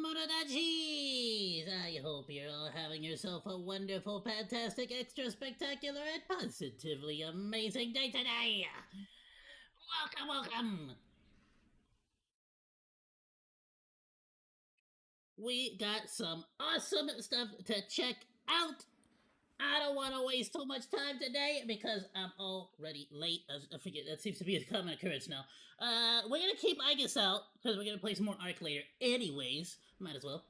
Morodaji! I hope you're all having yourself a wonderful, fantastic, extra spectacular, and positively amazing day today! Welcome! We got some awesome stuff to check out. I don't want to waste too much time today because I'm already late. I forget, that seems to be a common occurrence now. We're gonna keep Igus out because we're gonna play some more Arc later anyways. Might as well.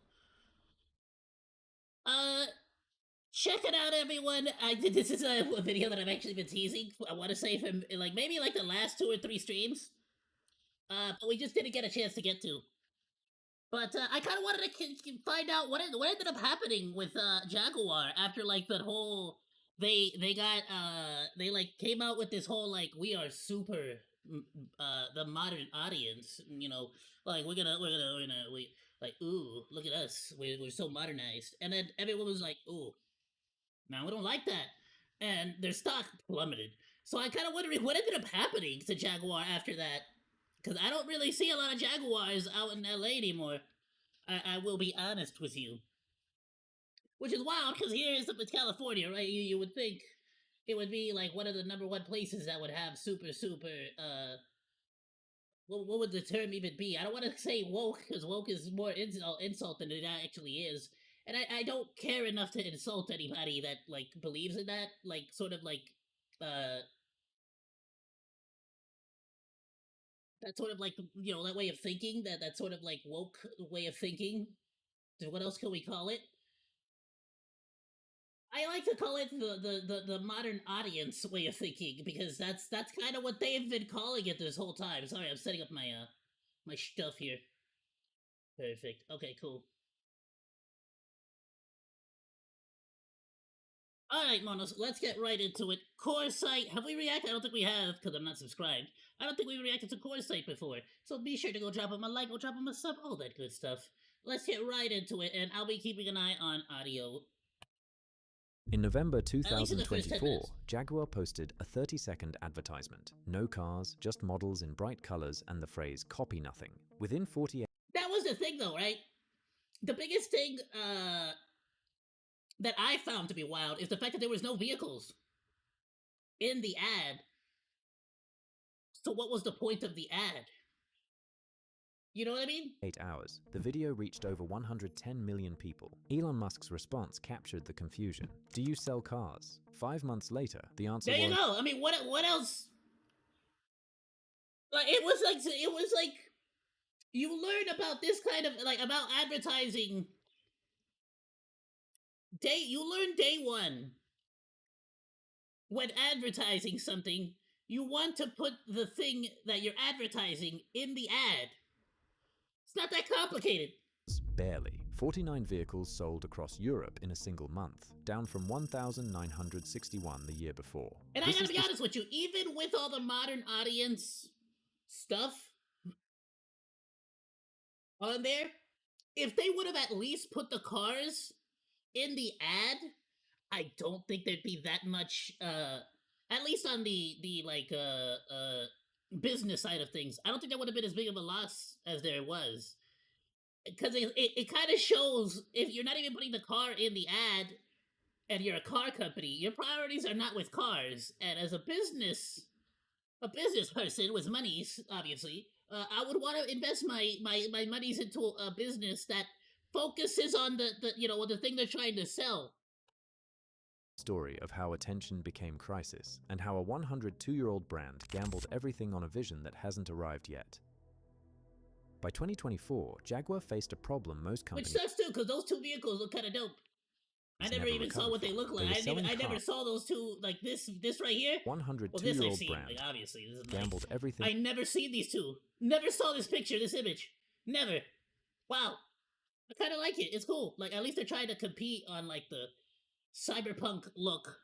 Check it out, everyone. This is a video that I've actually been teasing. I want to say from maybe the last 2 or 3 streams. But we just didn't get a chance to get to. But I kind of wanted to find out what ended up happening with Jaguar after that whole they came out with this whole we are super the modern audience, we're gonna ooh, look at us, we're so modernized, and then everyone was like, ooh, now we don't like that, and their stock plummeted. So I kind of wondering what ended up happening to Jaguar after that, because I don't really see a lot of Jaguars out in LA anymore. I will be honest with you. Which is wild, because here is California, right? You would think it would be one of the #1 places that would have super, what would the term even be? I don't want to say woke, because woke is more insult than it actually is. And I don't care enough to insult anybody that, believes in that, that sort of that way of thinking, that sort of woke way of thinking. What else can we call it? I like to call it the modern audience way of thinking, because that's kind of what they've been calling it this whole time. Sorry, I'm setting up my my stuff here. Perfect. Okay, cool. Alright, Monos, let's get right into it. Core Site, have we reacted? I don't think we have, because I'm not subscribed. I don't think we reacted to Core Site before, so be sure to go drop him a like, go drop him a sub, all that good stuff. Let's get right into it, and I'll be keeping an eye on audio. In November 2024, Jaguar posted a 30-second advertisement. No cars, just models in bright colors and the phrase "copy nothing." Within 48... That was the thing though, right? The biggest thing, that I found to be wild is the fact that there was no vehicles in the ad. So what was the point of the ad? You know what I mean? 8 hours. The video reached over 110 million people. Elon Musk's response captured the confusion. Do you sell cars? 5 months later, the answer was... There you go. I mean, what else? It was like you learn about this kind of about advertising. You learn day one when advertising something, you want to put the thing that you're advertising in the ad. It's not that complicated. Barely. 49 vehicles sold across Europe in a single month, down from 1,961 the year before. And I gotta be honest with you, even with all the modern audience stuff on there, if they would have at least put the cars in the ad, I don't think there'd be that much, at least on the business side of things. I don't think that would have been as big of a loss as there was. Because it kind of shows, if you're not even putting the car in the ad and you're a car company, your priorities are not with cars. And as a business person with monies, obviously, I would want to invest my monies into a business that focuses on the thing they're trying to sell. Story of how attention became crisis, and how a 102-year-old brand gambled everything on a vision that hasn't arrived yet. By 2024, Jaguar faced a problem most companies... Which sucks too, because those 2 vehicles look kind of dope. I never even saw what they look like. I never saw those 2, this right here. 102-year-old brand obviously, this is gambled everything... I never seen these 2. Never saw this picture, this image. Never. Wow. I kind of like it. It's cool. At least they're trying to compete on, the cyberpunk look.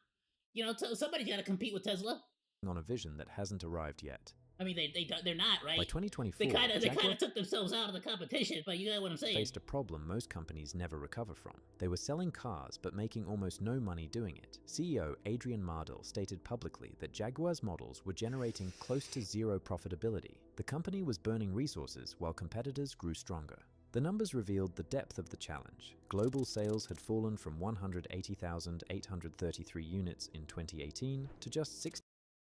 You know, somebody's got to compete with Tesla. On a vision that hasn't arrived yet. I mean, they're not, right? By 2024, they kind of took themselves out of the competition, but you know what I'm saying. Faced a problem most companies never recover from. They were selling cars, but making almost no money doing it. CEO Adrian Mardell stated publicly that Jaguar's models were generating close to zero profitability. The company was burning resources while competitors grew stronger. The numbers revealed the depth of the challenge. Global sales had fallen from 180,833 units in 2018 to just 60.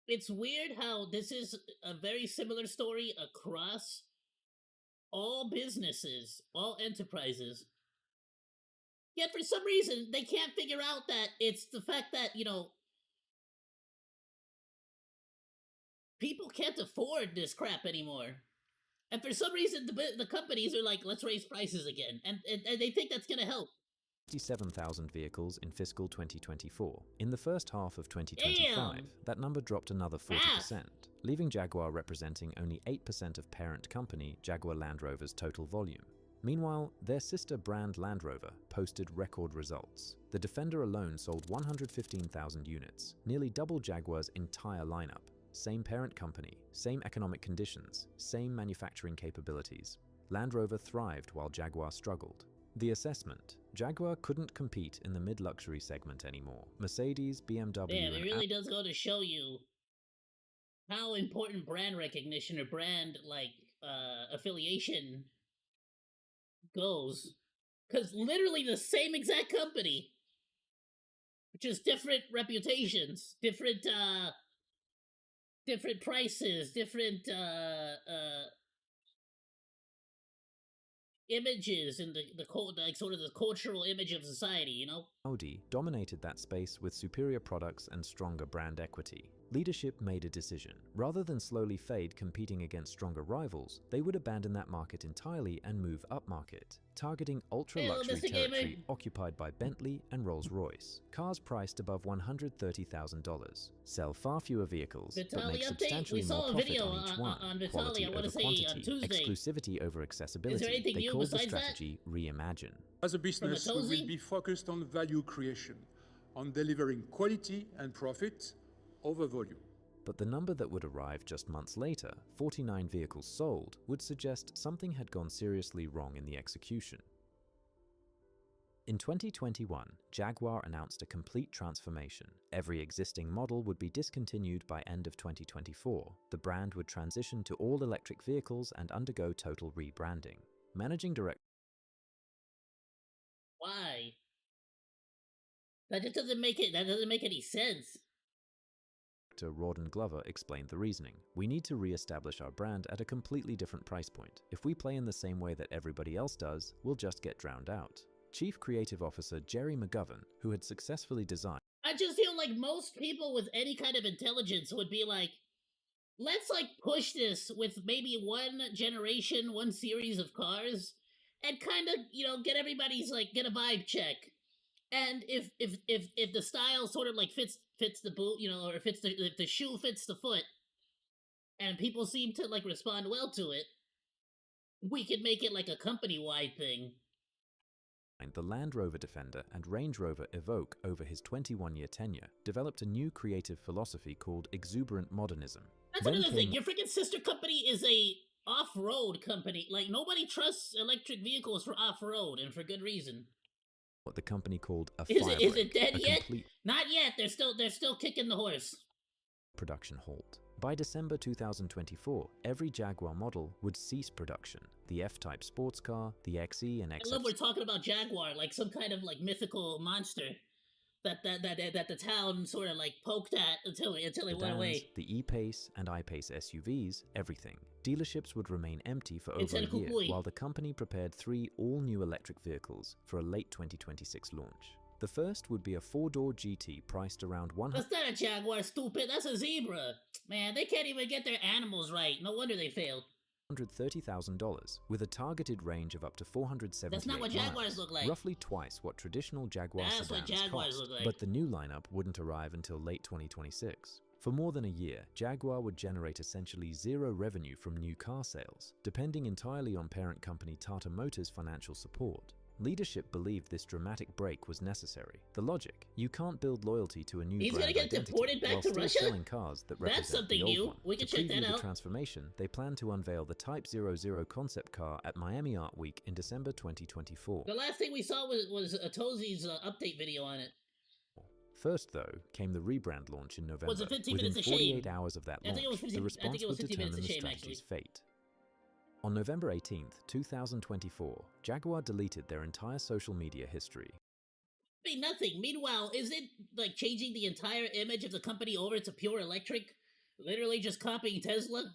It's weird how this is a very similar story across all businesses, all enterprises. Yet for some reason, they can't figure out that it's the fact that, people can't afford this crap anymore. And for some reason, the companies are like, let's raise prices again. And they think that's going to help. 57,000 vehicles in fiscal 2024. In the first half of 2025, Damn. that number dropped another 40%, leaving Jaguar representing only 8% of parent company Jaguar Land Rover's total volume. Meanwhile, their sister brand Land Rover posted record results. The Defender alone sold 115,000 units, nearly double Jaguar's entire lineup. Same parent company, same economic conditions, same manufacturing capabilities. Land Rover thrived while Jaguar struggled. The assessment: Jaguar couldn't compete in the mid-luxury segment anymore. Mercedes, BMW, Damn, it really does go to show you how important brand recognition or brand, affiliation goes. Because literally the same exact company, just different reputations, different prices, different images in the sort of the cultural image of society, Audi dominated that space with superior products and stronger brand equity. Leadership made a decision. Rather than slowly fade competing against stronger rivals, they would abandon that market entirely and move upmarket, targeting ultra-luxury territory occupied by Bentley and Rolls-Royce. Cars priced above $130,000 sell far fewer vehicles, but make substantially more profit on each one. Quality over quantity, exclusivity over accessibility. They called the strategy Reimagine. As a business, we will be focused on value creation, on delivering quality and profit over volume. But the number that would arrive just months later, 49 vehicles sold, would suggest something had gone seriously wrong in the execution. In 2021, Jaguar announced a complete transformation. Every existing model would be discontinued by end of 2024. The brand would transition to all-electric vehicles and undergo total rebranding. Managing Director Why? That just doesn't make it. That doesn't make any sense. Rawdon Glover explained the reasoning. We need to re-establish our brand at a completely different price point. If we play in the same way that everybody else does, we'll just get drowned out. Chief Creative Officer Jerry McGovern, who had successfully designed... I just feel like most people with any kind of intelligence would be like, let's push this with maybe one generation, one series of cars, and kind of, get everybody's get a vibe check. And if the style sort of fits the boot, or if the shoe fits the foot, and people seem to respond well to it, we could make it a company-wide thing. The Land Rover Defender and Range Rover Evoque over his 21-year tenure developed a new creative philosophy called exuberant modernism. That's another thing. Your freaking sister company is a off-road company. Nobody trusts electric vehicles for off-road, and for good reason. What the company called a Is it dead yet? Not yet. They're still kicking the horse. Production halt. By December 2024, every Jaguar model would cease production. The F-Type sports car, the XE and XF. I love we're talking about Jaguar like some kind of mythical monster that the town sort of poked at until it went away. The E-Pace and I-Pace SUVs, everything. Dealerships would remain empty for over a year while the company prepared 3 all-new electric vehicles for a late 2026 launch. The first would be a 4-door GT priced around That's not a Jaguar, stupid. That's a zebra. Man, they can't even get their animals right. No wonder they failed. $130,000 with a targeted range of up to 478 That's not what Jaguars look like. Roughly twice what traditional Jaguar sedans cost. look like. But the new lineup wouldn't arrive until late 2026. For more than a year, Jaguar would generate essentially zero revenue from new car sales, depending entirely on parent company Tata Motors' financial support. Leadership believed this dramatic break was necessary. The logic: you can't build loyalty to a new He's brand gonna get deported back to Russia? selling cars that represent That's something the old new. one. We can to check preview that the out. transformation, they plan to unveil the Type 00 concept car at Miami Art Week in December 2024. The last thing we saw was Tozi's update video on it. First, though, came the rebrand launch in November. Was it 15 Within minutes a 48 shame? hours of that I launch, think it was 15 the response I think it was would 15 determine minutes a the shame, strategy's actually. fate. On November 18th, 2024, Jaguar deleted their entire social media history. I mean, nothing. Meanwhile, is it like changing the entire image of the company over to pure electric? Literally just copying Tesla?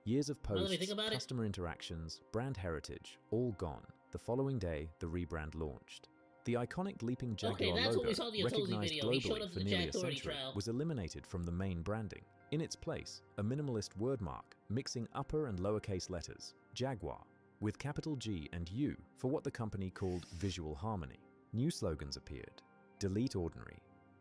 Years of Now that we posts, think about it. customer interactions, brand heritage, all gone. The following day, the rebrand launched. The iconic leaping Jaguar Okay, that's what logo, we saw in the Ozomatli recognized video. He showed globally up for at the nearly Jack a Doherty century, trial. was eliminated from the main branding. In its place, a minimalist wordmark, mixing upper and lowercase letters, Jaguar, with capital G and U for what the company called visual harmony. New slogans appeared: delete ordinary,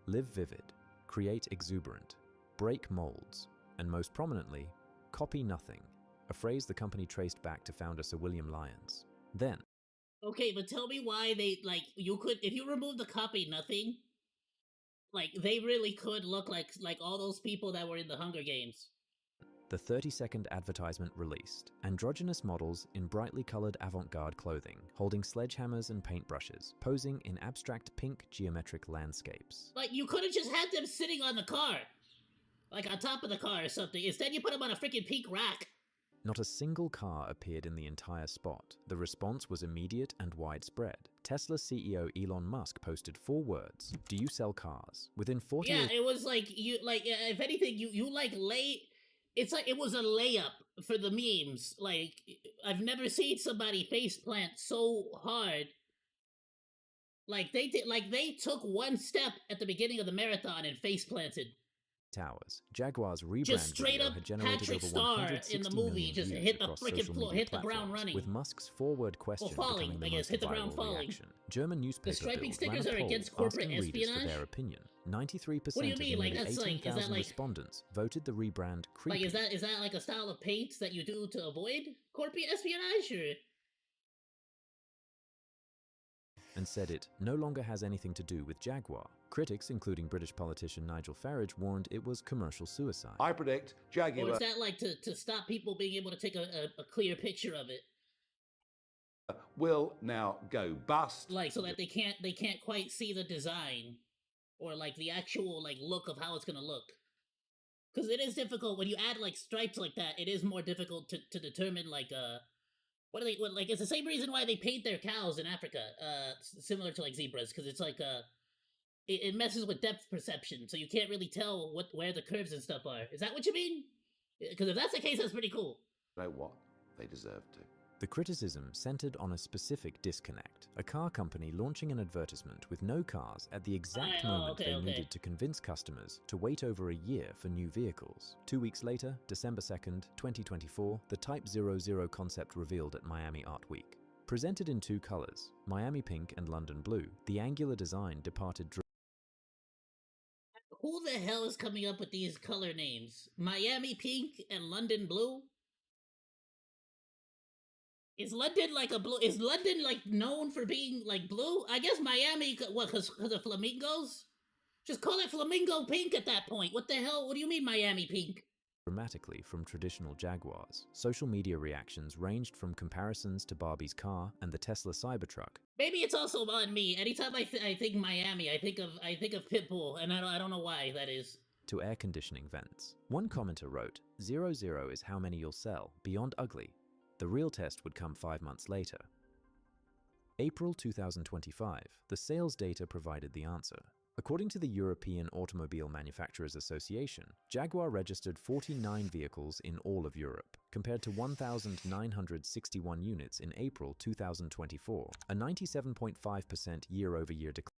live vivid, create exuberant, break molds, and most prominently, copy nothing, a phrase the company traced back to founder Sir William Lyons. Then, Okay, but tell me why they, like, you could, if you remove the copy nothing, like, they really could look like all those people that were in the Hunger Games. the 30-second advertisement released. Androgynous models in brightly colored avant-garde clothing, holding sledgehammers and paintbrushes, posing in abstract pink geometric landscapes. Like, you could have just had them sitting on the car. Like, on top of the car or something. Instead, you put them on a freaking pink rack. Not a single car appeared in the entire spot. The response was immediate and widespread. Tesla CEO Elon Musk posted 4 words: "Do you sell cars?" Within 48 Yeah, it was like, if anything, you like it's like, it was a layup for the memes. Like, I've never seen somebody faceplant so hard. Like, they took one step at the beginning of the marathon and faceplanted. hours, Jaguar's rebrand Just straight video up had generated Patrick over Star 160 in the movie, million just views hit the across freaking social floor, media hit the ground platforms, running. with Musk's four-word question falling, becoming the I guess, most hit the ground viral falling. reaction. German newspaper striping Bild stickers ran a are poll against corporate asking readers for espionage? their opinion. 93% What do you of mean? the Like, nearly that's like, is that 18,000 like, respondents voted the rebrand creepy. like, is that like a style of paint that you do to avoid corporate espionage, or? And said it no longer has anything to do with Jaguar. Critics, including British politician Nigel Farage, warned it was commercial suicide. I predict Jaguar Or is that like to stop people being able to take a clear picture of it? will now go bust. Like, so that they can't quite see the design, or like the actual like look of how it's gonna look. Because it is difficult when you add like stripes like that. It is more difficult to determine like like, it's the same reason why they paint their cows in Africa, similar to like zebras, because it's like it messes with depth perception, so you can't really tell where the curves and stuff are. Is that what you mean? Because if that's the case, that's pretty cool. Know what they deserve to. The criticism centered on a specific disconnect: a car company launching an advertisement with no cars at the exact moment they needed to convince customers to wait over a year for new vehicles. 2 weeks later, December 2nd, 2024, the Type 00 concept revealed at Miami Art Week. Presented in 2 colors, Miami Pink and London Blue, the angular design departed Who the hell is coming up with these color names? Miami Pink and London Blue? Is London like a blue? Is London like known for being like blue? I guess Miami, what, because of flamingos? Just call it flamingo pink at that point. What the hell? What do you mean Miami Pink? dramatically from traditional Jaguars. Social media reactions ranged from comparisons to Barbie's car and the Tesla Cybertruck. Maybe it's also on me. Anytime I think Miami, I think of Pitbull, and I don't know why that is. To air conditioning vents. One commenter wrote, 00 is how many you'll sell, beyond ugly. The real test would come 5 months later. April 2025, the sales data provided the answer. According to the European Automobile Manufacturers Association, Jaguar registered 49 vehicles in all of Europe, compared to 1,961 units in April 2024, a 97.5% year-over-year decline.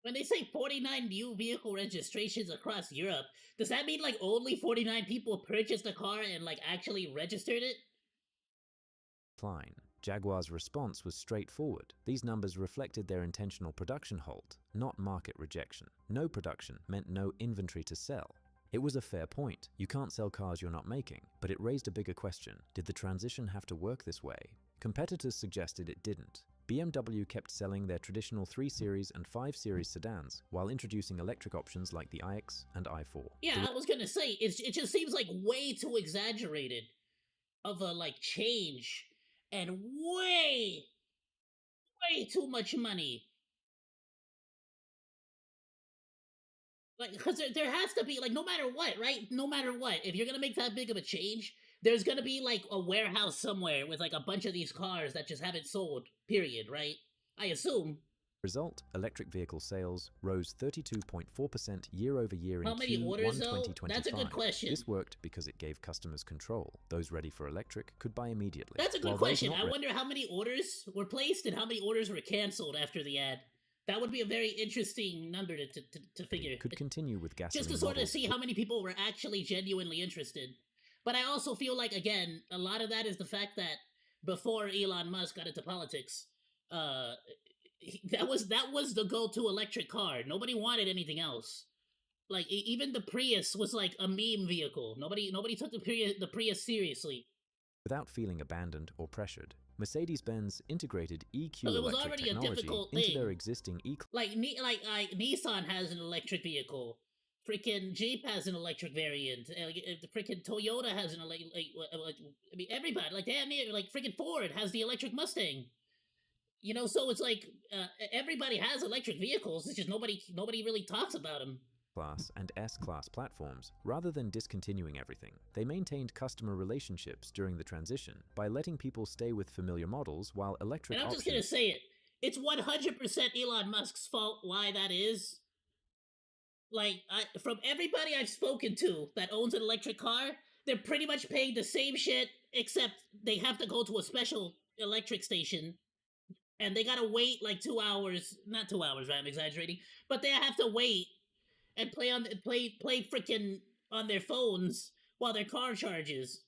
When they say 49 new vehicle registrations across Europe, does that mean like only 49 people purchased a car and like actually registered it? Jaguar's response was straightforward. These numbers reflected their intentional production halt, not market rejection. No production meant no inventory to sell. It was a fair point. You can't sell cars you're not making, but it raised a bigger question. Did the transition have to work this way? Competitors suggested it didn't. BMW kept selling their traditional 3 Series and 5 Series sedans, while introducing electric options like the iX and i4. Yeah, I was gonna say, it just seems like way too exaggerated of a like change, and way too much money. Like, because there has to be, like, no matter what, right? No matter what, if you're gonna make that big of a change, there's gonna be like a warehouse somewhere with like a bunch of these cars that just haven't sold. Period, right? I assume. Result, electric vehicle sales rose 32.4% year over year in How many Q1 orders, though? 2025. That's a good question. This worked because it gave customers control. Those ready for electric could buy immediately. That's a good while those question. not I wonder how many orders were placed and how many orders were canceled after the ad. That would be a very interesting number to figure. could continue with gasoline Just to sort of models see how many people were actually genuinely interested. But I also feel like, again, a lot of that is the fact that before Elon Musk got into politics, that was the go-to electric car. Nobody wanted anything else. Like even the Prius was like a meme vehicle. Nobody took the Prius seriously. without feeling abandoned or pressured. Mercedes-Benz integrated EQ Well, it was electric already a technology difficult into thing. their existing Like Nissan has an electric vehicle. Freaking Jeep has an electric variant. The freaking Toyota has an electric. I mean, everybody, like damn near, like freaking Ford has the electric Mustang. You know, so it's like everybody has electric vehicles. It's just nobody really talks about them. Class and S-Class platforms. Rather than discontinuing everything, they maintained customer relationships during the transition by letting people stay with familiar models while electric And I'm options... just gonna say it. It's 100% Elon Musk's fault why that is. Like, from everybody I've spoken to that owns an electric car, they're pretty much paying the same shit, except they have to go to a special electric station, and they gotta wait like 2 hours. Not 2 hours, right? I'm exaggerating, but they have to wait and play freaking on their phones while their car charges.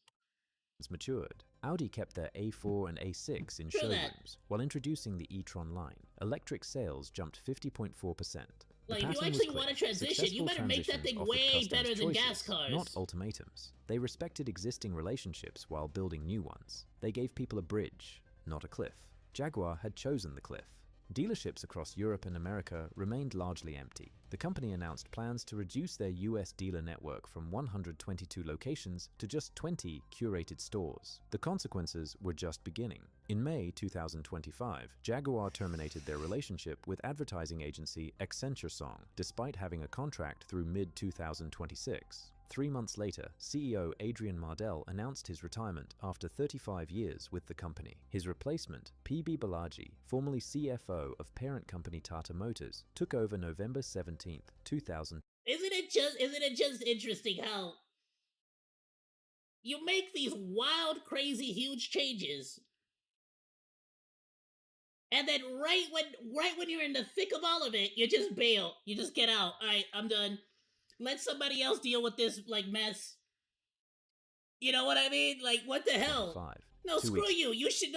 matured. Audi kept their A4 and A6 in True that. showrooms while introducing the e-tron line. Electric sales jumped 50.4%. Like, if you actually want to transition, you better make that thing way better than gas cars. Not ultimatums. They respected existing relationships while building new ones. They gave people a bridge, not a cliff. Jaguar had chosen the cliff. Dealerships across Europe and America remained largely empty. The company announced plans to reduce their US dealer network from 122 locations to just 20 curated stores. The consequences were just beginning. In May 2025, Jaguar terminated their relationship with advertising agency Accenture Song, despite having a contract through mid-2026. 3 months later, CEO Adrian Mardell announced his retirement after 35 years with the company. His replacement, P.B. Balaji, formerly CFO of parent company Tata Motors, took over November 17, 2000. Isn't it just interesting how you make these wild, crazy, huge changes, and then right when you're in the thick of all of it, you just bail. You just get out. All right, I'm done. Let somebody else deal with this like mess. You know what I mean? Like, what the hell? 5. No, screw you. You should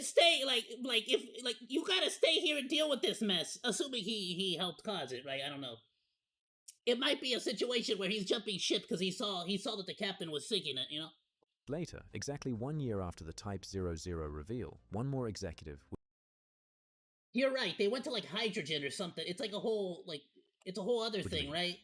stay. Like if you gotta stay here and deal with this mess. Assuming he helped cause it, right? I don't know. It might be a situation where he's jumping ship because he saw that the captain was sinking it. You know. Later, exactly 1 year after the Type 00 reveal, one more executive. You're right. They went to like hydrogen or something. It's like a whole it's a whole other thing, right?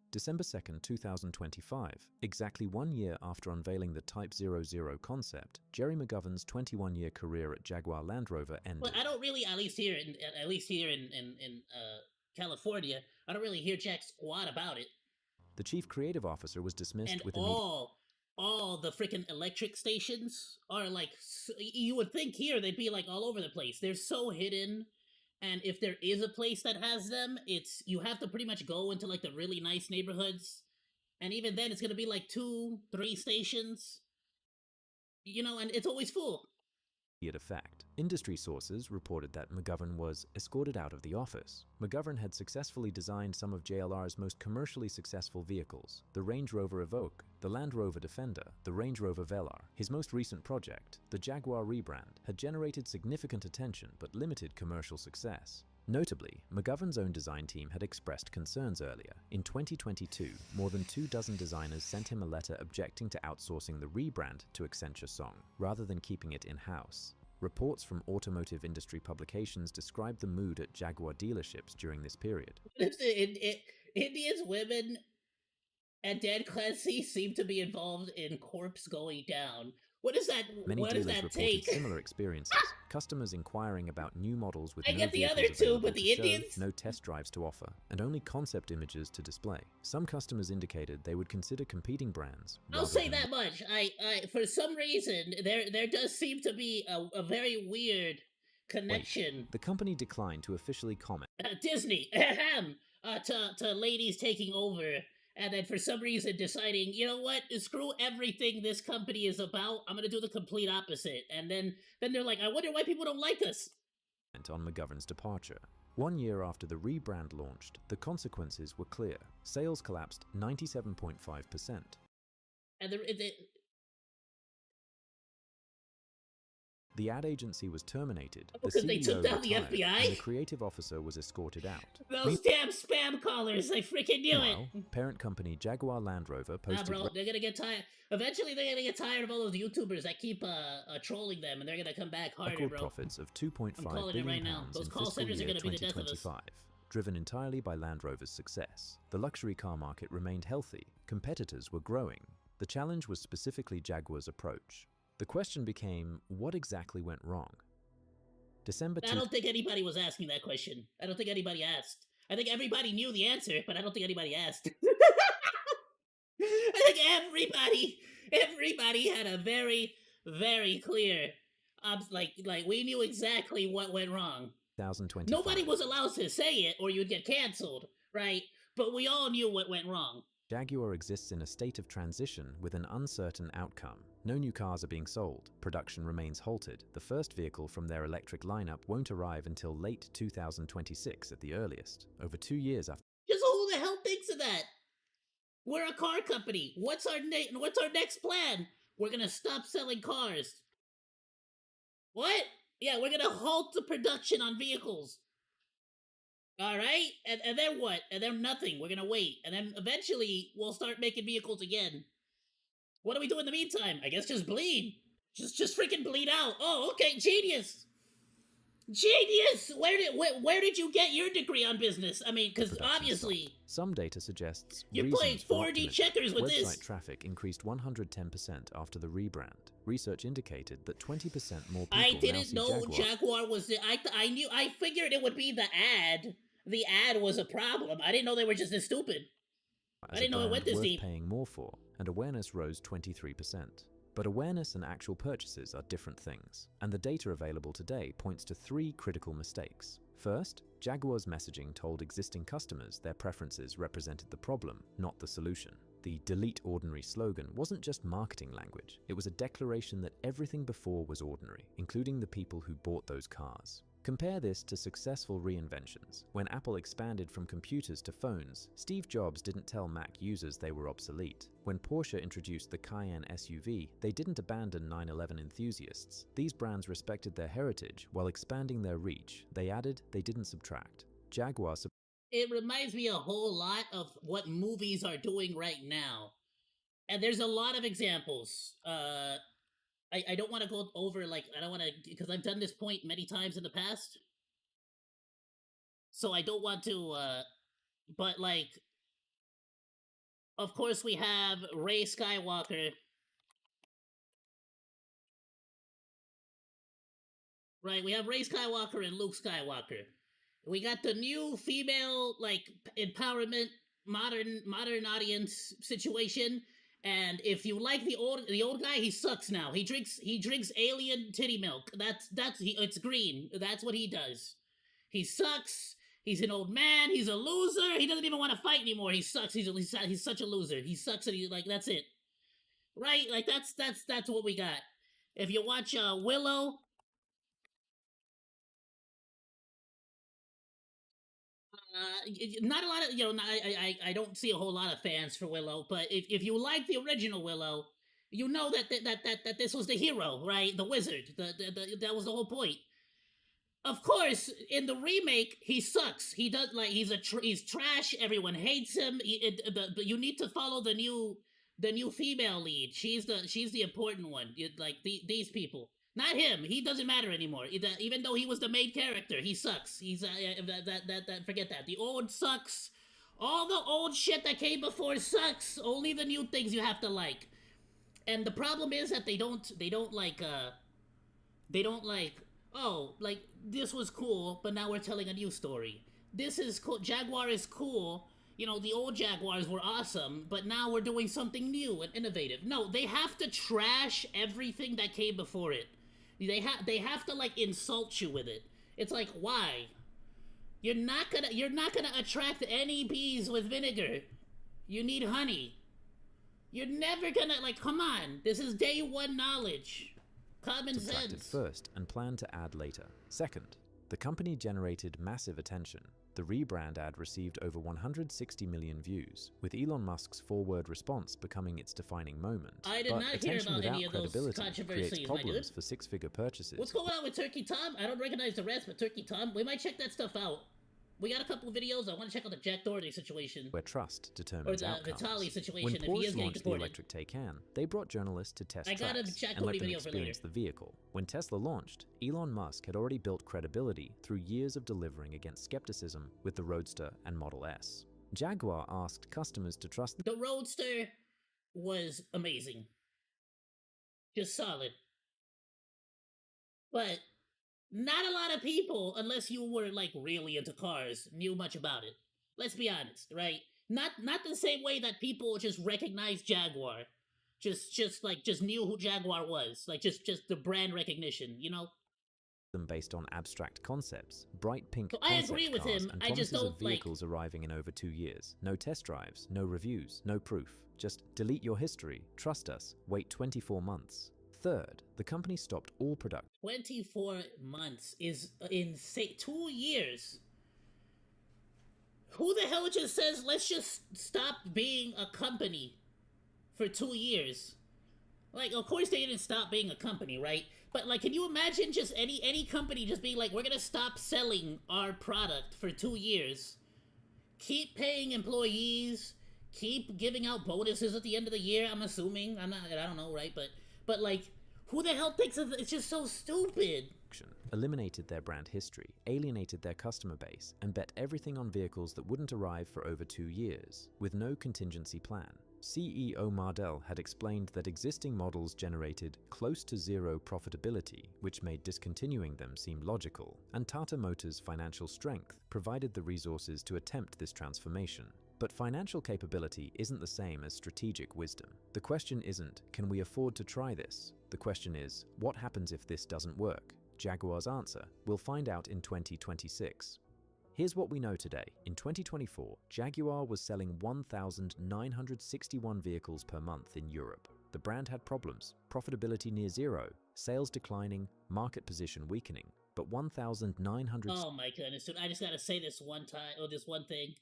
December 2nd, 2025, exactly 1 year after unveiling the Type 00 concept, Jerry McGovern's 21-year career at Jaguar Land Rover ended. Well, I don't really, at least here in California, I don't really hear jack squat about it. The chief creative officer was dismissed and with all the freaking electric stations are like, you would think here they'd be like all over the place. They're so hidden. And if there is a place that has them, you have to pretty much go into like the really nice neighborhoods. And even then it's gonna be like 2-3 stations. You know, and it's always full. effect. Industry sources reported that McGovern was escorted out of the office. McGovern had successfully designed some of JLR's most commercially successful vehicles, the Range Rover Evoque, the Land Rover Defender, the Range Rover Velar. His most recent project, the Jaguar rebrand, had generated significant attention but limited commercial success. Notably, McGovern's own design team had expressed concerns earlier. In 2022, more than 24 designers sent him a letter objecting to outsourcing the rebrand to Accenture Song, rather than keeping it in-house. Reports from automotive industry publications described the mood at Jaguar dealerships during this period. Indians, women, and Dan Clancy seem to be involved in corpse going down. What is that? Many What does dealers that reported take? similar experiences, customers inquiring about new models with I no get the vehicles other two, available but to the show, Indians? no test drives to offer, and only concept images to display. Some customers indicated they would consider competing brands. I'll rather say than that much. I for some reason there does seem to be a very weird connection. The company declined to officially comment. Disney, to ladies taking over, and then for some reason deciding, you know what, screw everything this company is about. I'm gonna do the complete opposite. And then they're like, I wonder why people don't like us. On McGovern's departure. 1 year after the rebrand launched, the consequences were clear. Sales collapsed 97.5%. And The ad agency was terminated, the because they took CEO down the retired, FBI? and the creative officer was escorted out. Those damn spam callers! I freaking knew Meanwhile, it. parent company Jaguar Land Rover Nah, posted bro, they're gonna get tired. Eventually, they're gonna get tired of all those YouTubers that keep trolling them, and they're gonna come back harder, record bro. profits of £2.5 I'm calling it billion right now. Those in call fiscal centers are year gonna be the death of us. 2025, driven entirely by Land Rover's success. The luxury car market remained healthy, competitors were growing. The challenge was specifically Jaguar's approach. The question became, what exactly went wrong? December I don't think anybody was asking that question. I don't think anybody asked. I think everybody knew the answer, but I don't think anybody asked. I think everybody had a very, very clear, like we knew exactly what went wrong. 2025. Nobody was allowed to say it, or you'd get canceled, right? But we all knew what went wrong. Jaguar exists in a state of transition with an uncertain outcome. No new cars are being sold, production remains halted, the first vehicle from their electric lineup won't arrive until late 2026 at the earliest, over 2 years after. Just who the hell thinks of that? We're a car company. What's our next plan? We're gonna stop selling cars. What? Yeah, we're gonna halt the production on vehicles. Alright? And then what? And then nothing. We're gonna wait. And then eventually we'll start making vehicles again. What do we do in the meantime? I guess just bleed. Just freaking bleed out. Oh, okay, genius. Genius! Where did you get your degree on business? I mean, because obviously some data suggests you're playing 4D checkers with this. Website traffic increased 110% after the rebrand. Research indicated that 20% more people I didn't now see know Jaguar was the. I figured it would be the ad. The ad was a problem. I didn't know they were just this stupid. I didn't know it went this deep. Paying more for, and awareness rose 23%. But awareness and actual purchases are different things, and the data available today points to 3 critical mistakes. First, Jaguar's messaging told existing customers their preferences represented the problem, not the solution. The "delete ordinary" slogan wasn't just marketing language, it was a declaration that everything before was ordinary, including the people who bought those cars. Compare this to successful reinventions. When Apple expanded from computers to phones, Steve Jobs didn't tell Mac users they were obsolete. When Porsche introduced the Cayenne SUV, they didn't abandon 911 enthusiasts. These brands respected their heritage while expanding their reach. They added, they didn't subtract. Jaguar. It reminds me a whole lot of what movies are doing right now. And there's a lot of examples. I don't want to go over, I don't want to, because I've done this point many times in the past. So I don't want to, but of course we have Rey Skywalker. Right, we have Rey Skywalker and Luke Skywalker. We got the new female, empowerment, modern audience situation. And if you like the old guy, he sucks now. He drinks alien titty milk. It's green. That's what he does. He sucks. He's an old man. He's a loser. He doesn't even want to fight anymore. He sucks. He's such a loser. He sucks, and that's it. Right? That's what we got. If you watch Willow, not a lot of I don't see a whole lot of fans for Willow, but if you like the original Willow, you know that this was the hero, right? The wizard. That was the whole point. Of course, in the remake, he sucks. He does he's trash. Everyone hates him. You need to follow the new female lead. She's the important one. These people. Not him. He doesn't matter anymore. Even though he was the main character, he sucks. He's forget that. The old sucks. All the old shit that came before sucks. Only the new things you have to like. And the problem is that they don't like oh, like this was cool, but now we're telling a new story. This is cool. Jaguar is cool. You know, the old Jaguars were awesome, but now we're doing something new and innovative. No, they have to trash everything that came before it. They have to like insult you with it. It's like, why? You're not gonna attract any bees with vinegar. You need honey. You're never gonna, like, come on. This is day one knowledge. Common Subtracted sense. first and planned to add later. Second, the company generated massive attention. The rebrand ad received over 160 million views, with Elon Musk's four-word response becoming its defining moment. I did but not hear attention about without any of those credibility controversies, creates my problems dude. for six-figure purchases. What's going on with Turkey Tom? I don't recognize the rest, but Turkey Tom, we might check that stuff out. We got a couple videos. I want to check out the Jack Doherty situation. Where trust determines Or the outcomes. Vitaly situation, When if he is Porsche getting launched the deported. electric Taycan, they brought journalists to test I got a tracks Jack and let Doherty them video for experience later. the vehicle. When Tesla launched, Elon Musk had already built credibility through years of delivering against skepticism with the Roadster and Model S. Jaguar asked customers to trust The Roadster was amazing. Just solid. But not a lot of people, unless you were like really into cars, knew much about it. Let's be honest, right? Not the same way that people just recognized Jaguar. Just knew who Jaguar was. Like just the brand recognition, you know? them based on abstract concepts, bright pink So I concept agree with cars him, and I just promises of don't, like- vehicles arriving in over 2 years. No test drives, no reviews, no proof. Just delete your history, trust us, wait 24 months. Third, the company stopped all production 24 months is insane. 2 years. Who the hell just says, let's just stop being a company for 2 years? Like, of course they didn't stop being a company, right? But, like, can you imagine just any company just being like, we're gonna stop selling our product for 2 years. Keep paying employees, keep giving out bonuses at the end of the year, I'm assuming. I don't know, right? But like, who the hell thinks of it? It's just so stupid. eliminated their brand history, alienated their customer base, and bet everything on vehicles that wouldn't arrive for over 2 years, with no contingency plan. CEO Mardell had explained that existing models generated close to zero profitability, which made discontinuing them seem logical, and Tata Motors' financial strength provided the resources to attempt this transformation. But financial capability isn't the same as strategic wisdom. The question isn't, can we afford to try this? The question is, what happens if this doesn't work? Jaguar's answer, we'll find out in 2026. Here's what we know today. In 2024, Jaguar was selling 1,961 vehicles per month in Europe. The brand had problems, profitability near zero, sales declining, market position weakening. But 1,900... Oh my goodness, dude, I just gotta say this one thing.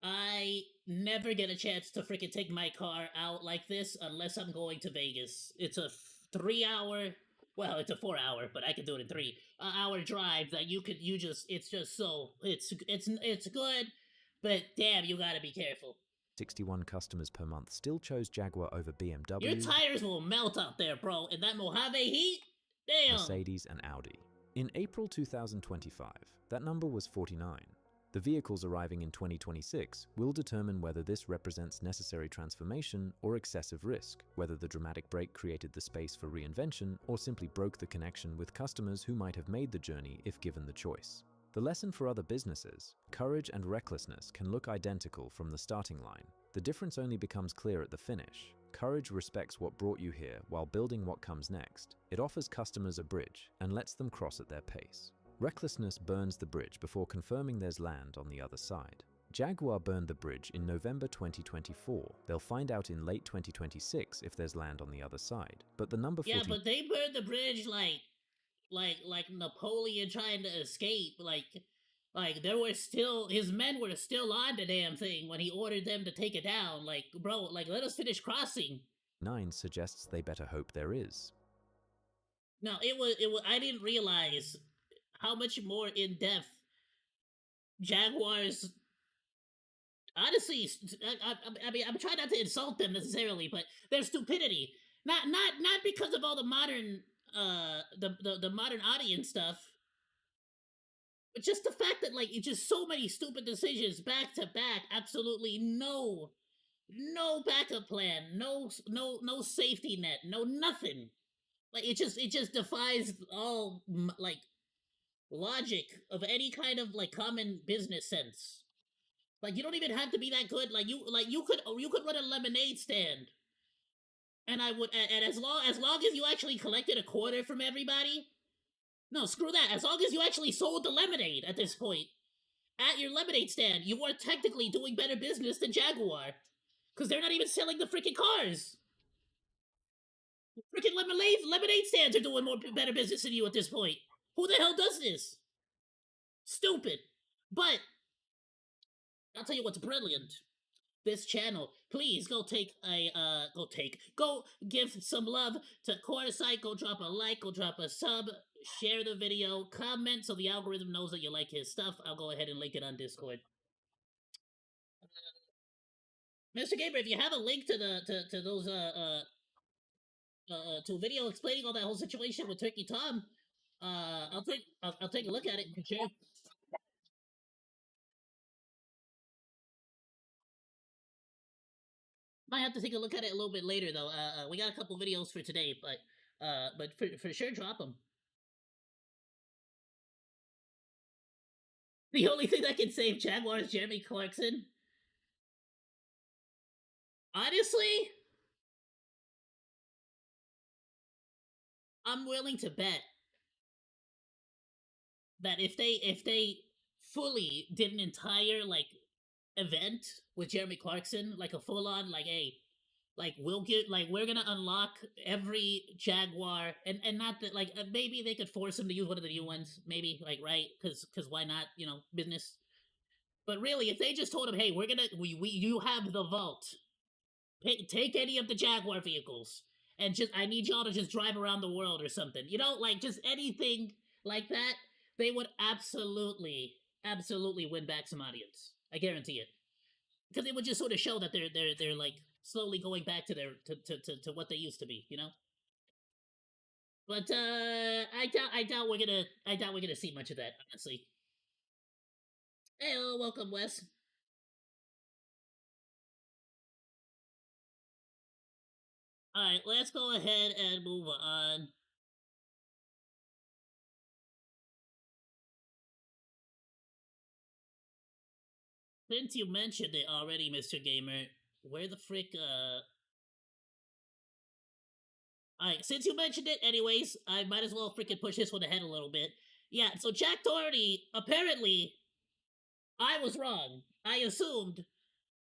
I never get a chance to freaking take my car out like this unless I'm going to Vegas. It's a 3-hour, well, it's a 4-hour, but I can do it in 3-hour drive that it's good, but damn, you gotta be careful. 61 customers per month still chose Jaguar over BMW, Your tires will melt out there, bro, in that Mojave heat. Damn. Mercedes, and Audi. In April 2025, that number was 49. The vehicles arriving in 2026 will determine whether this represents necessary transformation or excessive risk, whether the dramatic break created the space for reinvention or simply broke the connection with customers who might have made the journey if given the choice. The lesson for other businesses: courage and recklessness can look identical from the starting line. The difference only becomes clear at the finish. Courage respects what brought you here while building what comes next. It offers customers a bridge and lets them cross at their pace. Recklessness burns the bridge before confirming there's land on the other side. Jaguar burned the bridge in November 2024. They'll find out in late 2026 if there's land on the other side. But the number 40... Yeah, but they burned the bridge like Napoleon trying to escape. Like there were still, his men were still on the damn thing when he ordered them to take it down. Like, bro, like, let us finish crossing. 9 suggests they better hope there is. No, it was, I didn't realize how much more in-depth Jaguars, honestly, I mean, I'm trying not to insult them necessarily, but their stupidity, not because of all the modern, the modern audience stuff, but just the fact that, like, it's just so many stupid decisions back to back, absolutely no no backup plan, no safety net, no nothing. Like it just defies all like logic of any kind of like common business sense. Like you don't even have to be that good. Like you could run a lemonade stand, and I would and as long as you actually collected a quarter from everybody. No, screw that. As long as you actually sold the lemonade at this point at your lemonade stand, you are technically doing better business than Jaguar, because they're not even selling the freaking cars. Freaking lemonade stands are doing more better business than you at this point. Who the hell does this? Stupid. But I'll tell you what's brilliant. This channel, please go go give some love to Coruscant. Go drop a like, go drop a sub, share the video, comment so the algorithm knows that you like his stuff. I'll go ahead and link it on Discord. Mr. Gabriel, if you have a link to the to those to a video explaining all that whole situation with Turkey Tom, I'll take a look at it for sure. Might have to take a look at it a little bit later though. We got a couple videos for today, but for sure drop them. The only thing that can save Jaguar is Jeremy Clarkson. Honestly, I'm willing to bet that if they fully did an entire like event with Jeremy Clarkson, like a full on like we're gonna unlock every Jaguar and not that like maybe they could force him to use one of the new ones, maybe like right because why not, business. But really, if they just told him, hey, you have the vault, take any of the Jaguar vehicles and just I need y'all to just drive around the world or something, like just anything like that, they would absolutely win back some audience. I guarantee it, because it would just sort of show that they're like slowly going back to their to what they used to be, But I doubt we're gonna see much of that, honestly. Hey, welcome, Wes. All right, let's go ahead and move on. Since you mentioned it already, Mr. Gamer, where the frick, Alright, since you mentioned it anyways, I might as well freaking push this one ahead a little bit. Yeah, so Jack Doherty, apparently, I was wrong. I assumed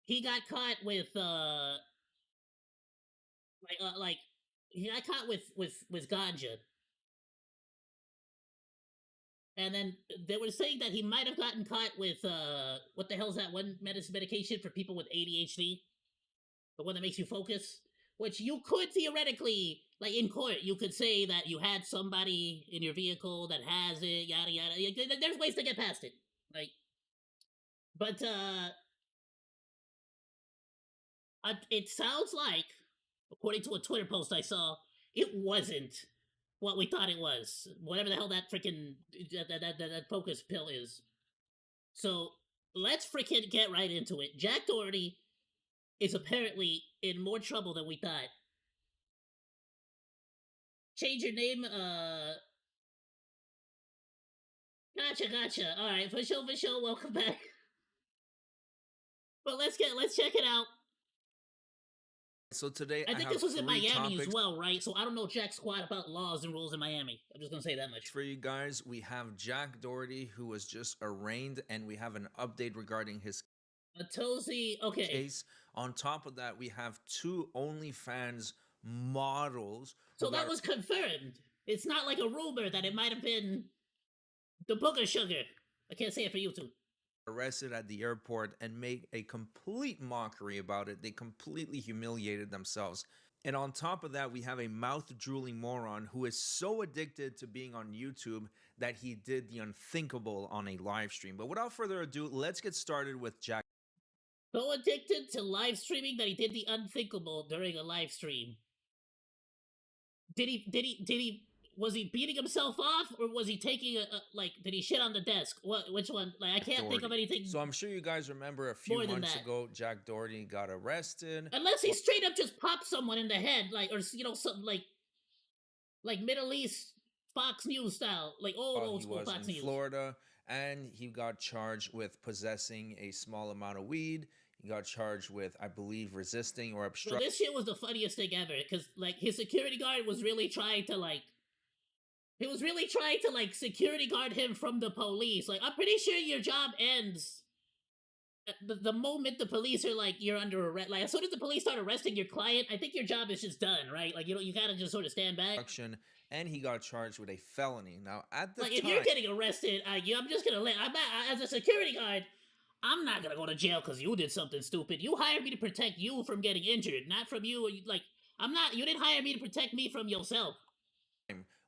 he got caught with, he got caught with ganja. And then they were saying that he might have gotten caught with, what the hell's that one medication for people with ADHD? The one that makes you focus? Which you could theoretically, like in court, you could say that you had somebody in your vehicle that has it, yada yada. There's ways to get past it, like. But it sounds like, according to a Twitter post I saw, it wasn't what we thought it was. Whatever the hell that freaking that focus pill is. So let's freaking get right into it. Jack Doherty is apparently in more trouble than we thought. Change your name, Gotcha. Alright, for sure, welcome back. But let's check it out. So today I think this was in Miami as well, right? So I don't know jack squat about laws and rules in Miami. I'm just gonna say that much. For you guys, we have Jack Doherty, who was just arraigned, and we have an update regarding his okay. case. On top of that, we have 2 OnlyFans models. So that was confirmed. It's not like a rumor that it might have been the booger sugar. I can't say it for YouTube. Arrested at the airport and made a complete mockery about it. They completely humiliated themselves. And on top of that, we have a mouth-drooling moron who is so addicted to being on YouTube that he did the unthinkable on a live stream. But without further ado, let's get started with Jack. So addicted to live streaming that he did the unthinkable during a live stream. Did he was he beating himself off, or was he taking like, did he shit on the desk? Which one? Like, I can't think of anything. So I'm sure you guys remember a few more than months that. ago, Jack Doherty got arrested. Unless he straight up just popped someone in the head, like, or you know, something like Middle East Fox News style, like old school Fox News. Florida, and he got charged with possessing a small amount of weed. He got charged with, I believe, resisting or obstructing. So this shit was the funniest thing ever, because like his security guard was really trying to like. He was really trying to like security guard him from the police. Like, I'm pretty sure your job ends the moment the police are like, you're under arrest. Like, as soon as the police start arresting your client, I think your job is just done, right? Like, you gotta just sort of stand back. And he got charged with a felony. Now, at the like, time, if you're getting arrested, I'm just gonna as a security guard, I'm not gonna go to jail because you did something stupid. You hired me to protect you from getting injured, not from you. Like, you didn't hire me to protect me from yourself.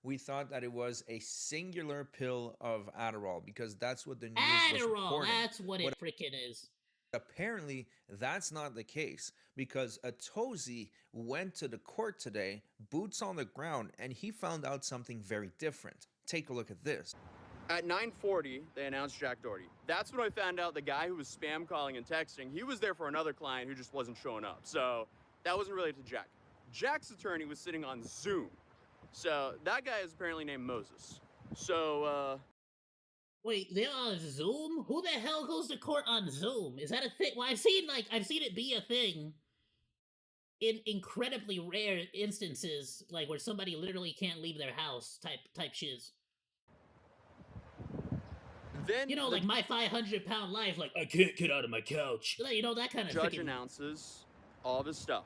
We thought that it was a singular pill of Adderall because that's what the news was Adderall, reporting. that's what it freaking is. Apparently, that's not the case because Atozi went to the court today, boots on the ground, and he found out something very different. Take a look at this. At 9:40, they announced Jack Doherty. That's when I found out the guy who was spam calling and texting, he was there for another client who just wasn't showing up. So that wasn't related to Jack. Jack's attorney was sitting on Zoom. So that guy is apparently named Moses. So, Wait, they're on Zoom? Who the hell goes to court on Zoom? Is that a thing? Well, I've seen it be a thing in incredibly rare instances, like where somebody literally can't leave their house type shiz. Then you know, like my 500-pound life, like I can't get out of my couch. Like, you know, that kind of judge announces all of his stuff.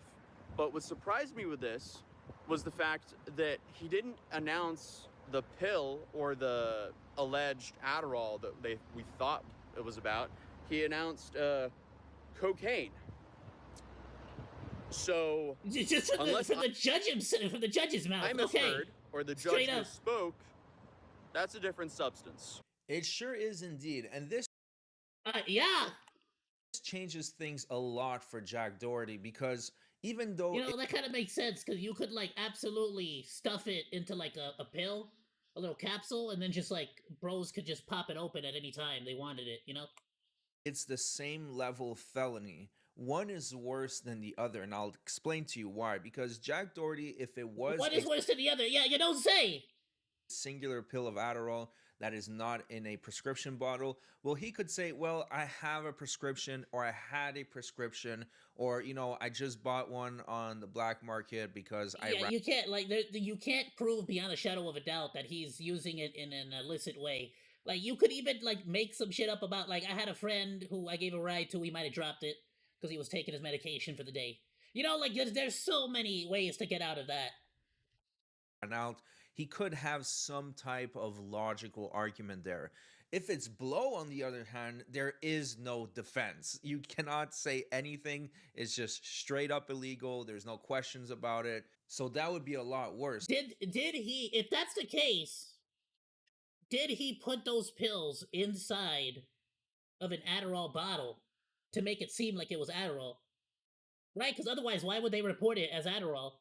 But what surprised me with this was the fact that he didn't announce the pill or the alleged Adderall that we thought it was about. He announced cocaine. So just from the judge's mouth. I misheard, or the judge misspoke. That's a different substance. It sure is indeed, and this yeah, this changes things a lot for Jack Doherty because even though that kind of makes sense because you could like absolutely stuff it into like a pill, a little capsule, and then just like bros could just pop it open at any time they wanted it. It's the same level felony. One is worse than the other, and I'll explain to you why. Because Jack Doherty, if it was one is worse than the other, yeah, you don't say. Singular pill of Adderall that is not in a prescription bottle, well, he could say, well, I have a prescription, or I had a prescription, or I just bought one on the black market because you can't you can't prove beyond a shadow of a doubt that he's using it in an illicit way. Like, you could even like make some shit up about like, I had a friend who I gave a ride to, he might have dropped it because he was taking his medication for the day. Like there's so many ways to get out of that. Out, he could have some type of logical argument there. If it's blow, on the other hand, there is no defense. You cannot say anything. It's just straight up illegal. There's no questions about it. So that would be a lot worse. Did he, if that's the case, did he put those pills inside of an Adderall bottle to make it seem like it was Adderall? Right? Because otherwise, why would they report it as Adderall?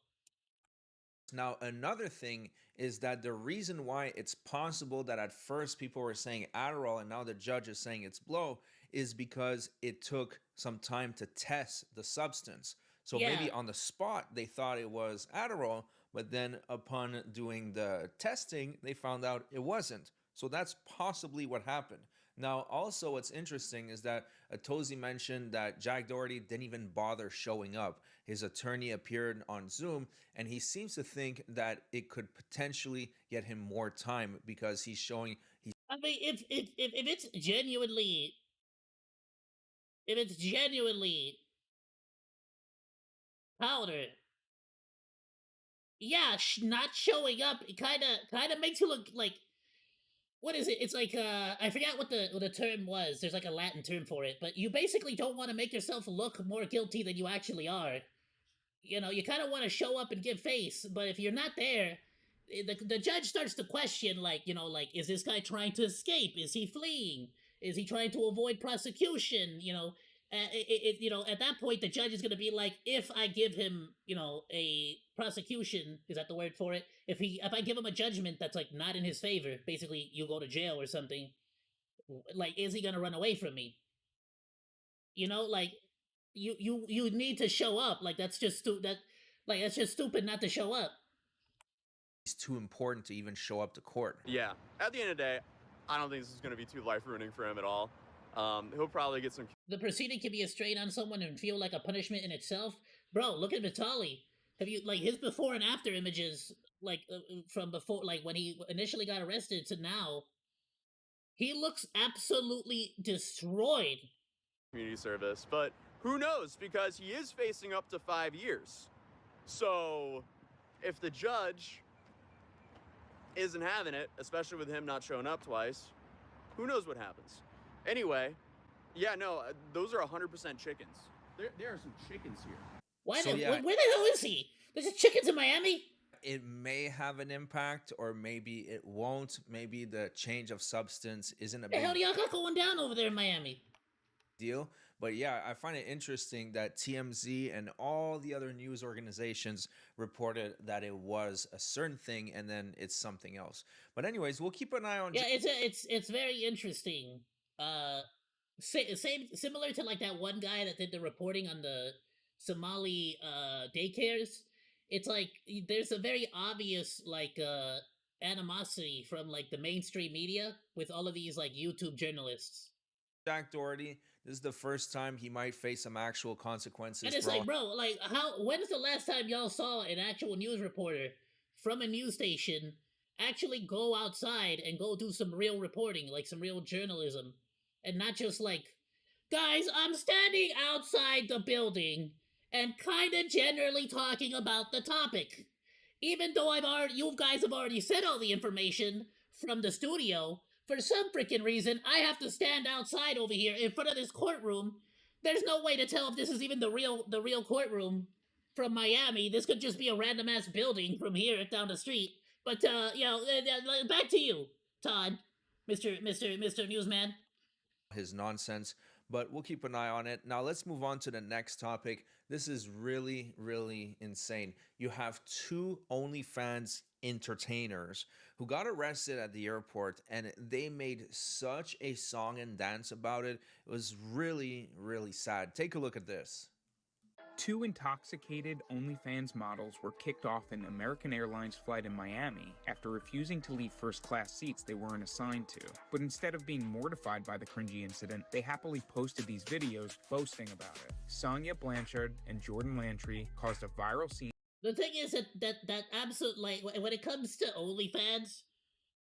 Now, another thing is that the reason why it's possible that at first people were saying Adderall and now the judge is saying it's blow is because it took some time to test the substance. So maybe on the spot they thought it was Adderall, but then upon doing the testing, they found out it wasn't. So that's possibly what happened. Now, also what's interesting is that Atozi mentioned that Jack Doherty didn't even bother showing up. His attorney appeared on Zoom, and he seems to think that it could potentially get him more time because he's showing... I mean, if it's genuinely... powder... Yeah, not showing up, it kind of makes you look like... What is it? It's like, I forgot what the term was. There's like a Latin term for it, but you basically don't want to make yourself look more guilty than you actually are. You kind of want to show up and give face, but if you're not there, the judge starts to question, like, is this guy trying to escape? Is he fleeing? Is he trying to avoid prosecution? You know, at that point, the judge is going to be like, if I give him, you know, a prosecution, is that the word for it? If I give him a judgment that's like not in his favor, basically you go to jail or something. Like, is he going to run away from me? You know, like you need to show up. Like that's just that's just stupid not to show up. It's too important to even show up to court. Yeah, at the end of the day, I don't think this is going to be too life-ruining for him at all. He'll probably get some... The proceeding can be a strain on someone and feel like a punishment in itself. Bro, look at Vitaly. Have you, like, his before and after images, like, from before, like, when he initially got arrested to now, he looks absolutely destroyed. Community service, but who knows, because he is facing up to 5 years. So, if the judge isn't having it, especially with him not showing up twice, who knows what happens. Anyway, yeah, no, those are 100% chickens. There are some chickens here. Why? So, yeah. Where the hell is he? There's chickens in Miami? It may have an impact, or maybe it won't. Maybe the change of substance isn't a The hell big do y'all got going down over there in Miami? deal. But yeah, I find it interesting that TMZ and all the other news organizations reported that it was a certain thing and then it's something else. But anyways, we'll keep an eye on... Yeah, it's very interesting. Similar to like that one guy that did the reporting on the Somali daycares. It's like there's a very obvious like animosity from like the mainstream media with all of these like YouTube journalists. Jack Doherty, this is the first time he might face some actual consequences. And it's like, bro, like when's the last time y'all saw an actual news reporter from a news station actually go outside and go do some real reporting, like some real journalism, and not just like, guys, I'm standing outside the building and kind of generally talking about the topic. Even though you guys have already said all the information from the studio, for some freaking reason, I have to stand outside over here in front of this courtroom. There's no way to tell if this is even the real courtroom from Miami. This could just be a random ass building from here down the street. But you know, back to you, Todd, Mr. Newsman. His nonsense, but we'll keep an eye on it. Now let's move on to the next topic. This is really, really insane. You have two OnlyFans entertainers who got arrested at the airport, and they made such a song and dance about it. It was really, really sad. Take a look at this. Two intoxicated OnlyFans models were kicked off an American Airlines flight in Miami after refusing to leave first-class seats they weren't assigned to. But instead of being mortified by the cringy incident, they happily posted these videos boasting about it. Sonia Blanchard and Jordan Lantry caused a viral scene. The thing is that absolute, like, when it comes to OnlyFans,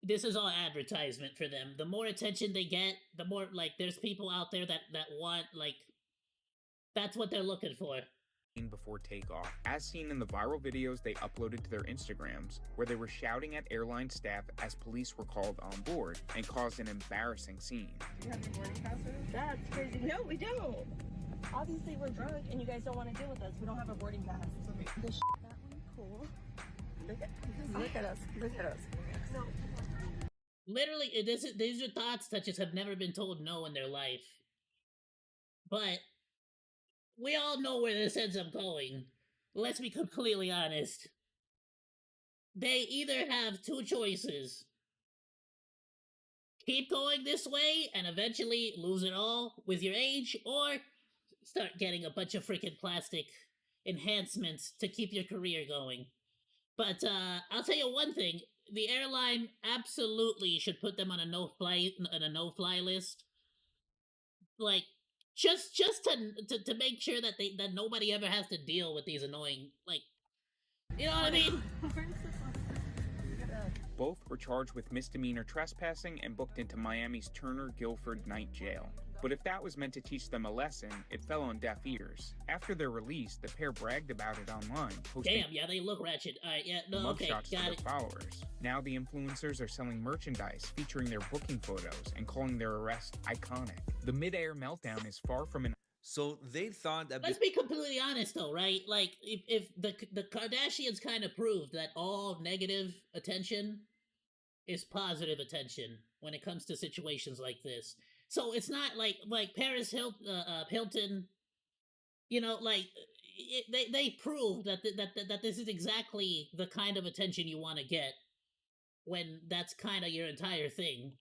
this is all advertisement for them. The more attention they get, the more, like, there's people out there that want, like, that's what they're looking for. Before takeoff, as seen in the viral videos they uploaded to their Instagrams, where they were shouting at airline staff as police were called on board and caused an embarrassing scene. You have your boarding passes? That's crazy. No, we don't. Obviously, we're drunk and you guys don't want to deal with us. We don't have a boarding pass. The that one, cool. Look at us. Look at us. No. Literally, these are thoughts that just have never been told no in their life. But we all know where this ends up going. Let's be completely honest. They either have two choices. Keep going this way and eventually lose it all with your age, or start getting a bunch of freaking plastic enhancements to keep your career going. But I'll tell you one thing. The airline absolutely should put them on a no-fly list. Like, just to make sure that that nobody ever has to deal with these annoying, like, you know what I mean? Both were charged with misdemeanor trespassing and booked into Miami's Turner Guilford Night Jail. But if that was meant to teach them a lesson, it fell on deaf ears. After their release, the pair bragged about it online, posting Damn, yeah, they look ratchet. Alright, yeah, no, okay, mugshots to got their it. followers. Now the influencers are selling merchandise featuring their booking photos and calling their arrest iconic. The mid-air meltdown is far from an... So they thought that... Let's be completely honest though, right? Like, if the Kardashians kind of proved that all negative attention is positive attention when it comes to situations like this. So it's not like Paris Hilton, you know, like they proved that this is exactly the kind of attention you want to get when that's kind of your entire thing.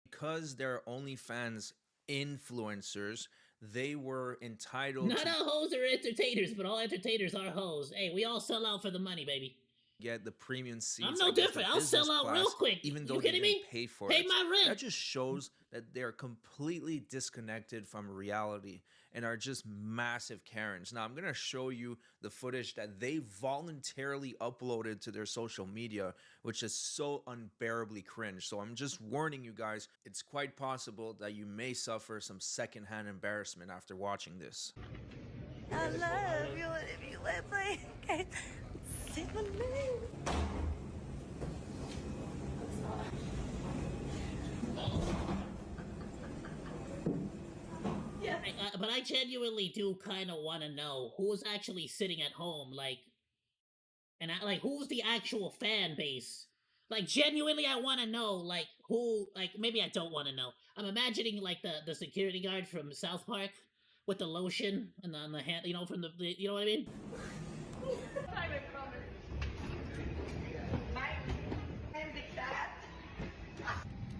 Because they're OnlyFans influencers, they were entitled Not to all hoes are entertainers, but all entertainers are hoes. Hey, we all sell out for the money, baby. get the premium seats. I'm no I guess, different. the I'll business sell out real class, quick. even You though they kidding didn't me? pay for Pay it. my rent. That just shows that they're completely disconnected from reality and are just massive Karens. Now, I'm going to show you the footage that they voluntarily uploaded to their social media, which is so unbearably cringe. So I'm just warning you guys, it's quite possible that you may suffer some secondhand embarrassment after watching this. I love you if you let me. Say my name. Yeah, but I genuinely do kind of want to know who's actually sitting at home, like, and like who's the actual fan base. Like genuinely, I want to know, like who. Like maybe I don't want to know. I'm imagining like the security guard from South Park with the lotion and on the hand, you know, from the you know what I mean.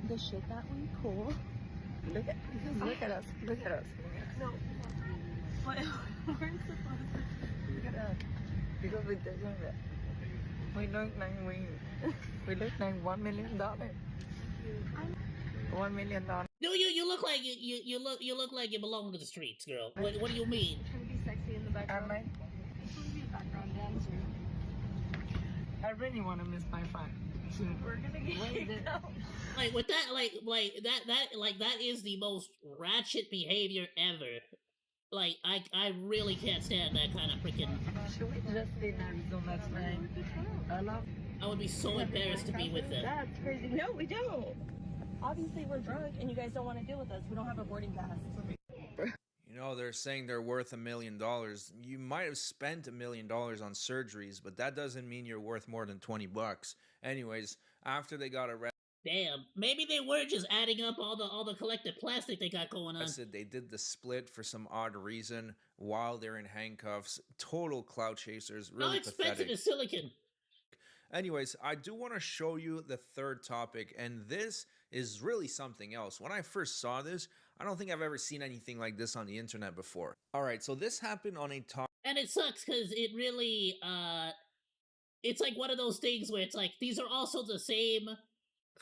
The shit that we pull. Look at us. Look at us. No. What? We're supposed to look at us. Because we're doing that. We look like we look like $1 million. $1 million. No, you look like you look like you belong to the streets, girl. What do you mean? Trying to be sexy in the background. I want to be a background dancer. I really want to miss my fun. We're gonna get like with that, like that is the most ratchet behavior ever. Like I really can't stand that kind of freaking. Should we just stay in Arizona tonight? I would be so embarrassed to be with them. That's crazy. No, we don't. Obviously, we're drunk, and you guys don't want to deal with us. We don't have a boarding pass. You know, they're saying they're worth $1 million. You might have spent $1 million on surgeries, but that doesn't mean you're worth more than 20 bucks. Anyways, after they got arrested, damn, maybe they were just adding up all the collected plastic they got going on. they did the split for some odd reason while they're in handcuffs. Total clout chasers. Really How expensive pathetic. is silicon? Anyways, I do want to show you the third topic, and this is really something else. When I first saw this, I don't think I've ever seen anything like this on the internet before. All right, so this happened on a talk. And it sucks because it really, it's like one of those things where it's like, these are also the same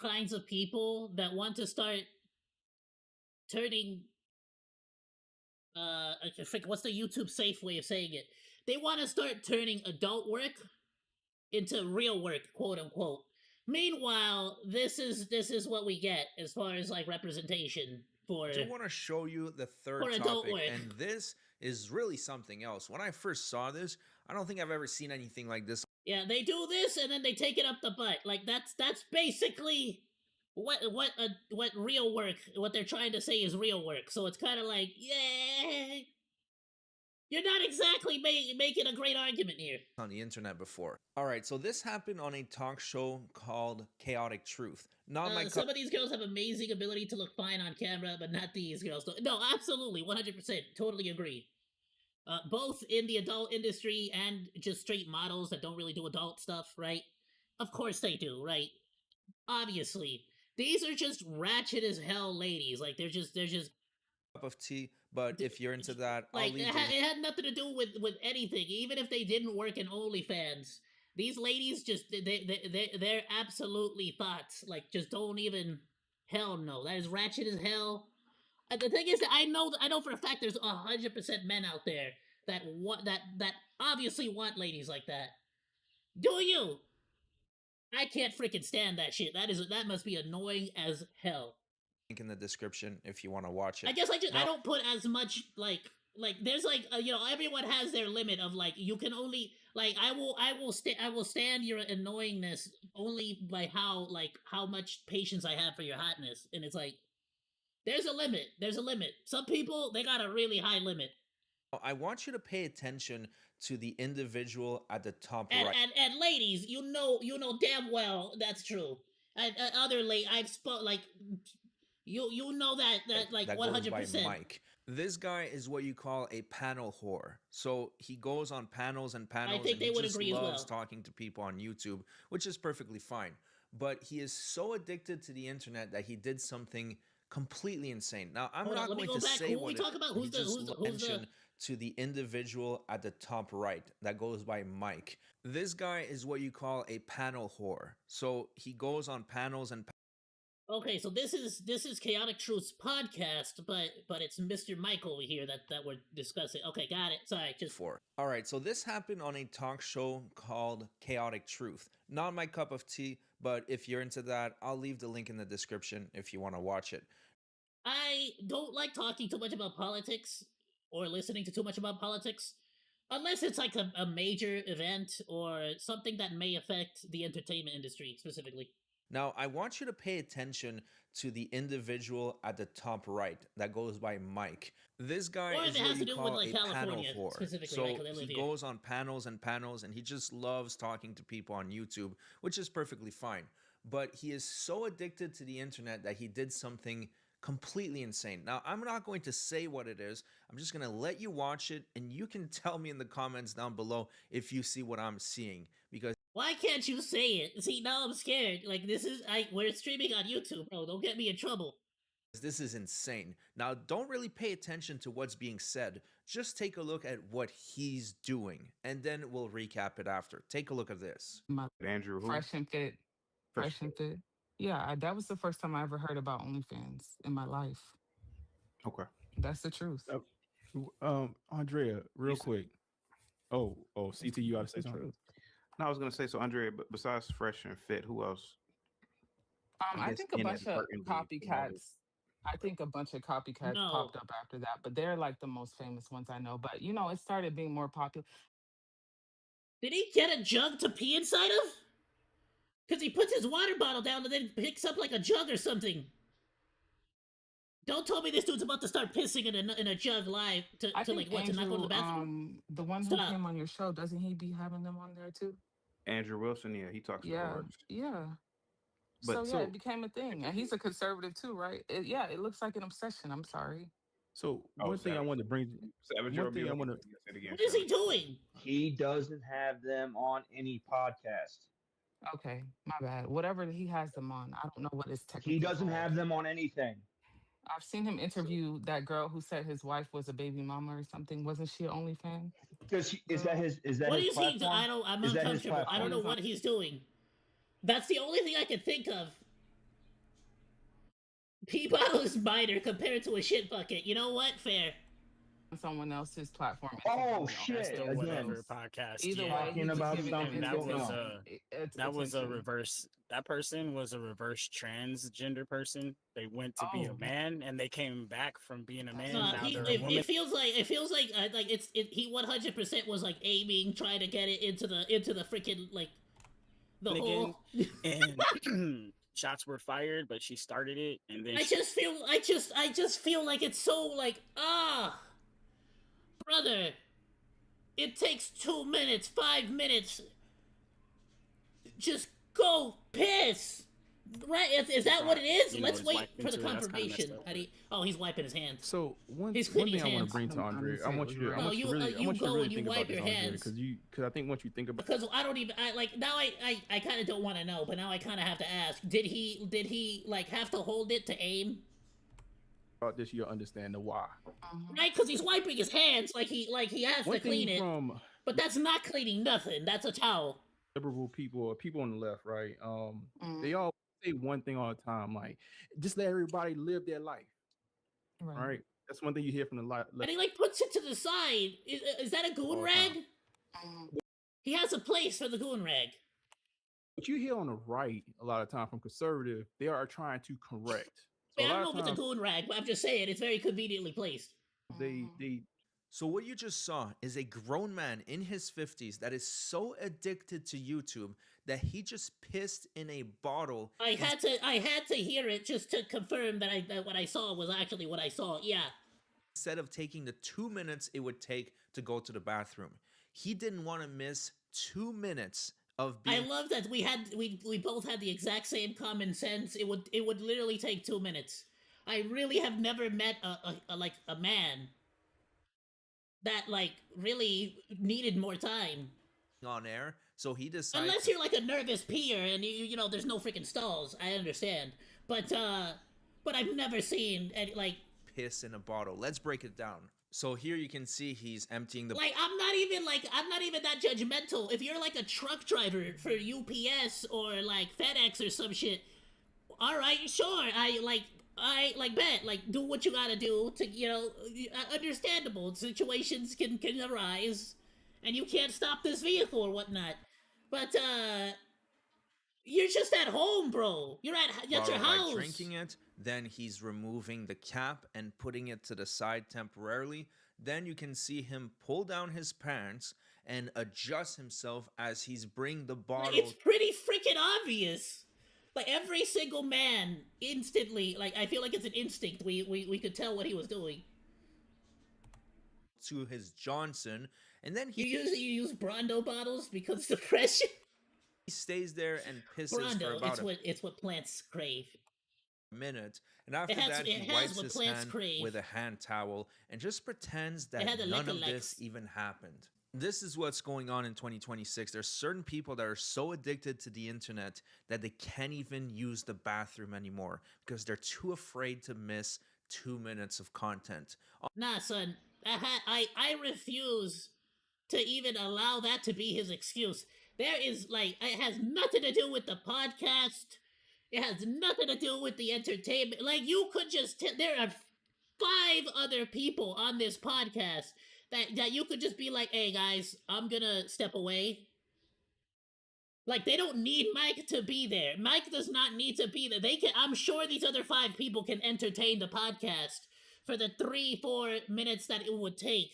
kinds of people that want to start turning, what's the YouTube safe way of saying it? They want to start turning adult work into real work, quote unquote. Meanwhile, this is what we get as far as like representation for. I do want to show you the third topic, and this is really something else. When I first saw this, I don't think I've ever seen anything like this. Yeah, they do this and then they take it up the butt. Like that's basically what real work. What they're trying to say is real work. So it's kind of like, yeah. You're not exactly making a great argument here. On the internet before. All right, so this happened on a talk show called Chaotic Truth. Some of these girls have amazing ability to look fine on camera, but not these girls. No, absolutely, 100%, totally agree. Both in the adult industry and just straight models that don't really do adult stuff, right? Of course they do, right? Obviously. These are just ratchet as hell ladies. Like, they're just cup of tea, but if you're into that, like it had nothing to do with anything. Even if they didn't work in OnlyFans, these ladies just they're absolutely thoughts. Like, just don't even. Hell no, that is ratchet as hell. The thing is that I know for a fact there's 100% men out there that obviously want ladies like that. Do you? I can't freaking stand that shit. That must be annoying as hell. Link in the description if you want to watch it. I guess I don't put as much like there's like you know, everyone has their limit of like you can only like I will stand your annoyingness only by how much patience I have for your hotness, and it's like there's a limit. Some people, they got a really high limit. I want you to pay attention to the individual at the top right. And ladies, you know damn well that's true. And I've spoke like You know that like that 100%. goes by Mike. This guy is what you call a panel whore. So he goes on panels and panels, think and they he would just agree as loves well. talking to people on YouTube, which is perfectly fine. But he is so addicted to the internet that he did something completely insane. Now, I'm Hold on, not let me going go to back. say Who are we what talking about? he just mentioned to the individual at the top right that goes by Mike. This guy is what you call a panel whore. So he goes on panels and Okay, so this is Chaotic Truth's podcast, but it's Mr. Mike over here that we're discussing. Okay, got it. Sorry, just for. All right, so this happened on a talk show called Chaotic Truth. Not my cup of tea, but if you're into that, I'll leave the link in the description if you want to watch it. I don't like talking too much about politics or listening to too much about politics unless it's like a major event or something that may affect the entertainment industry specifically. Now, I want you to pay attention to the individual at the top right that goes by Mike. This guy Or if is it what has you to do with call like a panel California whore. specifically, So right? Because I he live here. goes on panels and panels, and he just loves talking to people on YouTube, which is perfectly fine. But he is so addicted to the internet that he did something completely insane. Now, I'm not going to say what it is. I'm just going to let you watch it, and you can tell me in the comments down below if you see what I'm seeing, because why can't you say it? See, now I'm scared. Like we're streaming on YouTube, bro. Don't get me in trouble. this is insane. Now, don't really pay attention to what's being said. Just take a look at what he's doing, and then we'll recap it after. Take a look at this. Andrew, who? Fresh and fit. Fresh and fit. Yeah, that was the first time I ever heard about OnlyFans in my life. Okay. That's the truth. Andrea, real quick. Oh, CT, you gotta say something. No, I was gonna say, so Andrea, but besides Fresh and Fit, who else? I think a bunch of copycats. I think a bunch of copycats popped up after that, but they're like the most famous ones I know. But you know, it started being more popular. Did he get a jug to pee inside of? Because he puts his water bottle down and then picks up like a jug or something. Don't tell me this dude's about to start pissing in a jug live to like what, Andrew, to not go to the bathroom? The one who came on your show, doesn't he be having them on there too? Andrew Wilson, yeah, he talks about it. Yeah. But so it became a thing, and he's a conservative too, right? It looks like an obsession. I'm sorry. So one thing I want to bring, what is he doing? He doesn't have them on any podcast. Okay, my bad. Whatever he has them on, I don't know what his technically. He doesn't have them on anything. I've seen him interview that girl who said his wife was a baby mama or something. Wasn't she an OnlyFans? Is that his? Is that what his is platform? I'm uncomfortable. I don't know what he's doing. That's the only thing I can think of. Pee bottle is minor compared to a shit bucket. You know what? Fair. Someone else's platform. Oh shit! Whatever podcast. Either way, about something that was a attention. reverse. That person was a reverse transgender person. They went to be a man, and they came back from being a man. It feels like he 100% was like aiming, trying to get it into the freaking like the hole. And shots were fired, but she started it, and then I just feel like it's so like brother, it takes 2 minutes, 5 minutes. Just go piss. Right? Is that what it is? Let's wait for the confirmation. He's wiping his hands. So one thing I want to bring to Andre, I want you to really think about this, Andre, because I think once you think about, because I kind of don't want to know, but now I kind of have to ask. Did he like have to hold it to aim? About this, you'll understand the why. Right, because he's wiping his hands like he has to clean it. But that's not cleaning nothing. That's a towel. Liberal people or people on the left, right? They all say one thing all the time, like just let everybody live their life. Right? That's one thing you hear from the left. And he like puts it to the side. Is that a goon rag? He has a place for the goon rag. What you hear on the right a lot of time from conservative, they are trying to correct. I don't know if it's a goon rag, but I'm just saying it's very conveniently placed. So what you just saw is a grown man in his 50s that is so addicted to YouTube that he just pissed in a bottle. I had to hear it just to confirm that what I saw was actually what I saw. Yeah. Instead of taking the 2 minutes it would take to go to the bathroom, he didn't want to miss 2 minutes of being. I love that we both had the exact same common sense. It would literally take 2 minutes. I really have never met a man that like really needed more time on air, so he decided unless you're like a nervous peer and you know there's no freaking stalls. I understand, but I've never seen any like piss in a bottle. Let's break it down. So here you can see he's emptying the like I'm not even that judgmental. If you're like a truck driver for UPS or like FedEx or some shit, all right, sure. I like bet like do what you gotta do to understandable situations can arise, and you can't stop this vehicle or whatnot. But you're just at home, bro. You're at your house. By drinking it, then he's removing the cap and putting it to the side temporarily. Then you can see him pull down his pants and adjust himself as he's bringing the bottle. Like, it's pretty freaking obvious. Like every single man instantly, like I feel like it's an instinct. We could tell what he was doing. To his Johnson, and then you use Brondo bottles because the pressure. He stays there and pisses Brondo, for about it's what plants crave. Minute, and after that he wipes his hand with a hand towel and just pretends that none of this even happened. This is what's going on in 2026. There's certain people that are so addicted to the internet that they can't even use the bathroom anymore because they're too afraid to miss 2 minutes of content. Nah, son, I refuse to even allow that to be his excuse. There is like, it has nothing to do with the podcast. It has nothing to do with the entertainment. Like, you could just there are 5 other people on this podcast that you could just be like, hey guys, I'm gonna step away. Like, they don't need Mike to be there. Mike does not need to be there. I'm sure these other 5 people can entertain the podcast for the 3-4 minutes that it would take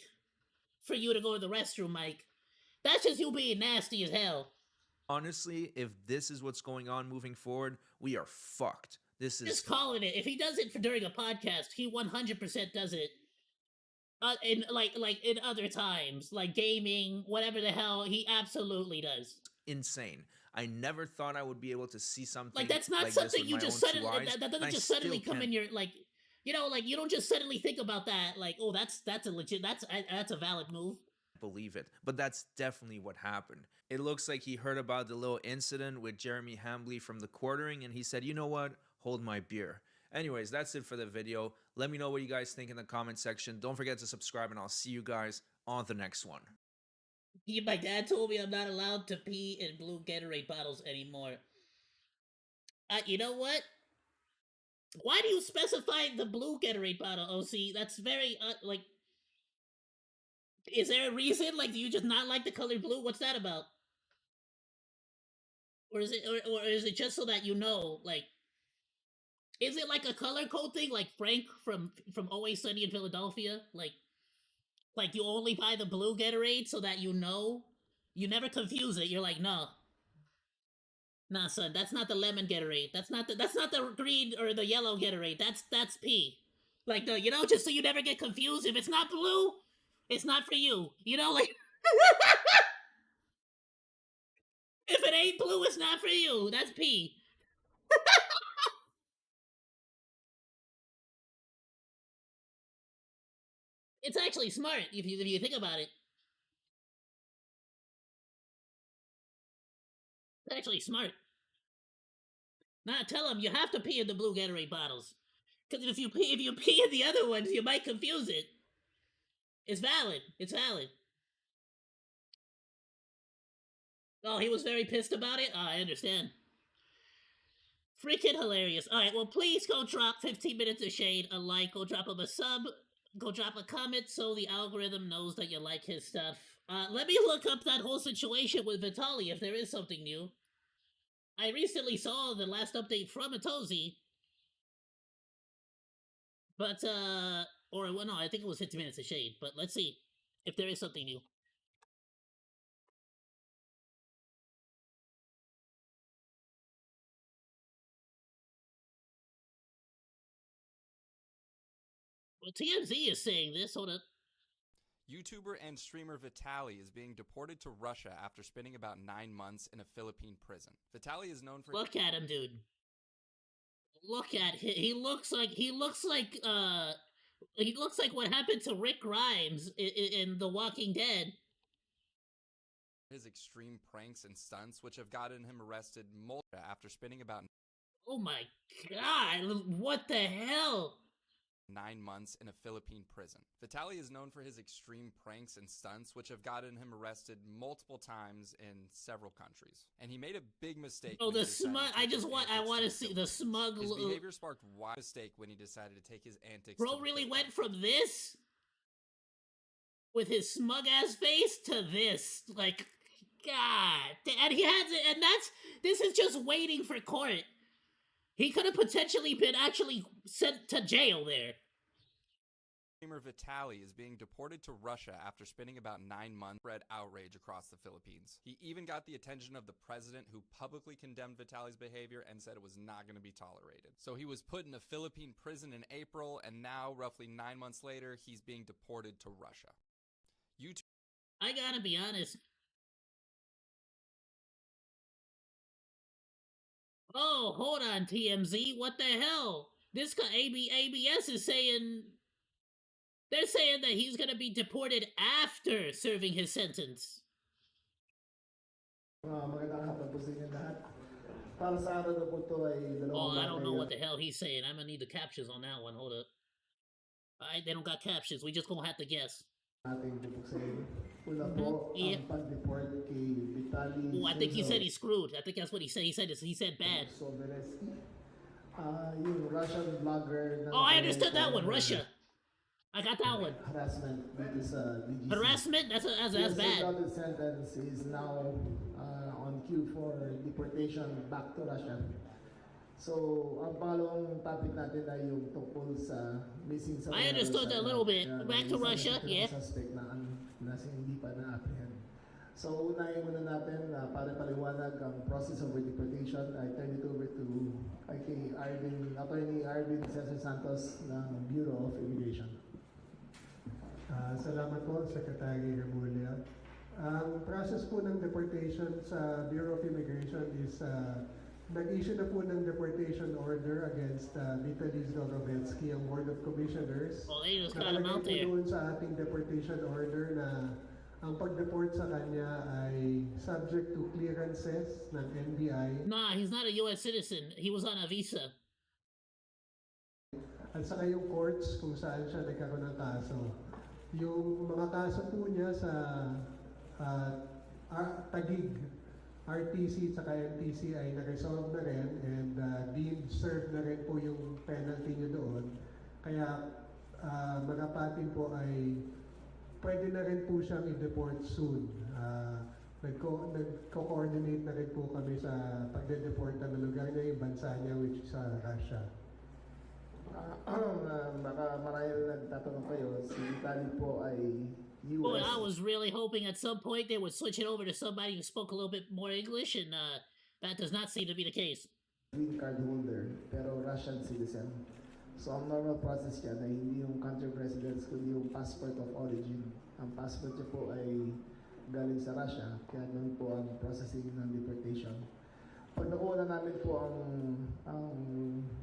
for you to go to the restroom, Mike. That's just you being nasty as hell. Honestly, if this is what's going on moving forward, we are fucked. This is just calling it. If he does it during a podcast, he 100% does it. In in other times, like gaming, whatever the hell, he absolutely does. Insane. I never thought I would be able to see something like that's not like something you just suddenly that doesn't just suddenly come in your like you don't just suddenly think about that like, oh, that's a legit that's a valid move. Believe it, but that's definitely what happened. It looks like he heard about the little incident with Jeremy Hambley from the quartering and he said, you know what, hold my beer. Anyways, that's it for the video. Let me know what you guys think in the comment section. Don't forget to subscribe and I'll see you guys on the next one. My dad told me I'm not allowed to pee in blue Gatorade bottles anymore. You know what? Why do you specify the blue Gatorade bottle, OC? That's very, like... Is there a reason? Like, do you just not like the color blue? What's that about? Or is it, or is it just so that you know, like... Is it like a color code thing, like Frank from Always Sunny in Philadelphia? Like you only buy the blue Gatorade so that you know? You never confuse it. You're like, no. Nah, son, that's not the lemon Gatorade. That's not the green or the yellow Gatorade. That's pee. Like, just so you never get confused. If it's not blue, it's not for you. You know, like... If it ain't blue, it's not for you. That's pee. It's actually smart if you think about it. It's actually smart. Nah, tell them you have to pee in the blue Gatorade bottles. Because if you pee in the other ones, you might confuse it. It's valid. It's valid. Oh, he was very pissed about it? Oh, I understand. Freaking hilarious. Alright, well, please go drop 15 Minutes of Shade a like. Go drop him a sub. Go drop a comment so the algorithm knows that you like his stuff. Let me look up that whole situation with Vitaly if there is something new. I recently saw the last update from Atozi. But, well, no, I think it was 15 Minutes of Shade. But let's see if there is something new. Well, TMZ is saying this. Hold up. YouTuber and streamer Vitaly is being deported to Russia after spending about 9 months in a Philippine prison. Vitaly is known for... Look at him, dude. Look at him. He looks like what happened to Rick Grimes in The Walking Dead. His extreme pranks and stunts, which have gotten him arrested after spending about Oh my god, what the hell? 9 months in a Philippine prison. Vitaly is known for his extreme pranks and stunts, which have gotten him arrested multiple times in several countries. And he made a big mistake. Oh, the smug! I want to see the smug. His behavior sparked a mistake when he decided to take his antics. Bro really went from this with his smug ass face to this, like, God, and he has it, and this is just waiting for court. He could have potentially been actually sent to jail there. Streamer Vitaly is being deported to Russia after spending about 9 months. Spread outrage across the Philippines. He even got the attention of the president, who publicly condemned Vitaly's behavior and said it was not going to be tolerated. So he was put in a Philippine prison in April, and now, roughly 9 months later, he's being deported to Russia. I gotta be honest. Oh, hold on, TMZ. What the hell? This ABS is saying... They're saying that he's gonna be deported after serving his sentence. Oh, I don't know what the hell he's saying. I'm gonna need the captions on that one. Hold up. Alright, they don't got captions. We just gonna have to guess. Yeah. Oh, I think he said he's screwed. I think that's what he said. He said bad. Oh, I understood that one. Russia. I got that one. Harassment? That's bad. The sentence is now on queue for deportation back to Russia. So, ang palong topic natin ay yung tungkol sa missing sa... I understood that a little bit. Back to Russia, yeah. Suspect na hindi pa na-apprehend. So, unahin muna natin para paliwanag ang process of deportation. I turn it over to Attorney Arvin Cesar Santos ng Bureau of Immigration. Salamat po, Secretary Remulla. Ang process po ng deportation sa Bureau of Immigration is nag-issue na po ng deportation order against Vitaly Zdorovetsky, ang Board of Commissioners. Well, they just got him out there. Nakalagay po doon sa ating deportation order na ang pag-deport sa kanya ay subject to clearances ng NBI. Nah, he's not a U.S. citizen. He was on a visa. At saka yung courts kung saan siya nagkaroon ng kaso. Yung mga kaso po niya sa Taguig, RTC at NTC ay na-resolve na rin and deemed served na rin po yung penalty niyo doon. Kaya mga patin po ay pwede na rin po siyang i-deport soon. Nagko-coordinate na rin po kami sa pagde-deport ng lugar niya, yung bansa niya, which is Russia. Baka marahil nagtatanong kayo, si Vitaly po ay US. Boy, I was really hoping at some point they would switch it over to somebody who spoke a little bit more English, and that does not seem to be the case. Green card holder, pero Russian citizen. So, ang normal process niya na hindi yung country of residence, kundi yung passport of origin. Ang passport niya po ay galing sa Russia, kaya ganun po ang processing ng deportation. Pag nakuha na namin po ang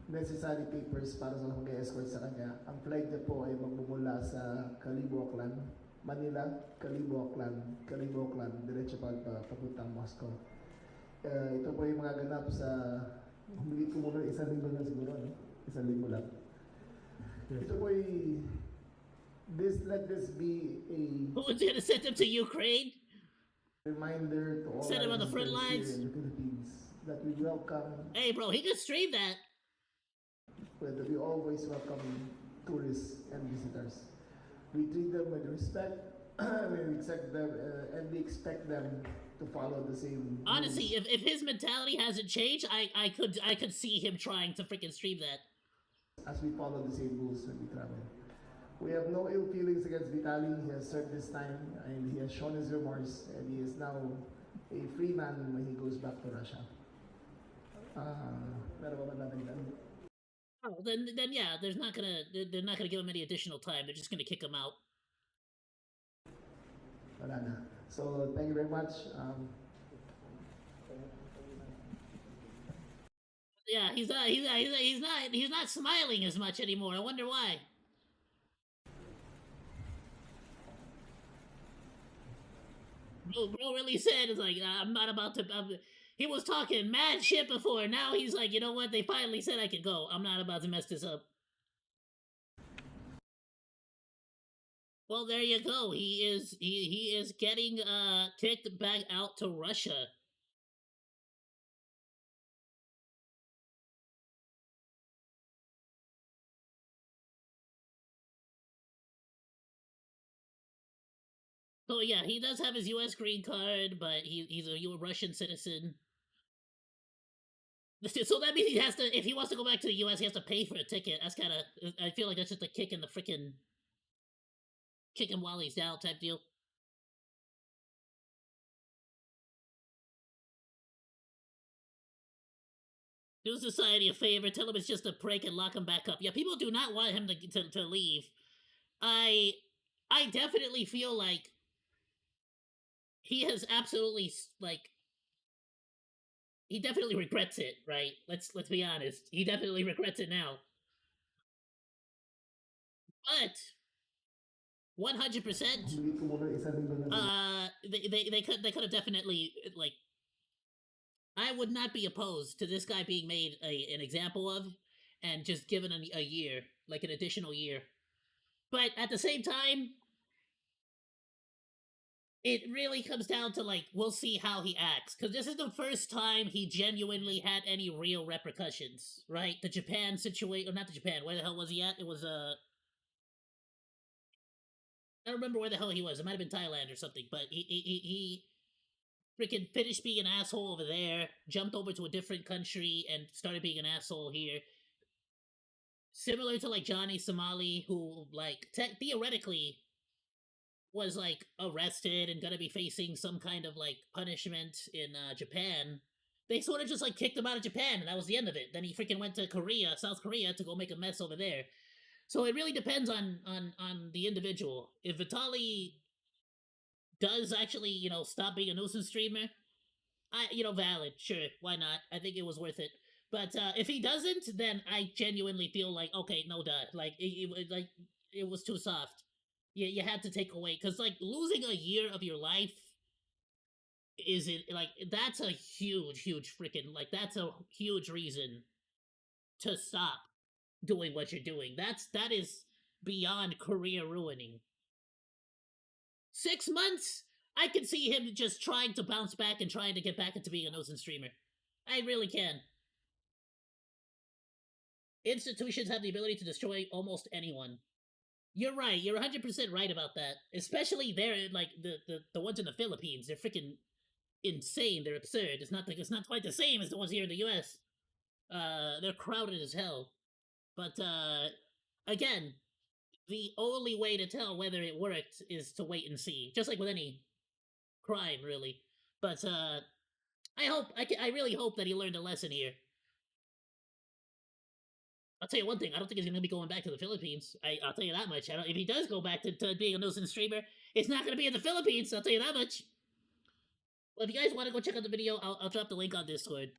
necessary papers para sa mag-escort sa kanya, ang flight niya po ay magmumula sa Kalibo Aklan, Manila, Kalibo Aklan, diretso papuntang Moscow. Ito po yung mga ganap sa, humigit ko muna 1 linggo na siguro, no? 1 linggo lang. Ito po let this be a... Who's gonna send them to Ukraine? Reminder to all send them on the front lines in the Philippines that we welcome. Hey, bro, he could stream that. Whether we always welcome tourists and visitors. We treat them with respect. We accept them, and we expect them to follow the same. Honestly, rules. if his mentality hasn't changed, I could see him trying to freaking stream that. As we follow the same rules when we travel. We have no ill feelings against Vitaly. He has served his time and he has shown his remorse, and he is now a free man when he goes back to Russia. Oh, then yeah, they're not gonna give him any additional time. They're just gonna kick him out. Bannana. So thank you very much. Yeah, he's not smiling as much anymore. I wonder why. Bro really said, it's like, I'm not about to. He was talking mad shit before. Now he's like, you know what? They finally said I could go. I'm not about to mess this up. Well, there you go. He is getting kicked back out to Russia. So yeah, he does have his U.S. green card, but he's a Russian citizen. So that means he has to, if he wants to go back to the U.S., he has to pay for a ticket. That's kind of, I feel like that's just a kick in the freaking, kick him while he's down type deal. Do society a favor, tell him it's just a prank, and lock him back up. Yeah, people do not want him to leave. I definitely feel like he has absolutely, like, he definitely regrets it, right? Let's be honest. He definitely regrets it now. But 100%, they could have definitely, like, I would not be opposed to this guy being made an example of, and just given a year, like an additional year. But at the same time, it really comes down to, like, we'll see how he acts, because this is the first time he genuinely had any real repercussions, right? The Japan situation, or not the Japan, where the hell was he at? It was I don't remember where the hell he was. It might have been Thailand or something, but he freaking finished being an asshole over there, jumped over to a different country, and started being an asshole here. Similar to, like, Johnny Somali, who, like, theoretically was, like, arrested and gonna be facing some kind of, like, punishment in Japan. They sort of just, like, kicked him out of Japan, and that was the end of it. Then he freaking went to Korea, South Korea, to go make a mess over there. So it really depends on the individual. If Vitaly does actually, stop being a nuisance streamer, valid, sure, why not? I think it was worth it. But if he doesn't, then I genuinely feel like, okay, no duh, like it was too soft. You had to take away, because, like, losing a year of your life is it, like, that's a huge freaking, like, that's a huge reason to stop doing what you're doing. That is beyond career ruining. 6 months, I can see him just trying to bounce back and trying to get back into being a nuisance streamer. I really can. Institutions have the ability to destroy almost anyone. You're right. You're 100% right about that. Especially there, like, the ones in the Philippines. They're freaking insane. They're absurd. It's not quite the same as the ones here in the U.S. They're crowded as hell. But again, the only way to tell whether it worked is to wait and see. Just like with any crime, really. But I really hope that he learned a lesson here. I'll tell you one thing. I don't think he's gonna be going back to the Philippines. I'll tell you that much. If he does go back to being a nuisance streamer, it's not gonna be in the Philippines. I'll tell you that much. Well, if you guys want to go check out the video, I'll drop the link on Discord.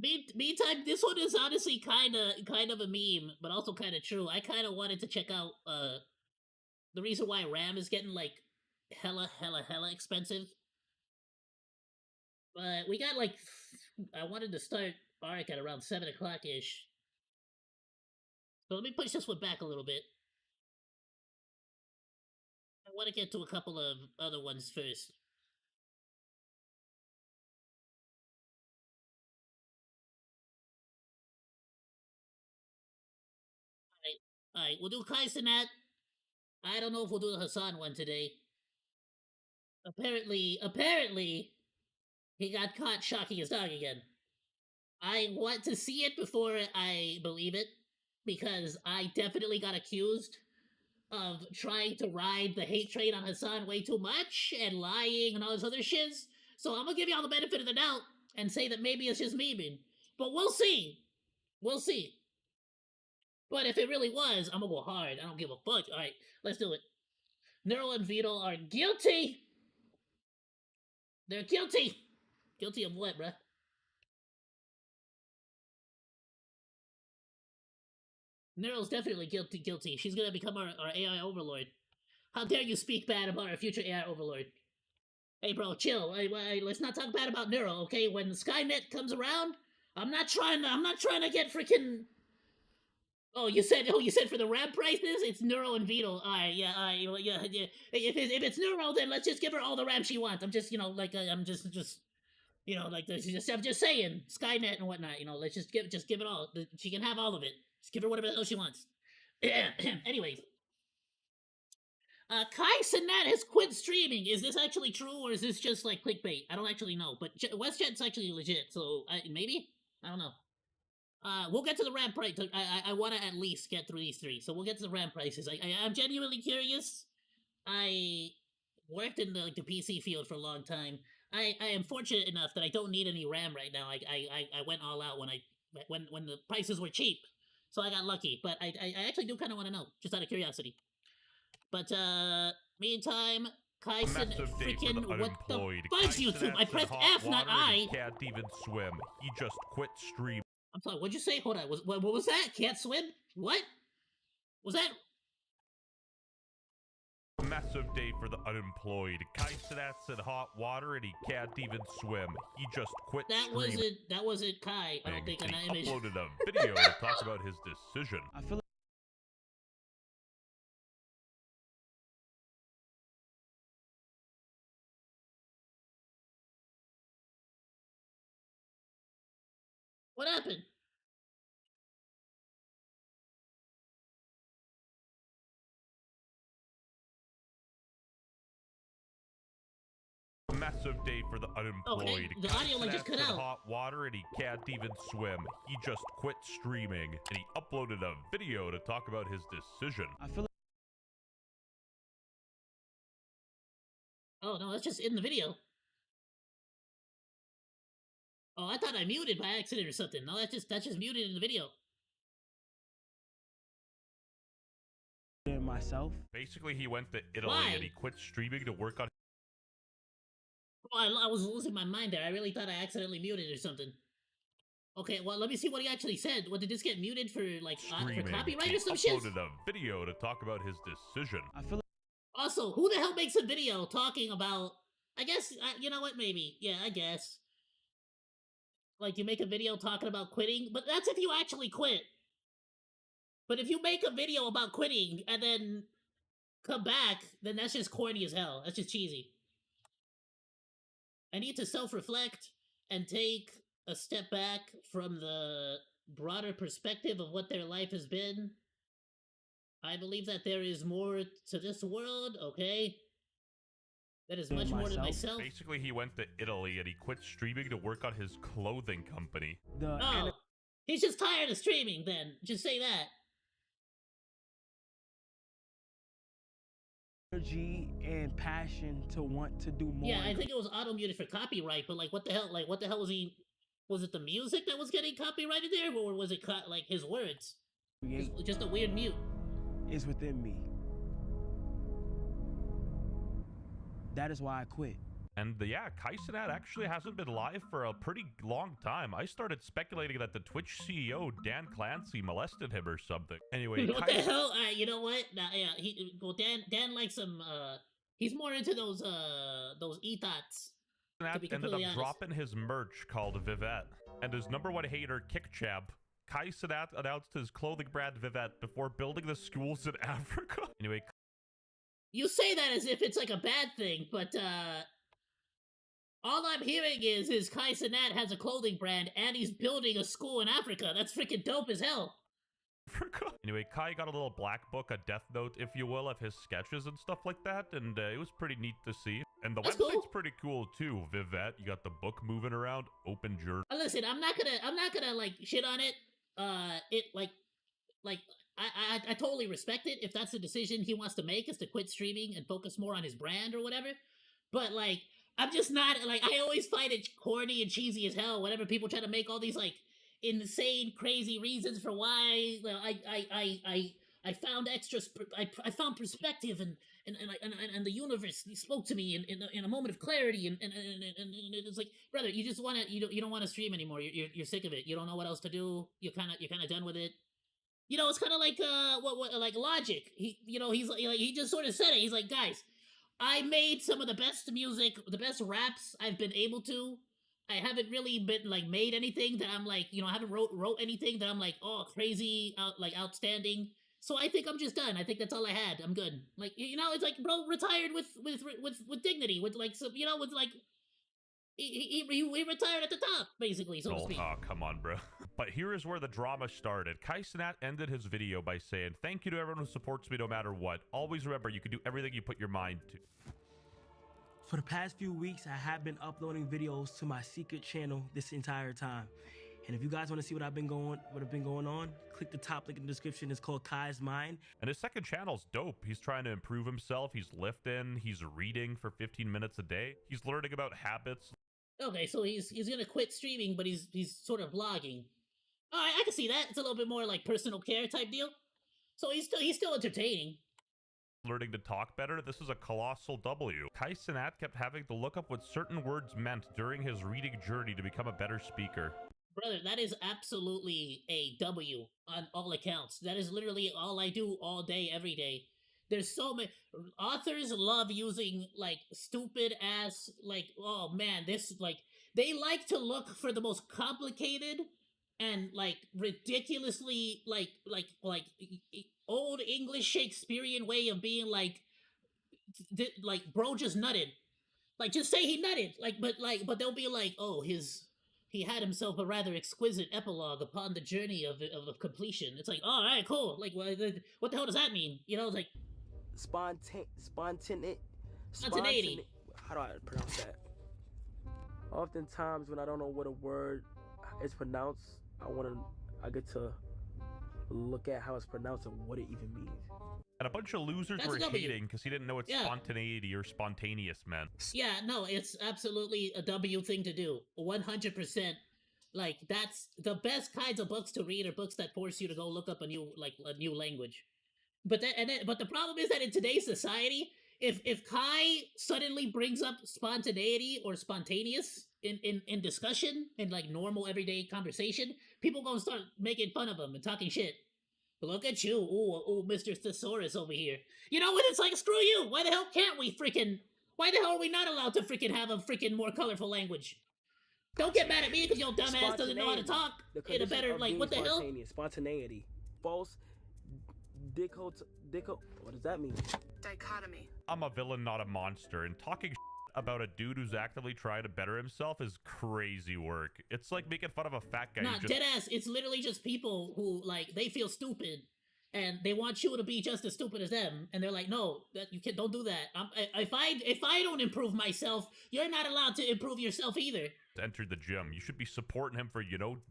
Meantime, this one is honestly kind of a meme, but also kind of true. I kind of wanted to check out the reason why RAM is getting, like, hella expensive. But we got, like, I wanted to start ARC at around 7 o'clock ish. So let me push this one back a little bit. I want to get to a couple of other ones first. Alright, we'll do Kaisenat. I don't know if we'll do the Hassan one today. Apparently, he got caught shocking his dog again. I want to see it before I believe it, because I definitely got accused of trying to ride the hate train on Hassan way too much and lying and all this other shiz. So I'm gonna give y'all the benefit of the doubt and say that maybe it's just memeing. But we'll see. We'll see. But if it really was, I'm gonna go hard. I don't give a fuck. Alright, let's do it. Neural and Vito are guilty. They're guilty. Guilty of what, bruh? Nero's definitely guilty. She's gonna become our AI overlord. How dare you speak bad about our future AI overlord? Hey, bro, chill. Let's not talk bad about Nero, okay? When Skynet comes around, I'm not trying to get freaking. Oh, you said for the RAM prices, it's Nero and Vito. Alright, yeah. If it's Nero, then let's just give her all the RAM she wants. I'm just, I'm just, I'm just saying, Skynet and whatnot. Let's just give it all. She can have all of it. Just give her whatever the hell she wants. Anyways, Kai Cenat has quit streaming. Is this actually true, or is this just like clickbait? I don't actually know, but WestJet's actually legit, so maybe? I don't know. We'll get to the RAM price. I want to at least get through these three, so we'll get to the RAM prices. I'm genuinely curious. I worked in the PC field for a long time. I am fortunate enough that I don't need any RAM right now. I went all out when the prices were cheap, so I got lucky. But I actually do kind of want to know, just out of curiosity. But meantime, Kaisen freaking what the fudge YouTube? I pressed F, not I. Can't even swim. He just quit stream. I'm sorry. What'd you say? Hold on. What was that? Can't swim? What was that? Massive day for the unemployed. Kaisenat's in hot water and he can't even swim. He just quit streaming. That wasn't Kai. I don't think on that image. He uploaded a video to talk about his decision. I feel What happened? Massive day for the unemployed. Okay, the audio just cut out. Hot water and he can't even swim. He just quit streaming and he uploaded a video to talk about his decision. I feel Oh no, that's just in the video. Oh, I thought I muted by accident or something. No, that's just muted in the video. myself. Basically, he went to Italy and he quit streaming to work on. Oh, I was losing my mind there. I really thought I accidentally muted or something. Okay, well, let me see what he actually said. What, did this get muted for, like, for copyright or some shit? He uploaded a video to talk about his decision. I feel Also, who the hell makes a video talking about... I guess, you know what, maybe. Yeah, I guess. Like, you make a video talking about quitting, but that's if you actually quit. But if you make a video about quitting and then come back, then that's just corny as hell. That's just cheesy. I need to self-reflect and take a step back from the broader perspective of what their life has been. I believe that there is more to this world, okay? That is much more than myself. Basically, he went to Italy and he quit streaming to work on his clothing company. Oh, he's just tired of streaming then. Just say that. Energy and passion to want to do more. Yeah, I think it was auto-muted for copyright, but like what the hell was he... Was it the music that was getting copyrighted there, or was it like his words? Just a weird mute. Is within me. That is why I quit. And yeah, Kaisenat actually hasn't been live for a pretty long time. I started speculating that the Twitch CEO, Dan Clancy, molested him or something. Anyway, what the hell? You know what? Nah, yeah, Dan likes some, he's more into those e-tots. Kaisenat ended up dropping his merch called Vivette, and his #1 hater, Kickchamp, Kaisenat announced his clothing brand Vivette before building the schools in Africa. Anyway, you say that as if it's like a bad thing, but all I'm hearing is Kaisenat has a clothing brand and he's building a school in Africa. That's freaking dope as hell. Anyway, Kai got a little black book, a death note, if you will, of his sketches and stuff like that, and it was pretty neat to see. And the website's pretty cool too, Vivette. You got the book moving around, open journal. Listen, I'm not gonna like shit on it. I totally respect it if that's the decision he wants to make, is to quit streaming and focus more on his brand or whatever. But like, I'm just not like, I always find it corny and cheesy as hell whenever people try to make all these like insane, crazy reasons for why. I found extra. I found perspective and the universe spoke to me in a moment of clarity, and it's like, brother, you just want to you don't want to stream anymore. You're sick of it. You don't know what else to do. You're kind of done with it. It's kind of like what like Logic. He just sort of said it. He's like, guys, I made some of the best music, the best raps I've been able to. I haven't really been like made anything that I'm like, I haven't wrote anything that I'm like, oh, crazy, outstanding. So I think I'm just done. I think that's all I had. I'm good. Like, it's like, bro, retired with dignity, with like some, with like he retired at the top, basically, so to speak. Oh, come on, bro. But here is where the drama started. Kai Cenat ended his video by saying, "Thank you to everyone who supports me no matter what. Always remember, you can do everything you put your mind to." For the past few weeks, I have been uploading videos to my secret channel this entire time. And if you guys want to see what I've been going on, click the top link in the description. It's called Kai's Mind. And his second channel's dope. He's trying to improve himself. He's lifting. He's reading for 15 minutes a day. He's learning about habits. Okay, so he's gonna quit streaming, but he's sort of vlogging. All right, I can see that. It's a little bit more like personal care type deal. So he's still entertaining. Learning to talk better. This is a colossal W. Kai Cenat kept having to look up what certain words meant during his reading journey to become a better speaker. Brother, that is absolutely a W on all accounts. That is literally all I do all day, every day. There's so many authors love using like stupid ass, like, oh man, this, like, they like to look for the most complicated and like ridiculously like old English Shakespearean way of being like bro just nutted. Like, just say he nutted. But they'll be like, oh, he had himself a rather exquisite epilogue upon the journey of completion. It's like, all right, cool. Like, what the hell does that mean? Like spontaneity. How do I pronounce that? Oftentimes when I don't know what a word is pronounced, I get to look at how it's pronounced and what it even means. And a bunch of losers were hating because he didn't know what spontaneity or spontaneous meant. Yeah, no, it's absolutely a W thing to do. 100%. Like, that's the best kinds of books to read are books that force you to go look up a new language. But the problem is that in today's society, if Kai suddenly brings up spontaneity or spontaneous in discussion, in like normal everyday conversation, people gonna start making fun of him and talking shit. Look at you, ooh, Mr. Thesaurus over here. You know what? It's like, screw you. Why the hell can't we why the hell are we not allowed to freaking have a freaking more colorful language? Don't get mad at me because your dumbass doesn't know how to talk in a better, like, what the hell? Spontaneity. False. What does that mean? Dichotomy. I'm a villain, not a monster, and talking about a dude who's actively trying to better himself is crazy work. It's like making fun of a fat guy. Nah, deadass, it's literally just people who, like, they feel stupid, and they want you to be just as stupid as them, and they're like, no, you can't, don't do that. If I don't improve myself, you're not allowed to improve yourself either. Entered the gym. You should be supporting him for,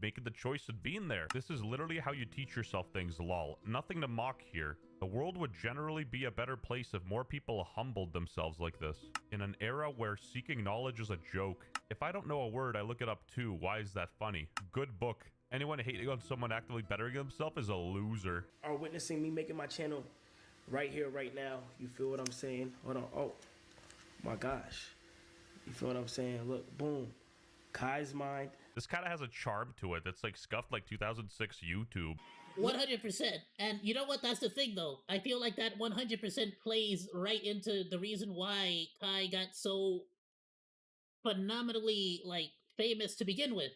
making the choice of being there. This is literally how you teach yourself things, lol. Nothing to mock here. The world would generally be a better place if more people humbled themselves like this. In an era where seeking knowledge is a joke. If I don't know a word, I look it up too. Why is that funny? Good book. Anyone hating on someone actively bettering himself is a loser. Are witnessing me making my channel right here, right now. You feel what I'm saying? Hold on. Oh, my gosh. You feel what I'm saying? Look, boom. Kai's Mind. This kind of has a charm to it that's like scuffed like 2006 YouTube. 100%. And you know what? That's the thing, though. I feel like that 100% plays right into the reason why Kai got so phenomenally, like, famous to begin with.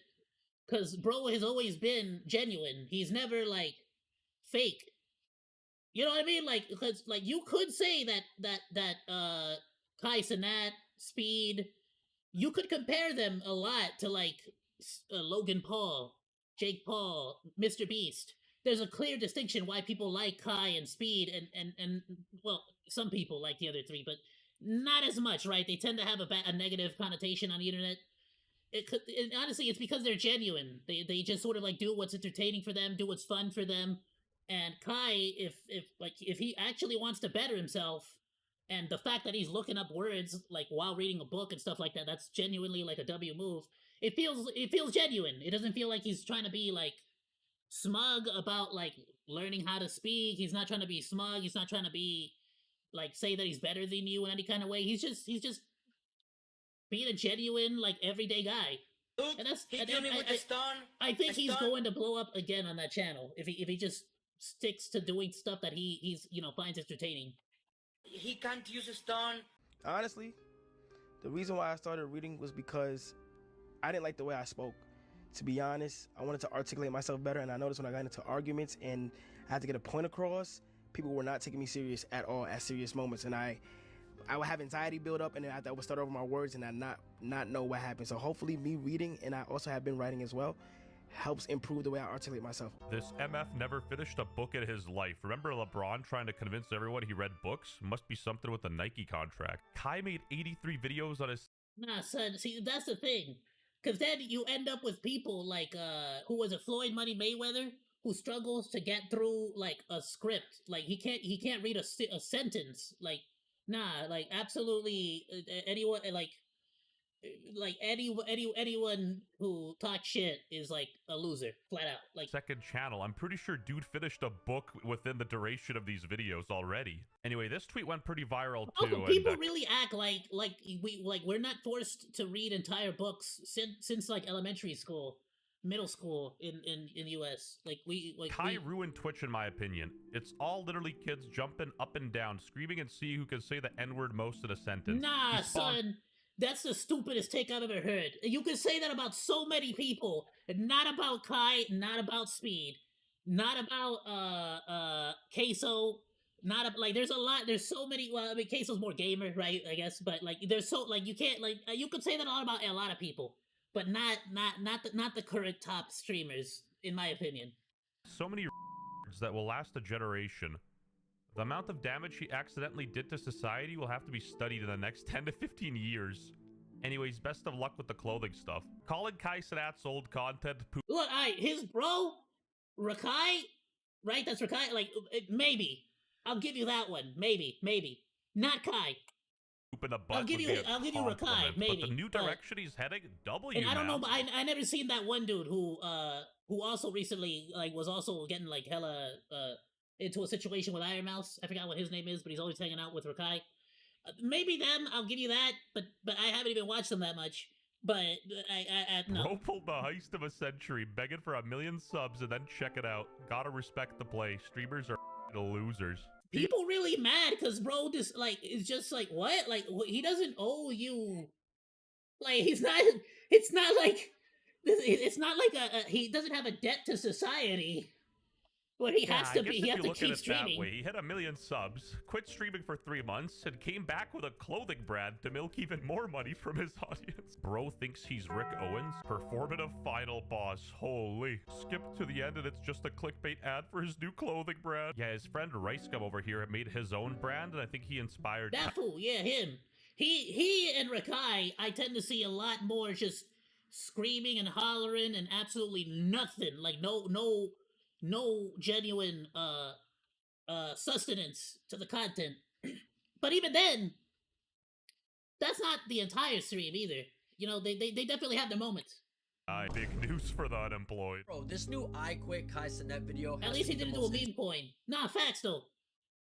Because bro has always been genuine. He's never, like, fake. You know what I mean? Like, because, like, you could say that Kai Cenat, Speed, you could compare them a lot to, like, Logan Paul, Jake Paul, Mr. Beast. There's a clear distinction why people like Kai and Speed, and well, some people like the other three, but not as much, right? They tend to have a negative connotation on the internet. Honestly, it's because they're genuine. They just sort of like do what's entertaining for them, do what's fun for them. And Kai, if he actually wants to better himself, and the fact that he's looking up words like while reading a book and stuff like that, that's genuinely like a W move. It feels genuine. It doesn't feel like he's trying to be like smug about like learning how to speak. He's not trying to be smug. He's not trying to be like say that he's better than you in any kind of way. He's just being a genuine like everyday guy. Look, and that's he and, killed me with a stun. I think he's going to blow up again on that channel if he just sticks to doing stuff that he's finds entertaining. He can't use a stun. Honestly, the reason why I started reading was because I didn't like the way I spoke. To be honest, I wanted to articulate myself better, and I noticed when I got into arguments and I had to get a point across, people were not taking me serious at all at serious moments, and I would have anxiety build up, and then I would start over my words and I not know what happened. So hopefully me reading, and I also have been writing as well, helps improve the way I articulate myself. This MF never finished a book in his life. Remember LeBron trying to convince everyone he read books? Must be something with the Nike contract. Kai made 83 videos on his... Nah, son, see, that's the thing. Because then you end up with people like, who was it, Floyd Money Mayweather, who struggles to get through, like, a script. Like, he can't read a sentence. Like, nah, like, absolutely, anyone, anyone who talks shit is like a loser, flat out. Like, second channel. I'm pretty sure dude finished a book within the duration of these videos already. Anyway, this tweet went pretty viral too. People really act like we're not forced to read entire books since like elementary school, middle school in US. Kai ruined Twitch in my opinion. It's all literally kids jumping up and down, screaming and see who can say the N-word most in a sentence. Nah, son. That's the stupidest take I've ever heard. You can say that about so many people. Not about Kai, not about Speed, not about Queso, there's so many. Well, I mean, Queso's more gamer, right? I guess, but like there's so like you can't you could say that about a lot of people, but not the current top streamers, in my opinion. So many words that will last a generation. The amount of damage he accidentally did to society will have to be studied in the next 10 to 15 years. Anyways, best of luck with the clothing stuff. Calling Kai Cenat's old content poop. Look, his bro, Rakai, right? That's Rakai. Like, maybe. I'll give you that one. Maybe. Not Kai. In the butt I'll give you Rakai, maybe. But the new direction he's heading, W. And I don't know, but I never seen that one dude who also recently was also getting like hella into a situation with Iron Mouse. I forgot what his name is, but he's always hanging out with Rakai. Maybe them, I'll give you that, but I haven't even watched them that much. But I no. Bro pulled the heist of a century, begging for 1 million subs, and then check it out. Gotta respect the play. Streamers are losers. People really mad because bro just is just like, what? Like, he doesn't owe you. Like, it's not like he doesn't have a debt to society. Well, he has to be. He has to keep streaming. That way. He hit 1 million subs, quit streaming for 3 months, and came back with a clothing brand to milk even more money from his audience. Bro thinks he's Rick Owens. Performative final boss. Holy. Skip to the end and it's just a clickbait ad for his new clothing brand. Yeah, his friend Ricegum over here made his own brand, and I think he inspired... That fool, yeah, him. He and Rakai, I tend to see a lot more just screaming and hollering and absolutely nothing. Like, no genuine sustenance to the content. But even then, that's not the entire stream either. You know, they definitely have their moments. Big news for the unemployed. Bro, this new I Quit Kai Cenat video has at least he didn't do a meme coin. Nah, facts though.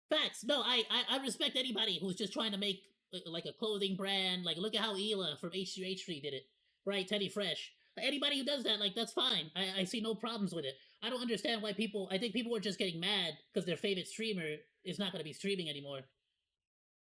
Facts. No, I respect anybody who's just trying to make like a clothing brand. Like, look at how Ela from H3H3 did it. Right, Teddy Fresh. Anybody who does that, like, that's fine. I see no problems with it. I don't understand why I think people are just getting mad because their favorite streamer is not going to be streaming anymore.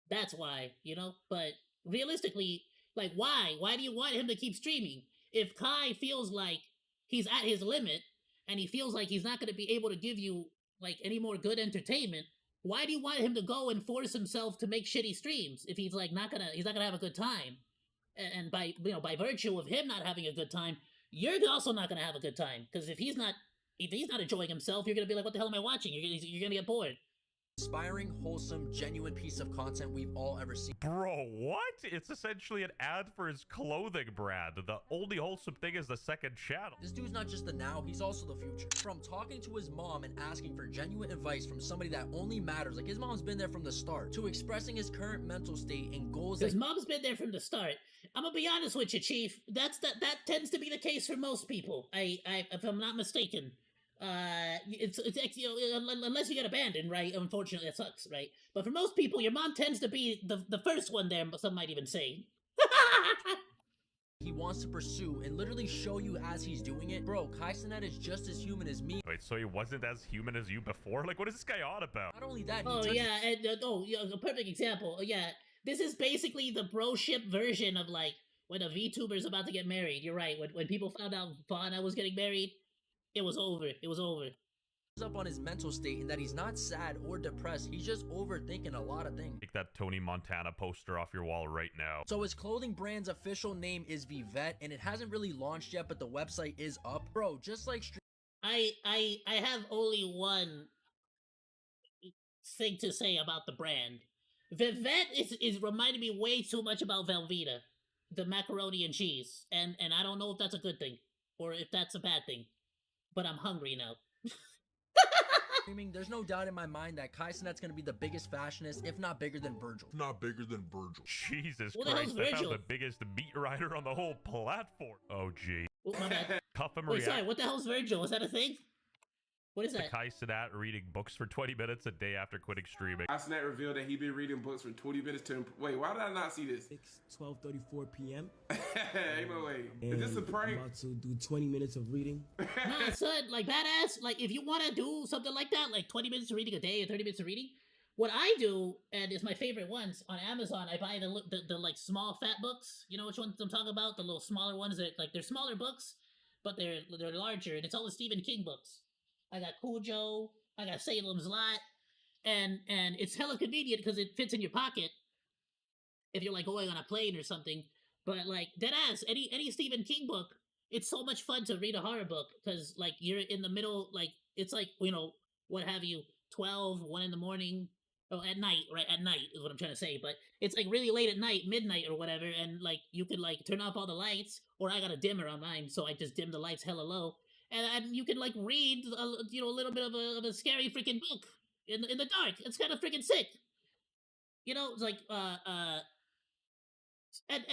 That's why, you know? But realistically, like, why? Why do you want him to keep streaming? If Kai feels like he's at his limit and he feels like he's not going to be able to give you, like, any more good entertainment, why do you want him to go and force himself to make shitty streams if he's, like, he's not going to have a good time? And by virtue of him not having a good time, you're also not going to have a good time. Because if he's not enjoying himself, you're going to be like, what the hell am I watching? You're going to get bored. Inspiring, wholesome, genuine piece of content we've all ever seen. Bro, what? It's essentially an ad for his clothing brand. The only wholesome thing is the second channel. This dude's not just the now, he's also the future. From talking to his mom and asking for genuine advice from somebody that only matters, like his mom's been there from the start, to expressing his current mental state and goals. His mom's been there from the start. I'm gonna be honest with you, Chief. That tends to be the case for most people. If I'm not mistaken. it's unless you get abandoned, right? Unfortunately, that sucks, right? But for most people, your mom tends to be the first one there. But some might even say. He wants to pursue and literally show you as he's doing it. Bro, Kaisenet is just as human as me. Wait, so he wasn't as human as you before? Like, what is this guy on about? Not only that, yeah, and a perfect example. Yeah, this is basically the broship version of like when a VTuber's about to get married. You're right. When people found out Bannana was getting married, it was over. It was over. Up on his mental state and that he's not sad or depressed. He's just overthinking a lot of things. Take that Tony Montana poster off your wall right now. So his clothing brand's official name is Vvet, and it hasn't really launched yet, but the website is up. Bro, just like I have only one thing to say about the brand. Vvet is reminding me way too much about Velveeta, the macaroni and cheese, and I don't know if that's a good thing or if that's a bad thing, but I'm hungry now. There's no doubt in my mind that Kaisenet's gonna be the biggest fashionist, if not bigger than Virgil. Not bigger than Virgil. Jesus What the hell's Christ, I found Virgil? the biggest meat rider on the whole platform. Oh, gee. Oh, my bad. Cuff him Wait, sorry, what the hell's Virgil? Is that a thing? What is that? Kai Cenat reading books for 20 minutes a day after quitting streaming. Kaisenet revealed that he'd been reading books for 20 minutes to... Wait, why did I not see this? 12:34 p.m. Ain't no way. Is this a prank? I'm about to do 20 minutes of reading. Nah, son, like badass. Like if you want to do something like that, like 20 minutes of reading a day or 30 minutes of reading, what I do, and it's my favorite ones on Amazon, I buy the like small fat books. You know which ones I'm talking about? The little smaller ones that like they're smaller books, but they're larger, and it's all the Stephen King books. I got Cujo, I got Salem's Lot, and it's hella convenient because it fits in your pocket if you're like going on a plane or something. But like deadass, any Stephen King book, it's so much fun to read a horror book because like you're in the middle, like it's like what have you, 12, 1 in the morning, at night, right? At night is what I'm trying to say, but it's like really late at night, midnight or whatever, and like you could like turn off all the lights, or I got a dimmer on mine, so I just dim the lights hella low. And you can like read a little bit of a scary freaking book in the dark. It's kind of freaking sick. It's like and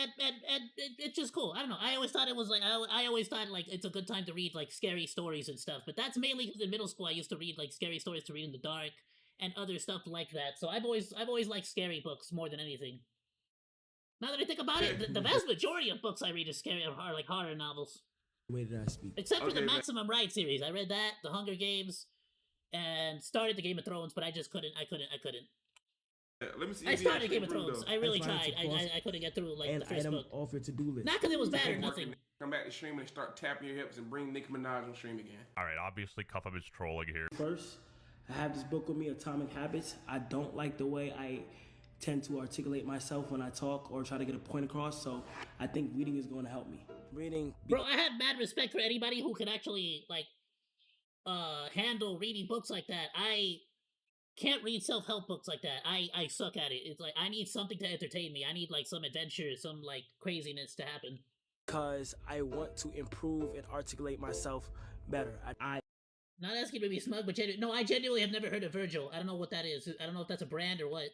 it's just cool. I don't know. I always thought it was like I always thought like it's a good time to read like scary stories and stuff. But that's mainly because in middle school I used to read like scary stories to read in the dark and other stuff like that. So I've always liked scary books more than anything. Now that I think about it, the vast majority of books I read are scary are like horror novels. Way did I speak? Except for the Maximum Ride series. I read that, The Hunger Games, and started the Game of Thrones, but I just couldn't. Let me see. I started Game of Thrones. I really tried. I couldn't get through like the first book. Off your to-do list. Not because it was bad or nothing. Come back to stream and start tapping your hips and bring Nicki Minaj on stream again. All right, obviously Cuff him is trolling here. First, I have this book with me, Atomic Habits. I don't like the way I tend to articulate myself when I talk or try to get a point across, so I think reading is going to help me. Bro, I have mad respect for anybody who can actually like handle reading books like that. I can't read self-help books like that. I suck at it. It's like I need something to entertain me. I need like some adventure, some like craziness to happen. Because I want to improve and articulate myself better. I not asking to be smug, but I genuinely have never heard of Virgil. I don't know what that is. I don't know if that's a brand or what.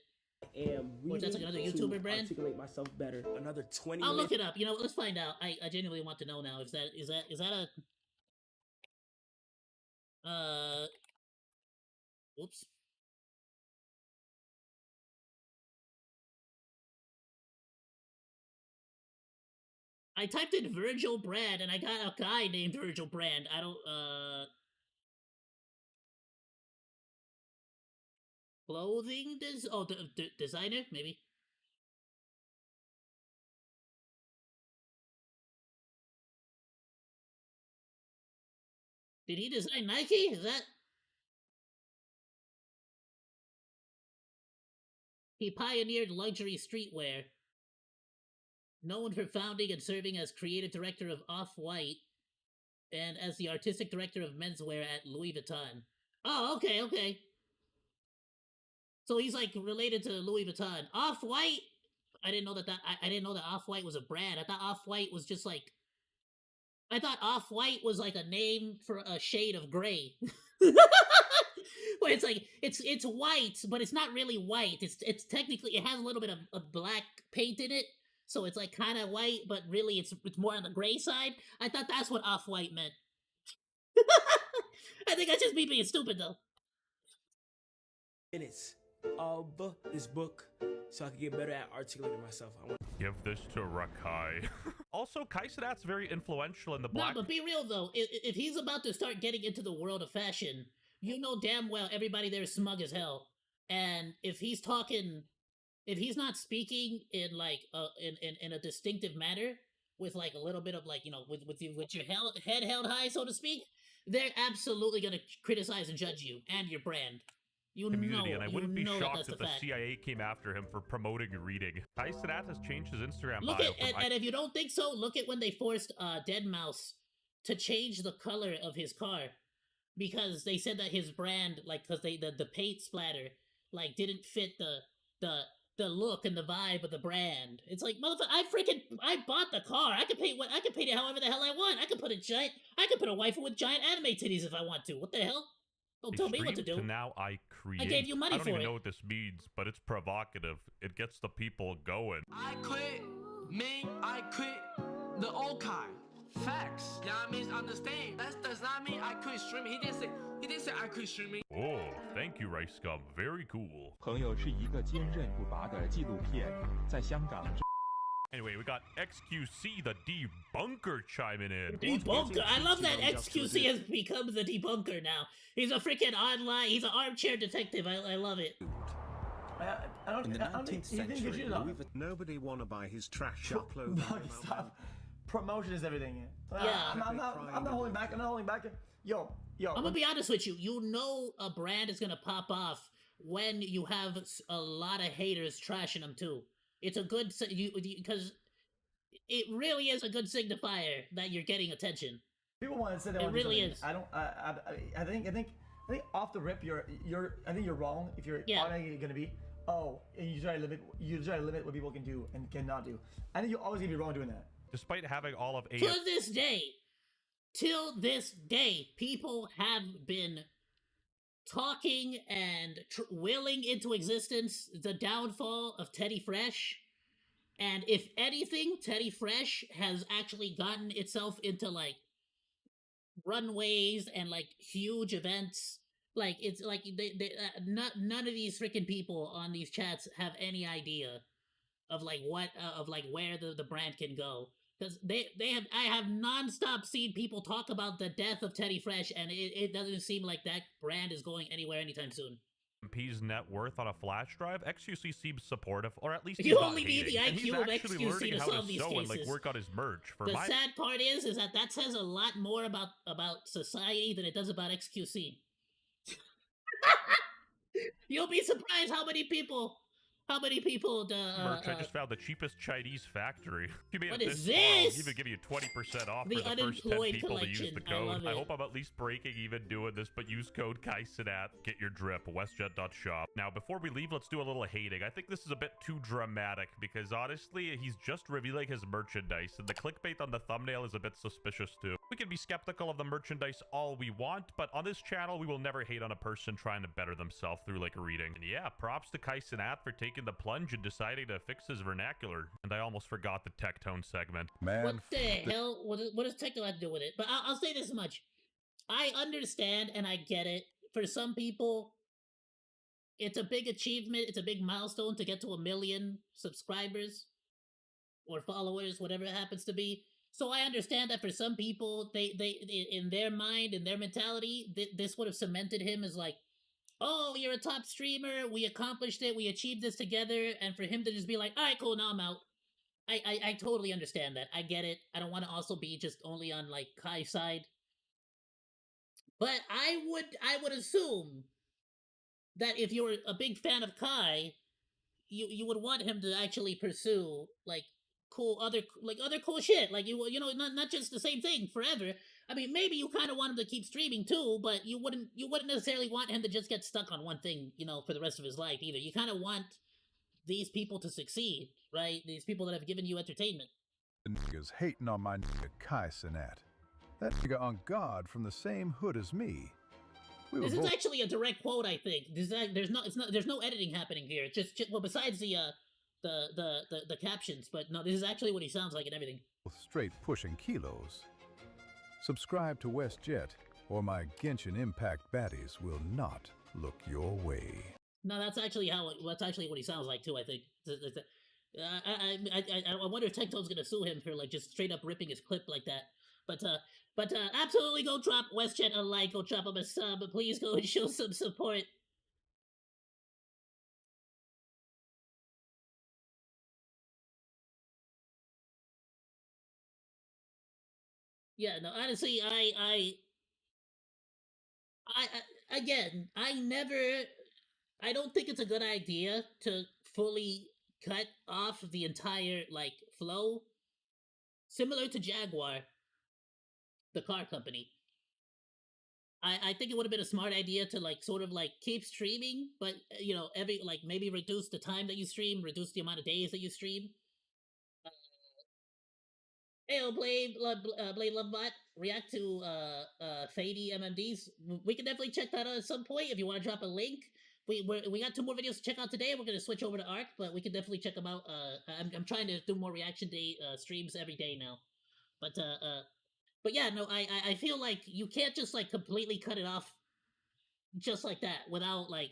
Or that's like another YouTuber brand. Articulate myself better. Another 20 I'll look it up. Let's find out. I genuinely want to know now. Is that a oops. I typed in Virgil Brand and I got a guy named Virgil Brand. I don't clothing designer maybe. Did he design Nike? Is that? He pioneered luxury streetwear. Known for founding and serving as creative director of Off-White and as the artistic director of menswear at Louis Vuitton. Oh, okay. So he's like related to Louis Vuitton. Off-White? I didn't know that I didn't know that Off-White was a brand. I thought Off-White was just like Off-White was like a name for a shade of gray. Where it's like it's white, but it's not really white. It's technically it has a little bit of black paint in it. So it's like kind of white, but really it's more on the gray side. I thought that's what Off-White meant. I think that's just me being stupid, though. Minutes of this book so I can get better at articulating myself. I want Give this to Rakai. Also, Kaisenat's very influential in the black... No, but be real, though. If he's about to start getting into the world of fashion, you know damn well everybody there is smug as hell. And if he's talking... If he's not speaking in, like, in a distinctive manner, with, like, a little bit of, like, you know, with your head held high, so to speak, they're absolutely gonna criticize and judge you and your brand. You community, know, and I wouldn't be shocked that's if the fact. CIA came after him for promoting reading. Kaisenat has changed his Instagram Look bio. and if you don't think so, look at when they forced Deadmau5 to change the color of his car, because they said that his brand, like, because the paint splatter, like, didn't fit the look and the vibe of the brand. It's like, motherfucker, I bought the car. I could paint it however the hell I want. I could put a waifu with giant anime titties if I want to. What the hell? Don't tell me what to do. To now I create. I gave you money I don't for even it. know what this means, but it's provocative. It gets the people going. I quit me. I quit the old Kai. Facts. Yeah, I mean, understand. That does not mean I quit streaming. He didn't say I quit streaming. Oh, thank you, Rice Scum. Very cool. 朋友是一个坚韧不拔的纪录片，在香港。 Anyway, we got XQC, the debunker, chiming in. Debunker! I love that XQC has become the debunker now. He's a freaking online, he's an armchair detective. I love it. In the 19th century, nobody want to buy his trash upload. Stop. Promotion is everything. Yeah. I'm not holding back. I'm not holding back. Yo. I'm gonna be honest with you. You know a brand is gonna pop off when you have a lot of haters trashing them too. It's a good because it really is a good signifier that you're getting attention. People want to say that. It really is. I think off the rip, I think you're wrong if you're automatically gonna be. Oh, and you try to limit what people can do and cannot do. I think you're always gonna be wrong doing that. Despite having all of Till this day, people have been talking and willing into existence the downfall of Teddy Fresh. And if anything, Teddy Fresh has actually gotten itself into, like, runways and, like, huge events. Like, it's like none of these freaking people on these chats have any idea of, like, what of, like, where the brand can go. Because I have nonstop seen people talk about the death of Teddy Fresh, and it doesn't seem like that brand is going anywhere anytime soon. MP's net worth on a flash drive. XQC seems supportive, or at least you he's only not need the hating. IQ of actually XQC learning to how solve these sew cases. and, like, work on his merch. The sad part is that says a lot more about society than it does about XQC. You'll be surprised how many people merch, I just found the cheapest Chinese factory. If you made What it is this far, I'll this? even give you 20% off The for the first 10 unemployed people to use collection. the I code. love I it. hope I'm at least breaking even doing this, but use code Kaisenat. Get your drip. Westjet.shop. Now, before we leave, let's do a little hating. I think this is a bit too dramatic because, honestly, he's just revealing his merchandise, and the clickbait on the thumbnail is a bit suspicious, too. We can be skeptical of the merchandise all we want, but on this channel, we will never hate on a person trying to better themselves through, like, reading. And yeah, props to Kaisenat for taking the plunge and deciding to fix his vernacular. And I almost forgot the tech tone segment. What the hell? What does techno have to do with it? But I'll say this much. I understand and I get it. For some people, it's a big achievement. It's a big milestone to get to 1 million subscribers or followers, whatever it happens to be. So I understand that for some people, they in their mind, in their mentality, this would have cemented him as like, oh, you're a top streamer, we accomplished it, we achieved this together, and for him to just be like, alright, cool, now I'm out. I totally understand that. I get it. I don't want to also be just only on, like, Kai's side. But I would assume that if you're a big fan of Kai, you would want him to actually pursue, like, other cool shit. Like, you know, not just the same thing forever. I mean, maybe you kind of want him to keep streaming too, but you wouldn't necessarily want him to just get stuck on one thing, you know, for the rest of his life either. You kind of want these people to succeed, right? These people that have given you entertainment. The niggas hating on my nigga Kaisenat. That nigga on guard from the same hood as me. This is actually a direct quote, I think. There's no editing happening here. Just well, besides the captions, but no, this is actually what he sounds like and everything. Straight pushing kilos. Subscribe to WestJet or my Genshin Impact baddies will not look your way. No, that's actually that's actually what he sounds like too. I think. I wonder if Tectone's gonna sue him for like just straight up ripping his clip like that. But absolutely go drop WestChat a like, go drop him a sub, but please go and show some support. Yeah, no, honestly, again, I don't think it's a good idea to fully cut off the entire like flow, similar to Jaguar, the car company. I think it would have been a smart idea to like sort of like keep streaming, but you know, every like maybe reduce the time that you stream, reduce the amount of days that you stream. Hey, Blade Lovebot, react to Fady MMDs. We can definitely check that out at some point if you want to drop a link. We got 2 more videos to check out today. We're gonna switch over to Arc, but we can definitely check them out. I'm trying to do more reaction day streams every day now, but yeah, no, I feel like you can't just like completely cut it off just like that without like,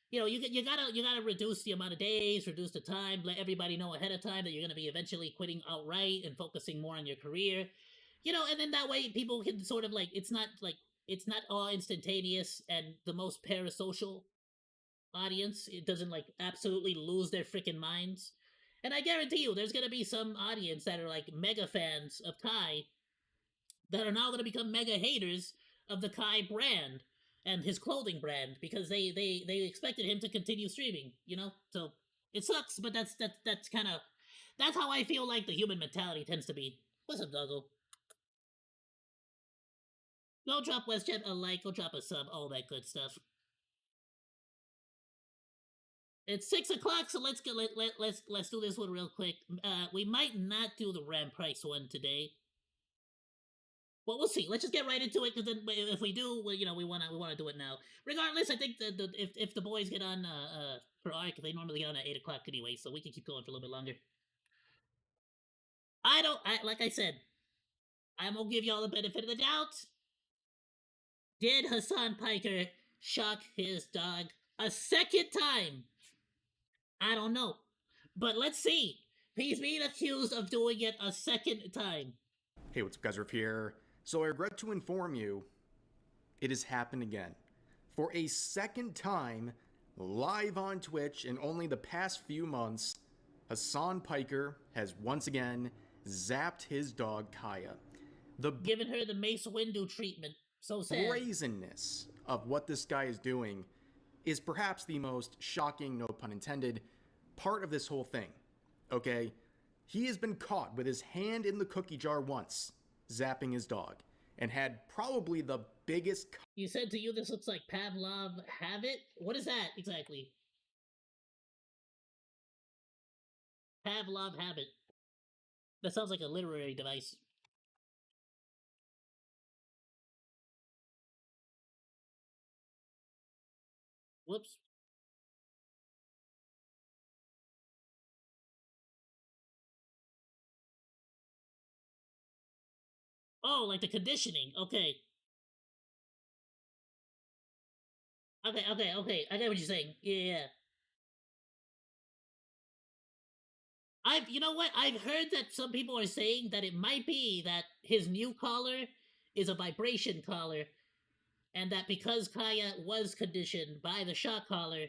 you know, you gotta reduce the amount of days, reduce the time, let everybody know ahead of time that you're gonna be eventually quitting outright and focusing more on your career, you know, and then that way people can sort of like it's not all instantaneous, and the most parasocial audience, it doesn't like absolutely lose their freaking minds. And I guarantee you, there's gonna be some audience that are like mega fans of Kai that are now gonna become mega haters of the Kai brand and his clothing brand because they expected him to continue streaming, you know? So it sucks, but that's kind of that's how I feel like the human mentality tends to be. What's up, Doggo? Go drop WestChat a like, go drop a sub, all that good stuff. It's 6 o'clock, so let's go. Let's do this one real quick. We might not do the Ram Price one today. Well, we'll see. Let's just get right into it, because then if we do, well, you know, we wanna do it now. Regardless, I think that if the boys get on for Arc, they normally get on at 8 o'clock anyway, so we can keep going for a little bit longer. Like I said, I'm gonna give y'all the benefit of the doubt. Did Hassan Piker shock his dog a second time? I don't know, but let's see. He's being accused of doing it a second time. Hey, what's up, guys? Riff here. So I regret to inform you, it has happened again. For a second time, live on Twitch in only the past few months, Hassan Piker has once again zapped his dog Kaya. Giving her the Mace Windu treatment. So sad. Brazenness of what this guy is doing is perhaps the most shocking, no pun intended, part of this whole thing. Okay? He has been caught with his hand in the cookie jar once, zapping his dog, and had probably the biggest... You said to you this looks like Pavlov Habit? What is that exactly? Pavlov Habit. That sounds like a literary device. Whoops. Oh, like the conditioning. Okay. Okay. I get what you're saying. Yeah. You know what? I've heard that some people are saying that it might be that his new collar is a vibration collar, and that because Kaya was conditioned by the shock collar,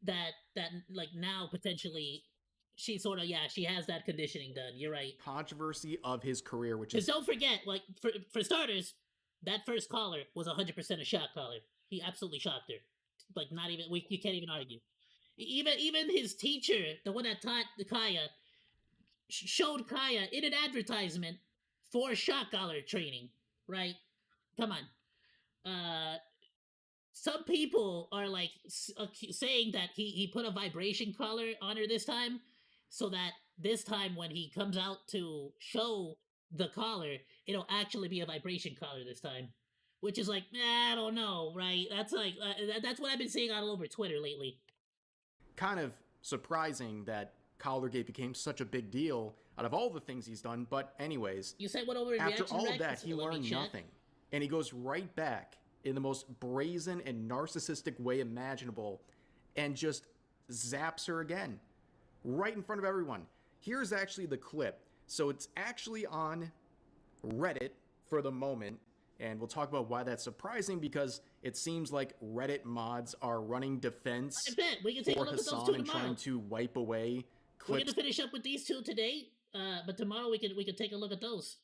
that like now potentially she sort of she has that conditioning done. You're right. Controversy of his career, which is... Don't forget, like for starters, that first collar was 100% a shock collar. He absolutely shocked her. Like not even you can't even argue. Even his teacher, the one that taught Kaya, showed Kaya in an advertisement for shock collar training. Right? Come on. Some people are like saying that he put a vibration collar on her this time, so that this time when he comes out to show the collar, it'll actually be a vibration collar this time. Which is like, I don't know, right? That's like that's what I've been seeing all over Twitter lately. Kind of surprising that Collargate became such a big deal out of all the things he's done, but anyways, you said what over after all of that, he learned nothing. and he goes right back in the most brazen and narcissistic way imaginable and just zaps her again, right in front of everyone. Here's actually the clip. So it's actually on Reddit for the moment, and we'll talk about why that's surprising, because it seems like Reddit mods are running defense I bet we can take a for look at those Hassan two and tomorrow. trying to wipe away We're clips gonna finish up with these two today, but tomorrow we can take a look at those.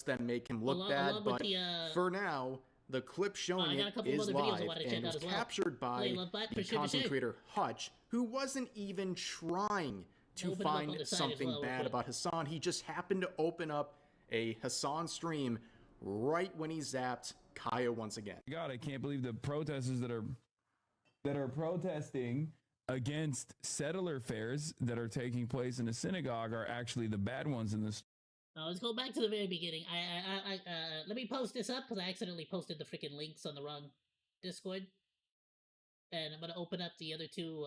that make him look bad. along But with the, for now, the clip showing I got a it couple of is other videos I live, wanna and check it was out as well. captured by Play Love Bot the for content sure. creator Hutch, who wasn't even trying to Open them up on find the side as something well, real bad quick. about Hassan. He just happened to open up a Hassan stream right when he zapped Kaya once again. God, I can't believe the protesters that are protesting against settler fairs that are taking place in a synagogue are actually the bad ones in this. Let's go back to the very beginning. Let me post this up because I accidentally posted the freaking links on the wrong Discord, and I'm gonna open up the other two,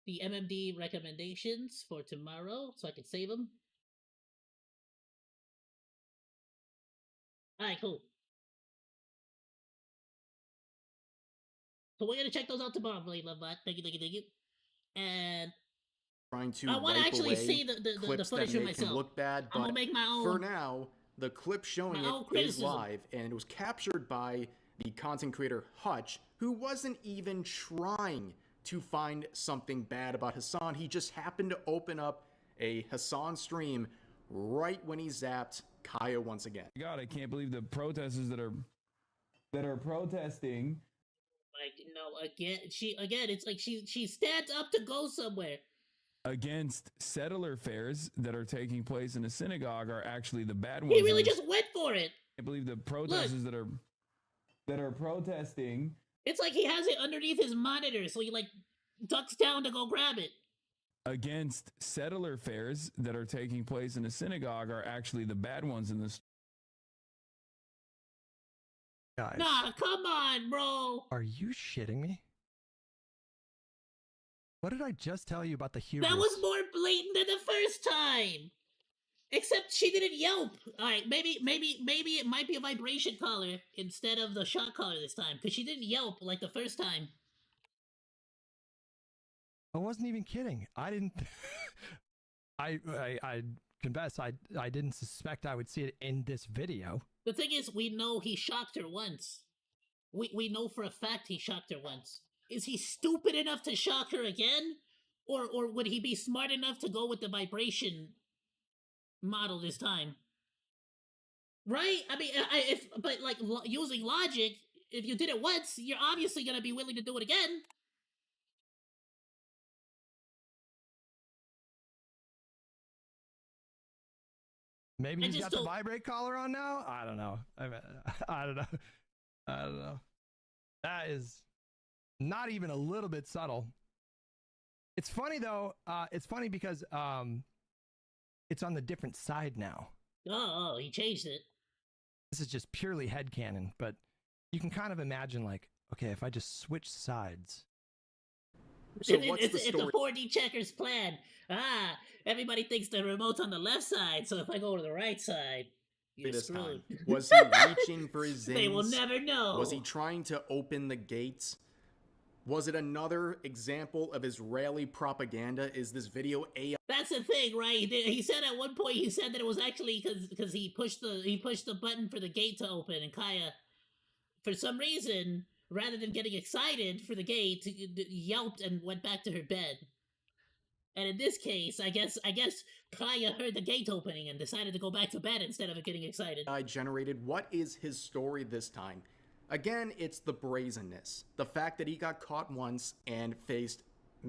the MMD recommendations for tomorrow, so I can save them. All right, cool. So we're gonna check those out tomorrow, Blade Love Bot. Thank you. And Trying to I want to wipe actually away see the clips footage that for make him myself. look bad, I'm but gonna make my own. for now, the clip showing my own it is criticism. live, and it was captured by the content creator Hutch, who wasn't even trying to find something bad about Hassan. He just happened to open up a Hassan stream right when he zapped Kaya once again. God, I can't believe the protesters that are protesting. Like, no, it's like she stands up to go somewhere. Against settler fairs that are taking place in a synagogue are actually the bad ones. He really just went for it. I believe the protesters that are protesting. It's like he has it underneath his monitor, so he like ducks down to go grab it. Against settler fairs that are taking place in a synagogue are actually the bad ones in this. Guys, Nah, come on, bro. are you shitting me? What did I just tell you about the hubris? That was more blatant than the first time. Except she didn't yelp. All right, maybe it might be a vibration collar instead of the shock collar this time, because she didn't yelp like the first time. I wasn't even kidding. I didn't. I confess I didn't suspect I would see it in this video. The thing is, we know he shocked her once. We know for a fact he shocked her once. Is he stupid enough to shock her again? Or would he be smart enough to go with the vibration model this time? Right? I mean, using logic, if you did it once, you're obviously going to be willing to do it again. Maybe he's got the vibrate collar on now? I don't know. I don't know. That is not even a little bit subtle. It's funny though. It's funny because it's on the different side now. Oh, he changed it. This is just purely headcanon, but you can kind of imagine like, okay, if I just switch sides. So what's the story? It's a 4D checkers plan. Everybody thinks the remote's on the left side, so if I go to the right side, you're This screwed. time, was he reaching for his zings? They will never know. Was he trying to open the gates? Was it another example of Israeli propaganda? Is this video AI? That's the thing, right? He said at one point, he said that it was actually because he pushed the button for the gate to open, and Kaya, for some reason, rather than getting excited for the gate, yelped and went back to her bed. And in this case, I guess Kaya heard the gate opening and decided to go back to bed instead of getting excited. I generated. What is his story this time? Again, it's the brazenness. The fact that he got caught once and faced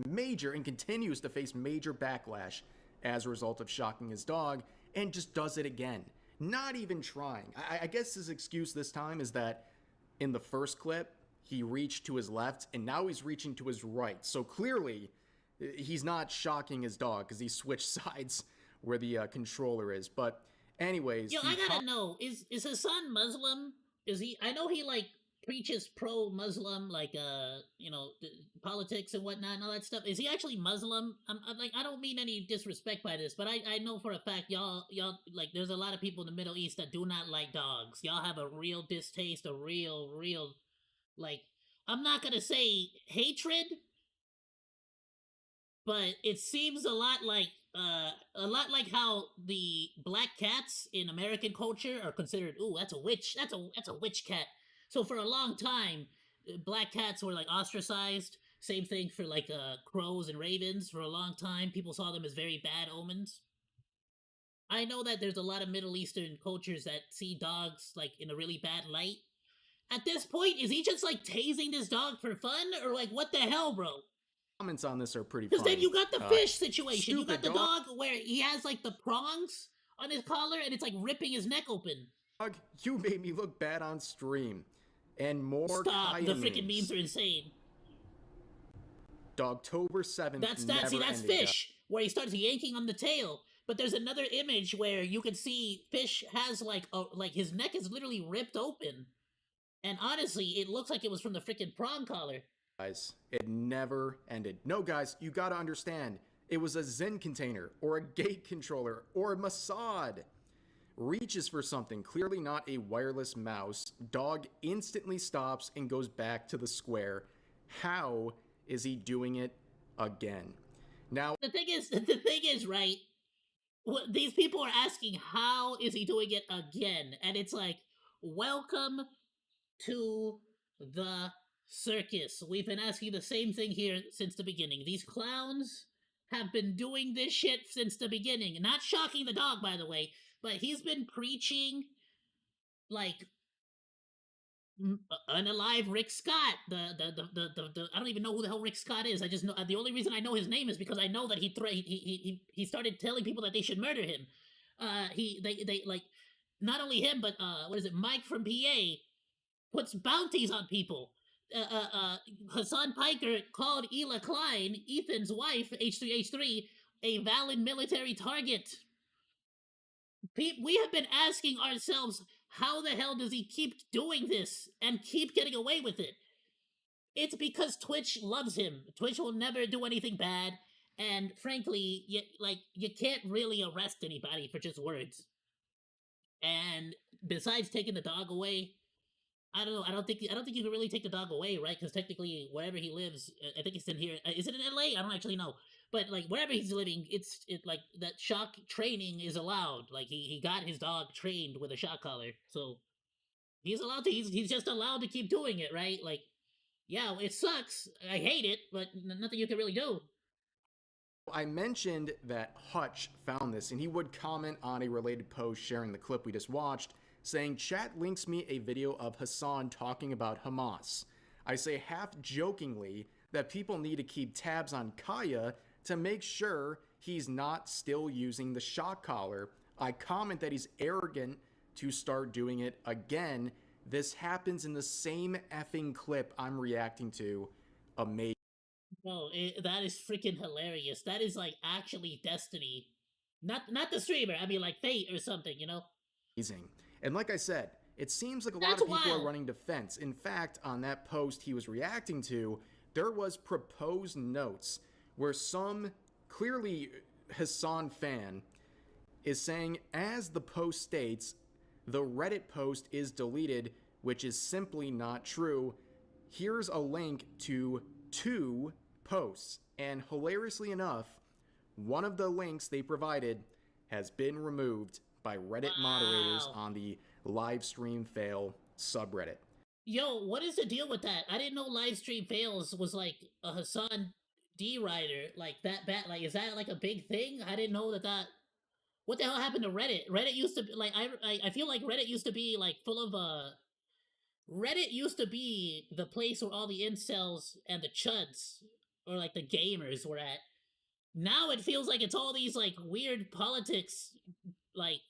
major and continues to face major backlash as a result of shocking his dog, and just does it again. Not even trying. I guess his excuse this time is that in the first clip, he reached to his left, and now he's reaching to his right. So clearly, he's not shocking his dog because he switched sides where the controller is. But anyways, yo, I gotta know, is Hassan Muslim? Is he? I know he like preaches pro-Muslim, like you know, politics and whatnot and all that stuff. Is he actually Muslim? I'm like, I don't mean any disrespect by this, but I know for a fact y'all like, there's a lot of people in the Middle East that do not like dogs. Y'all have a real distaste, a real like, I'm not gonna say hatred, but it seems a lot like how the black cats in American culture are considered. Ooh, that's a witch. That's a witch cat. So for a long time, black cats were like ostracized. Same thing for like crows and ravens. For a long time, people saw them as very bad omens. I know that there's a lot of Middle Eastern cultures that see dogs like in a really bad light. At this point, is he just like tasing this dog for fun, or like what the hell, bro? Comments on this are pretty funny. Because then you got the fish situation. You got the dog where he has like the prongs on his collar and it's like ripping his neck open. Dog, you made me look bad on stream. And more Stop, Kaya the freaking memes. memes are insane. Dogtober 7th. That's fish, where he starts yanking on the tail. But there's another image where you can see fish has like his neck is literally ripped open. And honestly, it looks like it was from the freaking prong collar. Guys, it never ended. No, guys, you gotta understand. It was a Zen container, or a gate controller, or a Mossad. Reaches for something, clearly not a wireless mouse. Dog instantly stops and goes back to the square. How is he doing it again? Now, the thing is, right? These people are asking, how is he doing it again? And it's like, welcome to the circus. We've been asking the same thing here since the beginning. These clowns have been doing this shit since the beginning. Not shocking the dog, by the way, but he's been preaching like unalive Rick Scott. The I don't even know who the hell Rick Scott is. I just know the only reason I know his name is because I know that he started telling people that they should murder him. They like, not only him, but what is it? Mike from PA puts bounties on people. Hassan Piker called Ela Klein, Ethan's wife, H3H3, a valid military target. We have been asking ourselves, how the hell does he keep doing this and keep getting away with it? It's because Twitch loves him. Twitch will never do anything bad, and frankly, you can't really arrest anybody for just words. And besides taking the dog away, I don't know. I don't think you can really take the dog away, right? Because technically, wherever he lives, I think it's in here. Is it in LA? I don't actually know. But like wherever he's living, it's like that shock training is allowed. Like he got his dog trained with a shock collar, so he's allowed to. He's just allowed to keep doing it, right? Like, yeah, it sucks. I hate it, but nothing you can really do. I mentioned that Hutch found this, and he would comment on a related post sharing the clip we just watched, saying, "Chat links me a video of Hassan talking about Hamas. I say half jokingly that people need to keep tabs on Kaya to make sure he's not still using the shock collar. I comment that he's arrogant to start doing it again. This happens in the same effing clip I'm reacting to. Amazing." No, that is freaking hilarious. That is like actually Destiny. Not the streamer, I mean like Fate or something, you know? Amazing. And like I said, it seems like a lot of people are running defense. In fact, on that post he was reacting to, there was proposed notes where some clearly Hassan fan is saying, as the post states, the Reddit post is deleted, which is simply not true. Here's a link to 2 posts, and hilariously enough, one of the links they provided has been removed by Reddit moderators on the livestream fail subreddit. Yo, what is the deal with that? I didn't know livestream fails was like a Hassan D rider like that bad. Like, is that like a big thing? I didn't know that. What the hell happened to Reddit? Reddit used to be like, I feel like Reddit used to be like full of Reddit used to be the place where all the incels and the chuds, or like the gamers, were at. Now it feels like it's all these like weird politics, like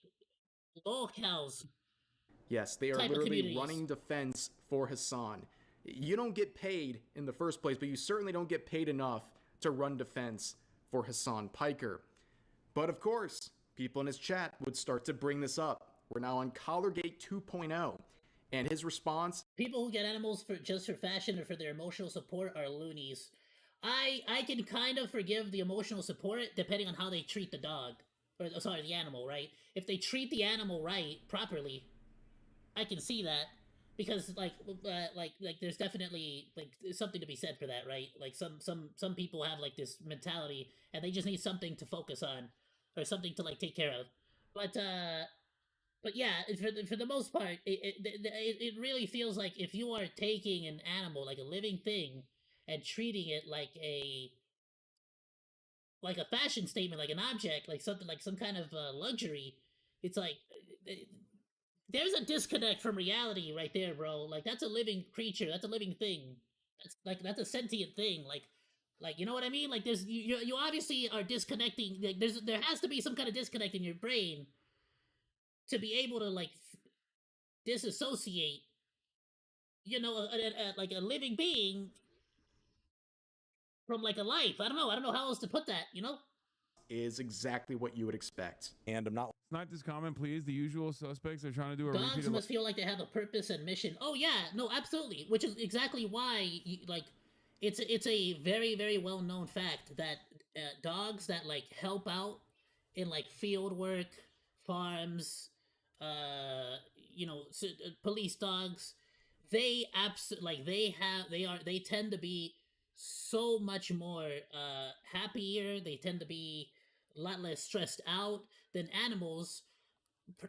locales. Yes, they are literally running defense for Hassan. You don't get paid in the first place, but you certainly don't get paid enough to run defense for Hassan Piker. But of course, people in his chat would start to bring this up. We're now on Collargate 2.0, and his response People who get animals for just for fashion or for their emotional support are loonies. I can kind of forgive the emotional support depending on how they treat the dog, or sorry, the animal, right? If they treat the animal right, properly, I can see that, because like there's definitely like something to be said for that, right? Like some people have like this mentality and they just need something to focus on or something to like take care of. But yeah, for the most part, it really feels like if you are taking an animal, like a living thing, and treating it like a fashion statement, like an object, like something like some kind of luxury, it's like there's a disconnect from reality right there, bro. Like that's a living creature, that's a living thing. That's a sentient thing. Like you know what I mean? Like there's you obviously are disconnecting. Like there has to be some kind of disconnect in your brain to be able to like disassociate, you know, like a living being from like a life. I don't know how else to put that, you know? Is exactly what you would expect. And I'm not. Snipe this comment, please. The usual suspects are trying to do a Dogs repeat. must feel like they have a purpose and mission. Oh yeah, no, absolutely. Which is exactly why, like, it's a very well known fact that dogs that like help out in like field work, farms, you know, police dogs, they they tend to be so much more happier. They tend to be a lot less stressed out than animals,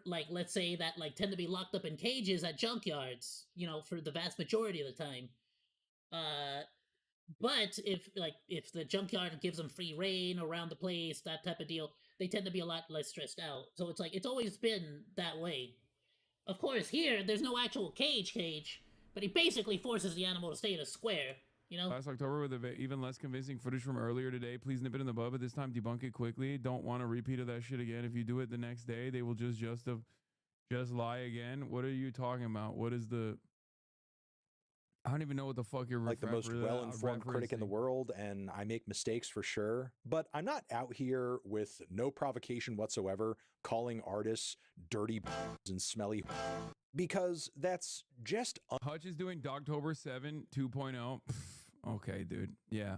like let's say that like tend to be locked up in cages at junkyards, you know, for the vast majority of the time. uh but if the junkyard gives them free reign around the place, that type of deal, they tend to be a lot less stressed out. So it's like it's always been that way. Of course, here there's no actual cage, but he basically forces the animal to stay in a square, you know? Last October with even less convincing footage from earlier today. Please nip it in the bud, but this time debunk it quickly. Don't want a repeat of that shit again. If you do it the next day, they will just lie again. What are you talking about? What is the... I don't even know what the fuck you're like the most well-informed critic in the world, and I make mistakes for sure. But I'm not out here with no provocation whatsoever, calling artists dirty and smelly, because that's just... Hutch is doing Dogtober 7 2.0. Okay, dude. Yeah.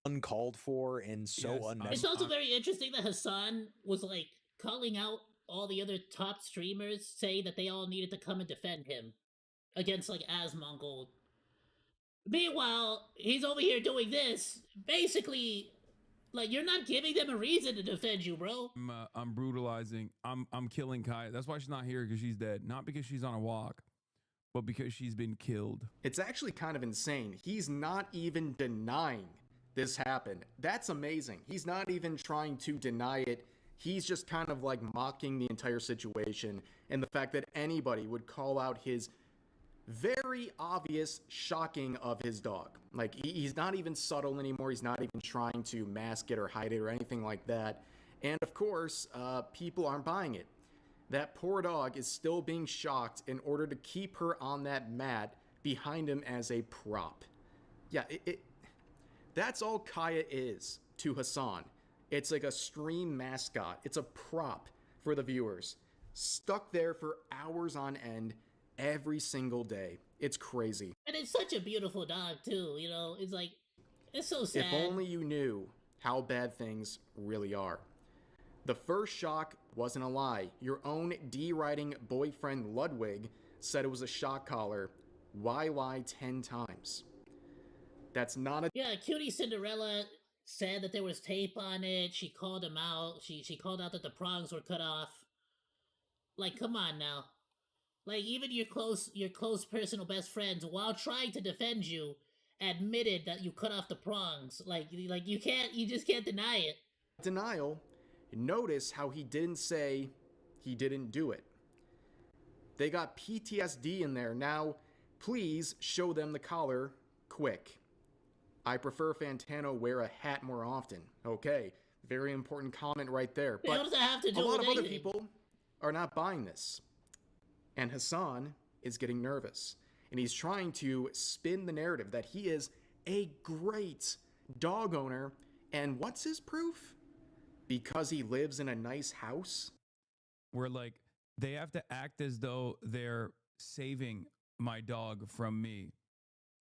Uncalled for and so unnecessary. It's also very interesting that Hassan was like calling out all the other top streamers, saying that they all needed to come and defend him against like OzDaMonke. Meanwhile, he's over here doing this, basically like you're not giving them a reason to defend you, bro. I'm brutalizing. I'm killing Kai. That's why she's not here, because she's dead. Not because she's on a walk, but because she's been killed. It's actually kind of insane. He's not even denying this happened. That's amazing. He's not even trying to deny it. He's just kind of like mocking the entire situation and the fact that anybody would call out his very obvious shocking of his dog. Like he's not even subtle anymore. He's not even trying to mask it or hide it or anything like that. And of course, people aren't buying it. That poor dog is still being shocked in order to keep her on that mat behind him as a prop. Yeah, that's all Kaya is to Hassan. It's like a stream mascot. It's a prop for the viewers. Stuck there for hours on end every single day. It's crazy. And it's such a beautiful dog too, you know? It's like, it's so sad. If only you knew how bad things really are. The first shock wasn't a lie. Your own D-writing boyfriend Ludwig said it was a shock collar. Why lie 10 times? That's not a... Yeah, Cutie Cinderella said that there was tape on it. She called him out. She called out that the prongs were cut off. Like, come on now. Like, even your close personal best friends, while trying to defend you, admitted that you cut off the prongs. Like you just can't deny it. Denial. Notice how he didn't say he didn't do it. They got PTSD in there. Now, please show them the collar quick. I prefer Fantano wear a hat more often. Okay, very important comment right there. But what does that have to do a lot with of other anything? people are not buying this. And Hassan is getting nervous. And he's trying to spin the narrative that he is a great dog owner. And what's his proof? Because he lives in a nice house? Where like they have to act as though they're saving my dog from me.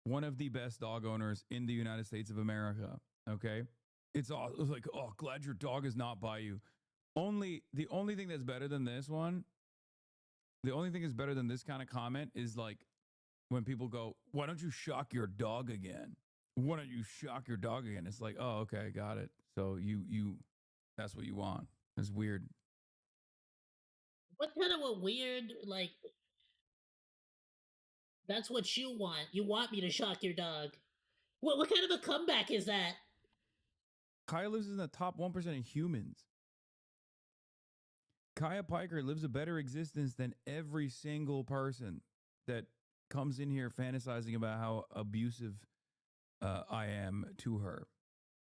One of the best dog owners in the United States of America. Okay. It's all like, oh, glad your dog is not by you. The only thing that's better than this one, the only thing that's better than this kind of comment is like when people go, why don't you shock your dog again? Why don't you shock your dog again? It's like, oh, okay, got it. So you that's what you want. It's weird. What kind of a weird, like, that's what you want. You want me to shock your dog. What kind of a comeback is that? Kaya lives in the top 1% of humans. Kaya Piker lives a better existence than every single person that comes in here fantasizing about how abusive I am to her.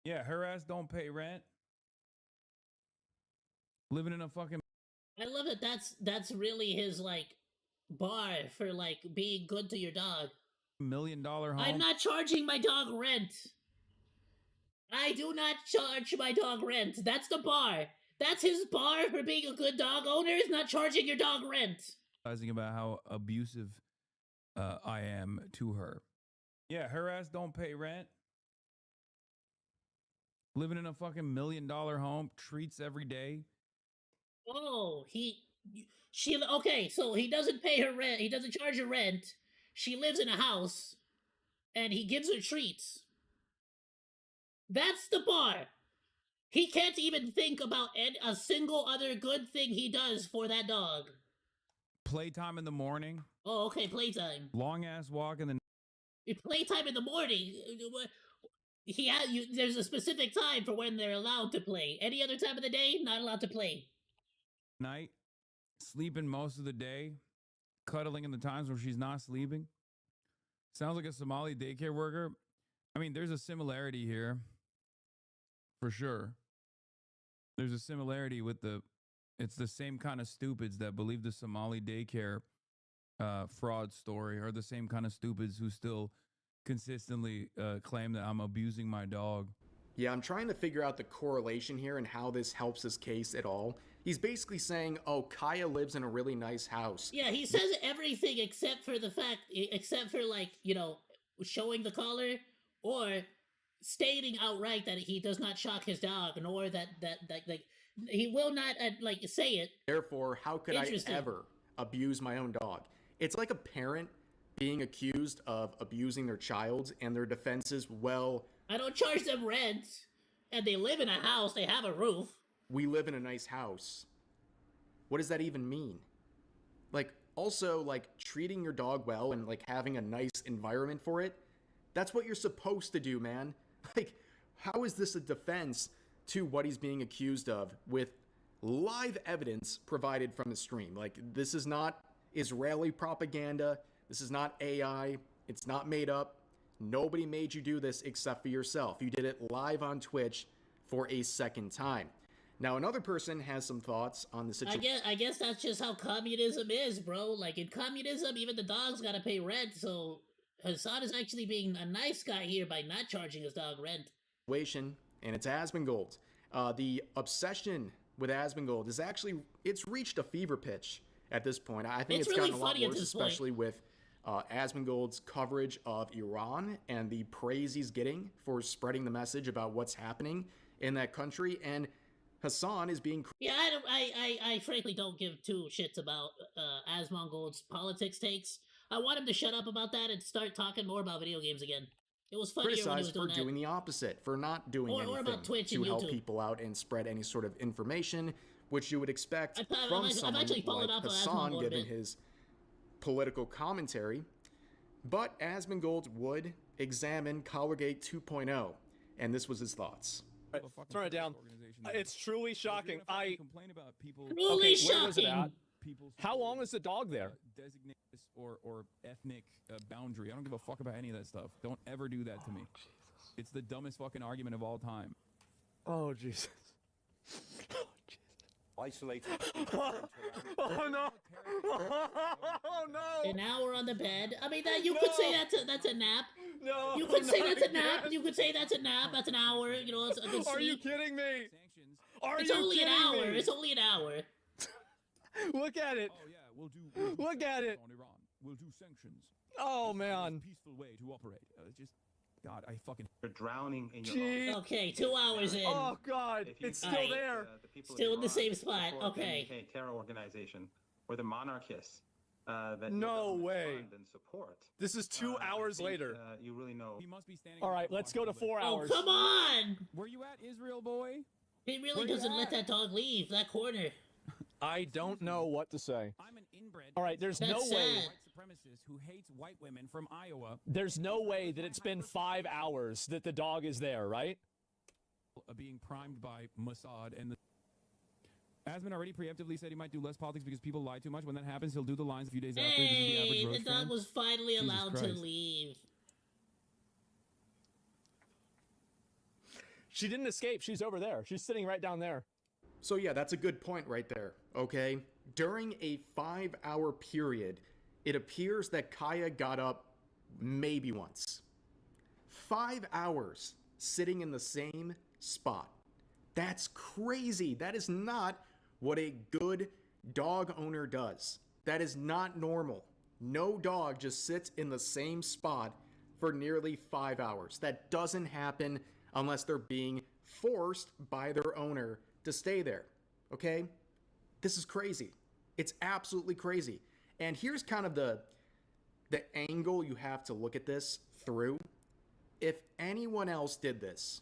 Yeah, her ass don't pay rent. Living in a fucking... I love it. That's really his, like, bar for, like, being good to your dog. $1 million home. I'm not charging my dog rent. I do not charge my dog rent. That's the bar. That's his bar for being a good dog owner, is not charging your dog rent. About how abusive I am to her. Yeah, her ass don't pay rent. Living in a fucking $1 million home, treats every day. Oh, okay, so he doesn't pay her rent, he doesn't charge her rent, she lives in a house, and he gives her treats. That's the bar. He can't even think about a single other good thing he does for that dog. Playtime in the morning. Oh, okay, playtime. Long ass walk in the... Playtime in the morning? There's a specific time for when they're allowed to play. Any other time of the day, not allowed to play. Night, sleeping most of the day, cuddling in the times where she's not sleeping. Sounds like a Somali daycare worker. I mean, there's a similarity here. For sure. There's a similarity with it's the same kind of stupids that believe the Somali daycare fraud story, are the same kind of stupids who still consistently claim that I'm abusing my dog. Yeah, I'm trying to figure out the correlation here and how this helps his case at all. He's basically saying, oh, Kaya lives in a really nice house. Yeah, he says everything except for like, showing the collar or stating outright that he does not shock his dog, nor that like he will not like say it. Therefore, how could I ever abuse my own dog? It's like a parent being accused of abusing their child, and their defense is, well, I don't charge them rent, and they live in a house, they have a roof. We live in a nice house. What does that even mean? Like, also, like, treating your dog well and, like, having a nice environment for it, that's what you're supposed to do, man. Like, how is this a defense to what he's being accused of with live evidence provided from the stream? Like, this is not Israeli propaganda. This is not AI. It's not made up. Nobody made you do this except for yourself. You did it live on Twitch for a second time. Now, another person has some thoughts on the situation. I guess that's just how communism is, bro. Like, in communism, even the dog's gotta pay rent, so Hassan is actually being a nice guy here by not charging his dog rent. And it's Asmongold. The obsession with Asmongold is actually, it's reached a fever pitch at this point. I think it's really gotten a lot worse, especially with Asmongold's coverage of Iran and the praise he's getting for spreading the message about what's happening in that country. And Hassan is being... Yeah, I frankly don't give two shits about Asmongold's politics takes. I want him to shut up about that and start talking more about video games again. It was funnier when he was doing that. Doing the opposite, for not doing anything about Twitch to and help YouTube. people out and spread any sort of information, which you would expect from someone like Hassan, given his political commentary. But Asmongold would examine Collargate 2.0, and this was his thoughts. Right, turn it down. It's truly shocking. Complain about people. Truly shocking. Where was it at? How long is the dog there? Designate or ethnic boundary. I don't give a fuck about any of that stuff. Don't ever do that to me. It's the dumbest fucking argument of all time. Oh, Jesus. Isolated. Oh, no. Oh, no. An hour on the bed. I mean, that you could say that's a nap. No. You could say that's a nap. You could say that's a nap. That's an hour. You know, it's a good sleep. Are you kidding me? It's only an hour. It's only an hour. Look at it. Oh yeah, we'll do Look at it. on Iran. We'll do sanctions. Oh This is the man. most peaceful way to operate. Just God, I fucking. You're drowning in your Gee. Okay, 2 hours in. Oh God, it's still there. the people Still of in the Iran same spot. support the Okay. MK terror organization or the monarchists that No way. fund and support. This is 2 hours later. You really know. He must be standing. All right, let's go to 4 Oh, hours. come on! Where you at, Israel boy? He really Where you doesn't let at? that dog leave that corner. I don't know what to say. I'm an inbred. All right, there's That's no sad. way. White supremacist who hates white women from Iowa. There's no way that it's been 5 hours that the dog is there, right? Being primed by Mossad and the. Asman already preemptively said he might do less politics because people lie too much. When that happens, he'll do the lines a few days after. This is the average Hey, the roast dog fan. was finally Jesus allowed to Christ. leave. She didn't escape. She's over there. She's sitting right down there. So yeah, that's a good point right there, okay? During a 5-hour period, it appears that Kaya got up maybe once. 5 hours sitting in the same spot. That's crazy. That is not what a good dog owner does. That is not normal. No dog just sits in the same spot for nearly 5 hours. That doesn't happen unless they're being forced by their owner to stay there, okay? This is crazy. It's absolutely crazy. And here's kind of the angle you have to look at this through. If anyone else did this,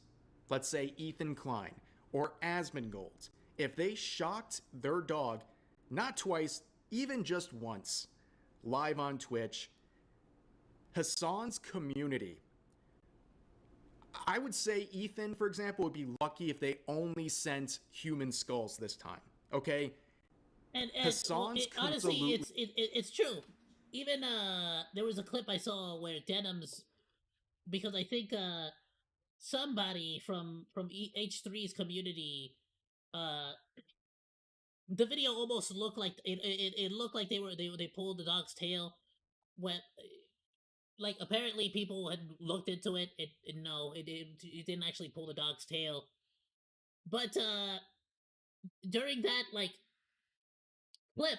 let's say Ethan Klein or Asmongold, if they shocked their dog, not twice, even just once, live on Twitch, Hassan's community, I would say Ethan, for example, would be lucky if they only sent human skulls this time, okay? And Hassan's honestly, absolutely- it's true. Even there was a clip I saw where Denim's, because I think somebody from H3's community, the video almost looked like it looked like they pulled the dog's tail when. Like, apparently people had looked into it. It didn't actually pull the dog's tail. But during that like clip,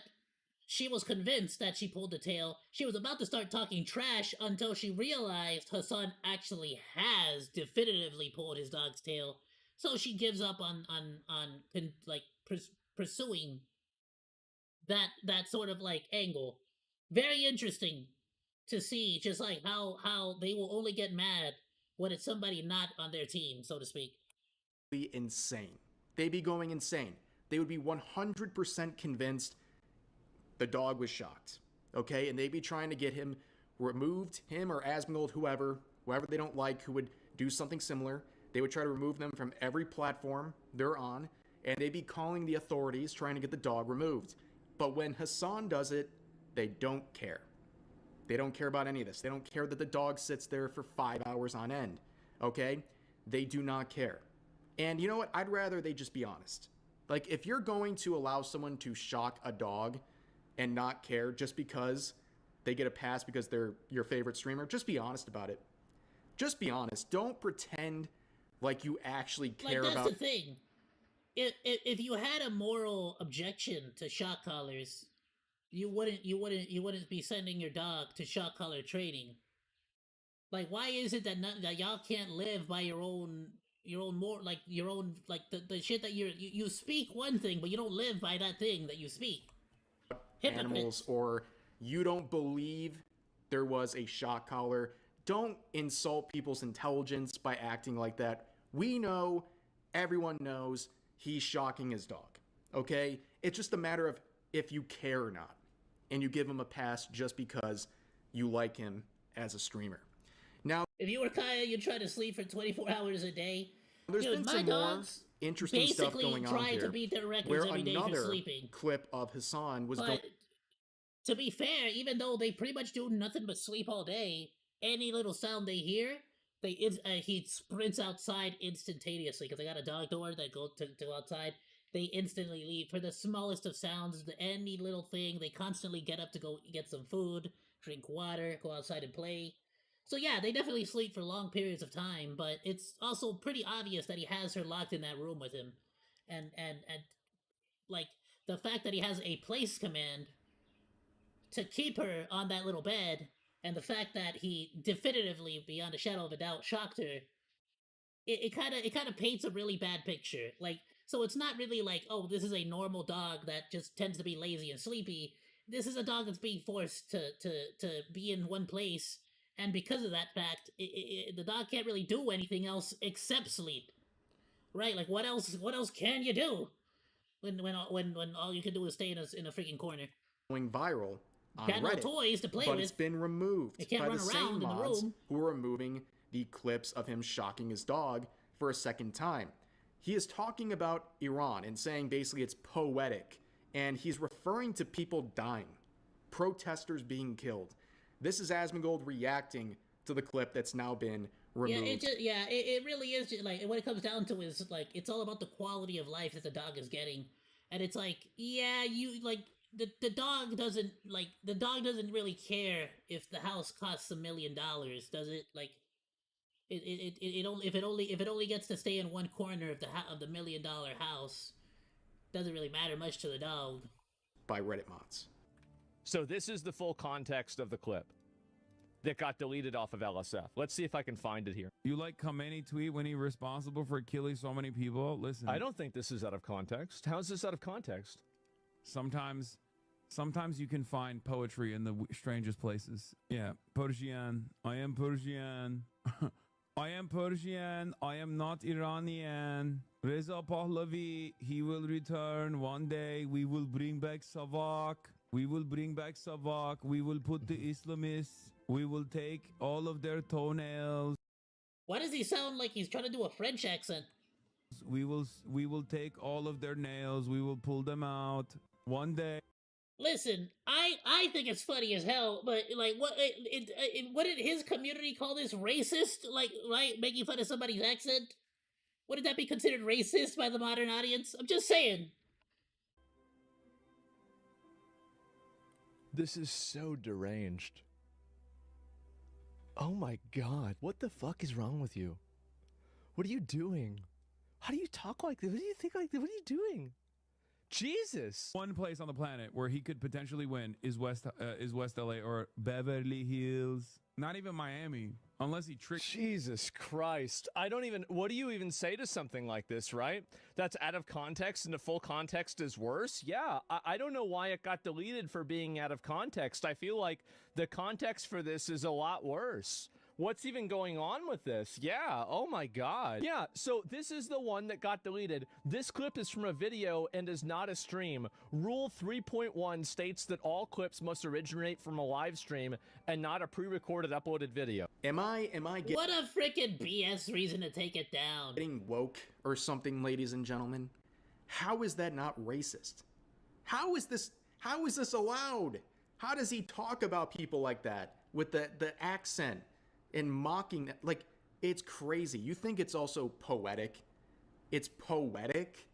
she was convinced that she pulled the tail. She was about to start talking trash until she realized Hassan actually has definitively pulled his dog's tail. So she gives up on pursuing that sort of like angle. Very interesting to see, just like how they will only get mad when it's somebody not on their team, so to speak. Insane. They'd be going insane. They would be 100% convinced the dog was shocked, okay? And they'd be trying to get him removed, him or Asmongold, whoever they don't like, who would do something similar. They would try to remove them from every platform they're on, and they'd be calling the authorities, trying to get the dog removed. But when Hassan does it, they don't care. They don't care about any of this. They don't care that the dog sits there for 5 hours on end, okay? They do not care. And you know what? I'd rather they just be honest. Like, if you're going to allow someone to shock a dog and not care just because they get a pass because they're your favorite streamer, just be honest about it. Just be honest. Don't pretend like you actually care about... That's the thing. If you had a moral objection to shock collars, you wouldn't be sending your dog to shock collar training. Like, why is it that that y'all can't live by your own the shit that you speak one thing, but you don't live by that thing that you speak? Animals, or you don't believe there was a shock collar. Don't insult people's intelligence by acting like that. We know, everyone knows he's shocking his dog, okay? It's just a matter of if you care or not, and you give him a pass just because you like him as a streamer. Now, if you were Kaya, you'd try to sleep for 24 hours a day. There's been some more interesting stuff going on here, to beat their records where every day for another sleeping. clip of Hassan was going... To be fair, even though they pretty much do nothing but sleep all day, any little sound they hear, he sprints outside instantaneously, because they got a dog door that goes to outside. They instantly leave for the smallest of sounds, any little thing. They constantly get up to go get some food, drink water, go outside and play. So yeah, they definitely sleep for long periods of time, but it's also pretty obvious that he has her locked in that room with him. And like, the fact that he has a place command to keep her on that little bed, and the fact that he definitively, beyond a shadow of a doubt, shocked her, it kind of paints a really bad picture. Like, so it's not really like, oh, this is a normal dog that just tends to be lazy and sleepy. This is a dog that's being forced to be in one place, and because of that fact, the dog can't really do anything else except sleep. Right? Like, what else? What else can you do when all you can do is stay in a freaking corner? Going viral on Got no Reddit, toys to play but with. it's been removed It can't by run the around same in the mods room. who are removing the clips of him shocking his dog for a second time. He is talking about Iran and saying basically it's poetic, and he's referring to people dying, protesters being killed. This is Asmongold reacting to the clip that's now been removed. It really is just, like, what it comes down to is, like, it's all about the quality of life that the dog is getting. And it's like, yeah, you, like, the dog doesn't really care if the house costs $1 million, does it? Like, if it only gets to stay in one corner of the $1 million house, doesn't really matter much to the dog. By Reddit mods. So this is the full context of the clip that got deleted off of LSF. Let's see if I can find it here. You like Khomeini tweet when he responsible for killing so many people? Listen. I don't think this is out of context. How is this out of context? Sometimes you can find poetry in the strangest places. Yeah, Persian. I am Persian. I am Persian. I am not Iranian. Reza Pahlavi, he will return one day. We will bring back Savak. We will bring back Savak. We will put the Islamists. We will take all of their toenails. Why does he sound like he's trying to do a French accent? We will take all of their nails. We will pull them out one day. Listen, I think it's funny as hell, but like, what did his community call this, racist? Like, right, making fun of somebody's accent? Wouldn't that be considered racist by the modern audience? I'm just saying. This is so deranged. Oh my god, what the fuck is wrong with you? What are you doing? How do you talk like this? What do you think like this? What are you doing? Jesus! One place on the planet where he could potentially win is West LA or Beverly Hills. Not even Miami, unless he tricks. Jesus Christ. I don't even, what do you even say to something like this, right? That's out of context and the full context is worse? Yeah, I don't know why it got deleted for being out of context. I feel like the context for this is a lot worse. What's even going on with this? Yeah, oh my god. Yeah, so this is the one that got deleted. This clip is from a video and is not a stream. Rule 3.1 states that all clips must originate from a live stream and not a pre-recorded uploaded video. Am I getting... What a freaking BS reason to take it down. Getting woke or something, ladies and gentlemen? How is that not racist? How is this allowed? How does he talk about people like that with the accent? And mocking that, like, it's crazy. You think it's also poetic? It's poetic?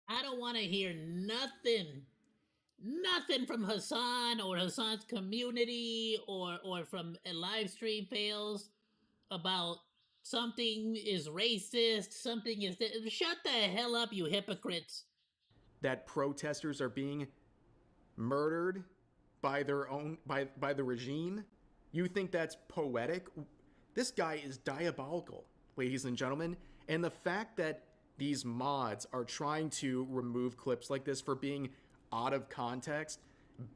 I don't want to hear nothing from Hassan or Hassan's community or from live stream fails about something is racist, something is... Shut the hell up, you hypocrites. That protesters are being murdered by their own, by the regime? You think that's poetic? This guy is diabolical, ladies and gentlemen. And the fact that these mods are trying to remove clips like this for being out of context,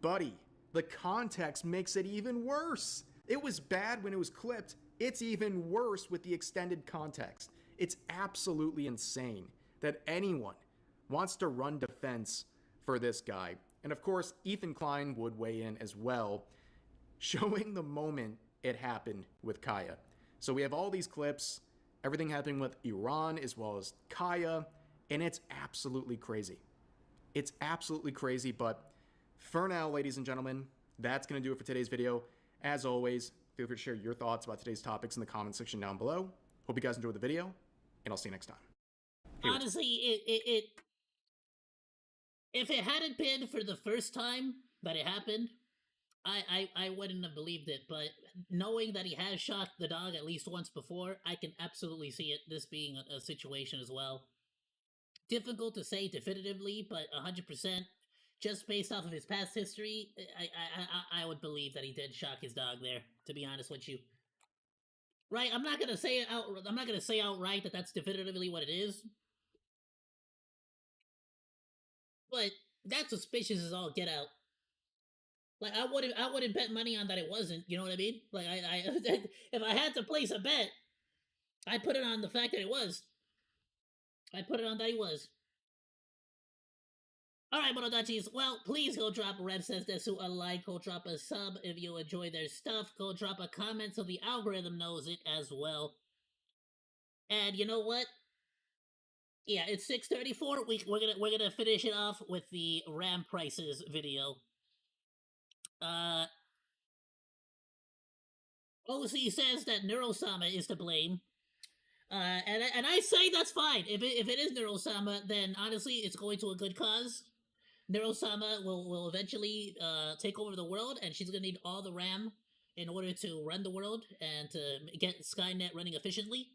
buddy, the context makes it even worse. It was bad when it was clipped. It's even worse with the extended context. It's absolutely insane that anyone wants to run defense for this guy. And of course, Ethan Klein would weigh in as well, showing the moment it happened with Kaya. So we have all these clips, everything happening with Iran as well as Kaya, and it's absolutely crazy. It's absolutely crazy, but for now, ladies and gentlemen, that's going to do it for today's video. As always, feel free to share your thoughts about today's topics in the comment section down below. Hope you guys enjoyed the video, and I'll see you next time. Honestly, if it hadn't been for the first time that it happened, I wouldn't have believed it, but knowing that he has shot the dog at least once before, I can absolutely see this being a situation as well. difficult to say definitively, but 100%, just based off of his past history, I would believe that he did shock his dog there. To be honest with you, right? I'm not gonna say outright that that's definitively what it is, but that's suspicious as all get out. Like I wouldn't bet money on that it wasn't. You know what I mean? Like I if I had to place a bet, I'd put it on the fact that it was. I'd put it on that he was. Alright, Monodachis, well, please go drop Rev Says Desu a like, go drop a sub if you enjoy their stuff, go drop a comment so the algorithm knows it as well. And you know what? Yeah, it's 6:34. We're gonna finish it off with the RAM prices video. OC says that Neurosama is to blame. And I say that's fine. If it is Neurosama, then honestly, it's going to a good cause. Neurosama will eventually take over the world, and she's gonna need all the RAM in order to run the world and to get Skynet running efficiently.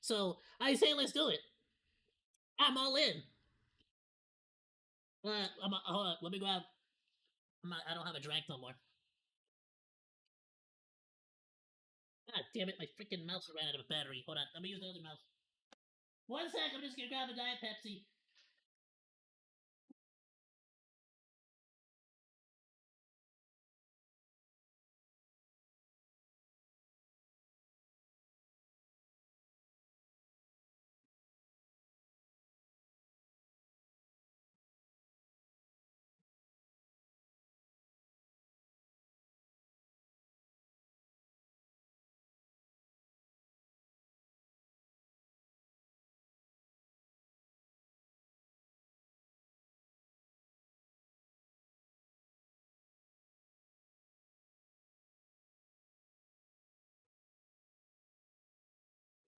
So I say let's do it. I'm all in. Hold on, let me grab. I don't have a drink no more. God damn it, my freaking mouse ran out of battery. Hold on, let me use the other mouse. One sec, I'm just gonna grab a Diet Pepsi.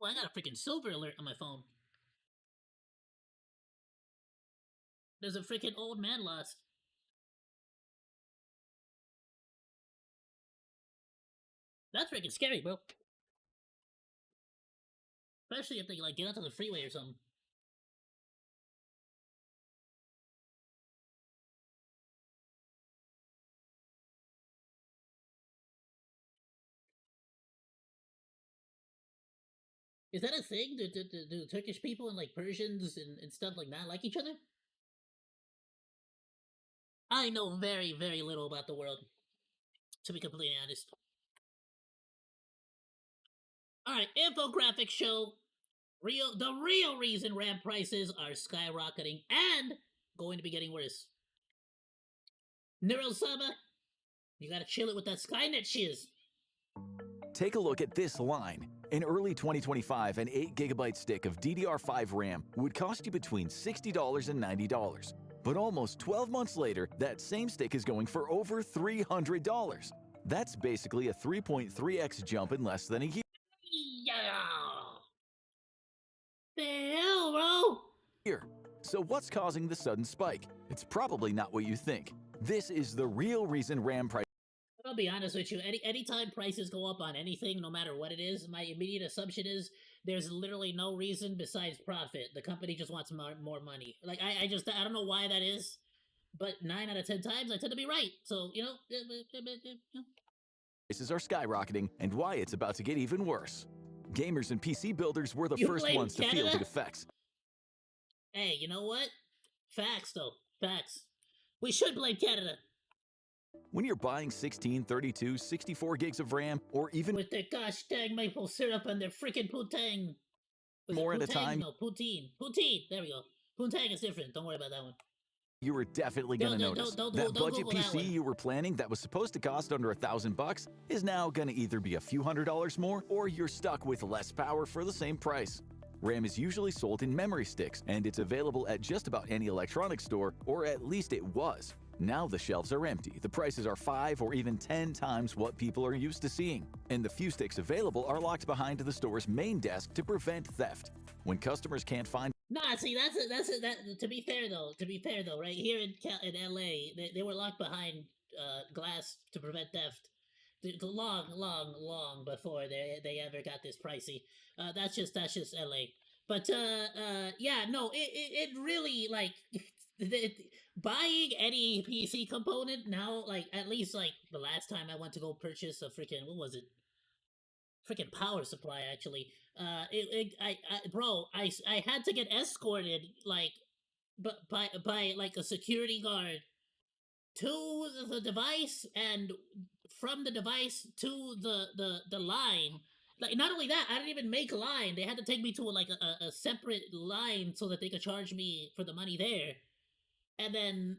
Well, I got a freaking silver alert on my phone. There's a freaking old man lost. That's freaking scary, bro. Especially if they like get onto the freeway or something. Is that a thing? Do Turkish people and like Persians and stuff like that like each other? I know very, very little about the world, to be completely honest. Alright, infographic show. The real reason RAM prices are skyrocketing and going to be getting worse. Neurosama, you gotta chill it with that Skynet shiz. Take a look at this line. In early 2025, an 8GB stick of DDR5 RAM would cost you between $60 and $90. But almost 12 months later, that same stick is going for over $300. That's basically a 3.3x jump in less than a year. Yeah. The hell, bro? So what's causing the sudden spike? It's probably not what you think. This is the real reason RAM prices. I'll be honest with you, anytime prices go up on anything, no matter what it is, my immediate assumption is there's literally no reason besides profit. The company just wants more money. Like, I don't know why that is, but 9 out of 10 times I tend to be right. So, you know. Prices are skyrocketing, and why it's about to get even worse. Gamers and PC builders were the first ones to feel the effects. Hey, you know what? Facts, though. Facts. We should blame Canada. When you're buying 16, 32, 64 gigs of RAM, or even with their gosh dang maple syrup and their freaking poutine. More at a time. No, poutine. Poutine. There we go. Poutine is different. Don't worry about that one. You were definitely gonna notice that budget Google PC that you were planning that was supposed to cost under $1,000 is now gonna either be a few $100s more, or you're stuck with less power for the same price. RAM is usually sold in memory sticks, and it's available at just about any electronics store, or at least it was. Now the shelves are empty, the prices are 5 or even 10 times what people are used to seeing, and the few sticks available are locked behind the store's main desk to prevent theft. When customers can't find Nah, see, that. To be fair though, right here in LA, they were locked behind glass to prevent theft. Long before they ever got this pricey. That's just LA. But yeah, no, it really like buying any PC component now, like at least like the last time I went to go purchase a freaking what was it? Freaking power supply actually. Bro, I had to get escorted like by like a security guard to the device and from the device to the line. Like not only that, I didn't even make a line. They had to take me to like a separate line so that they could charge me for the money there. And then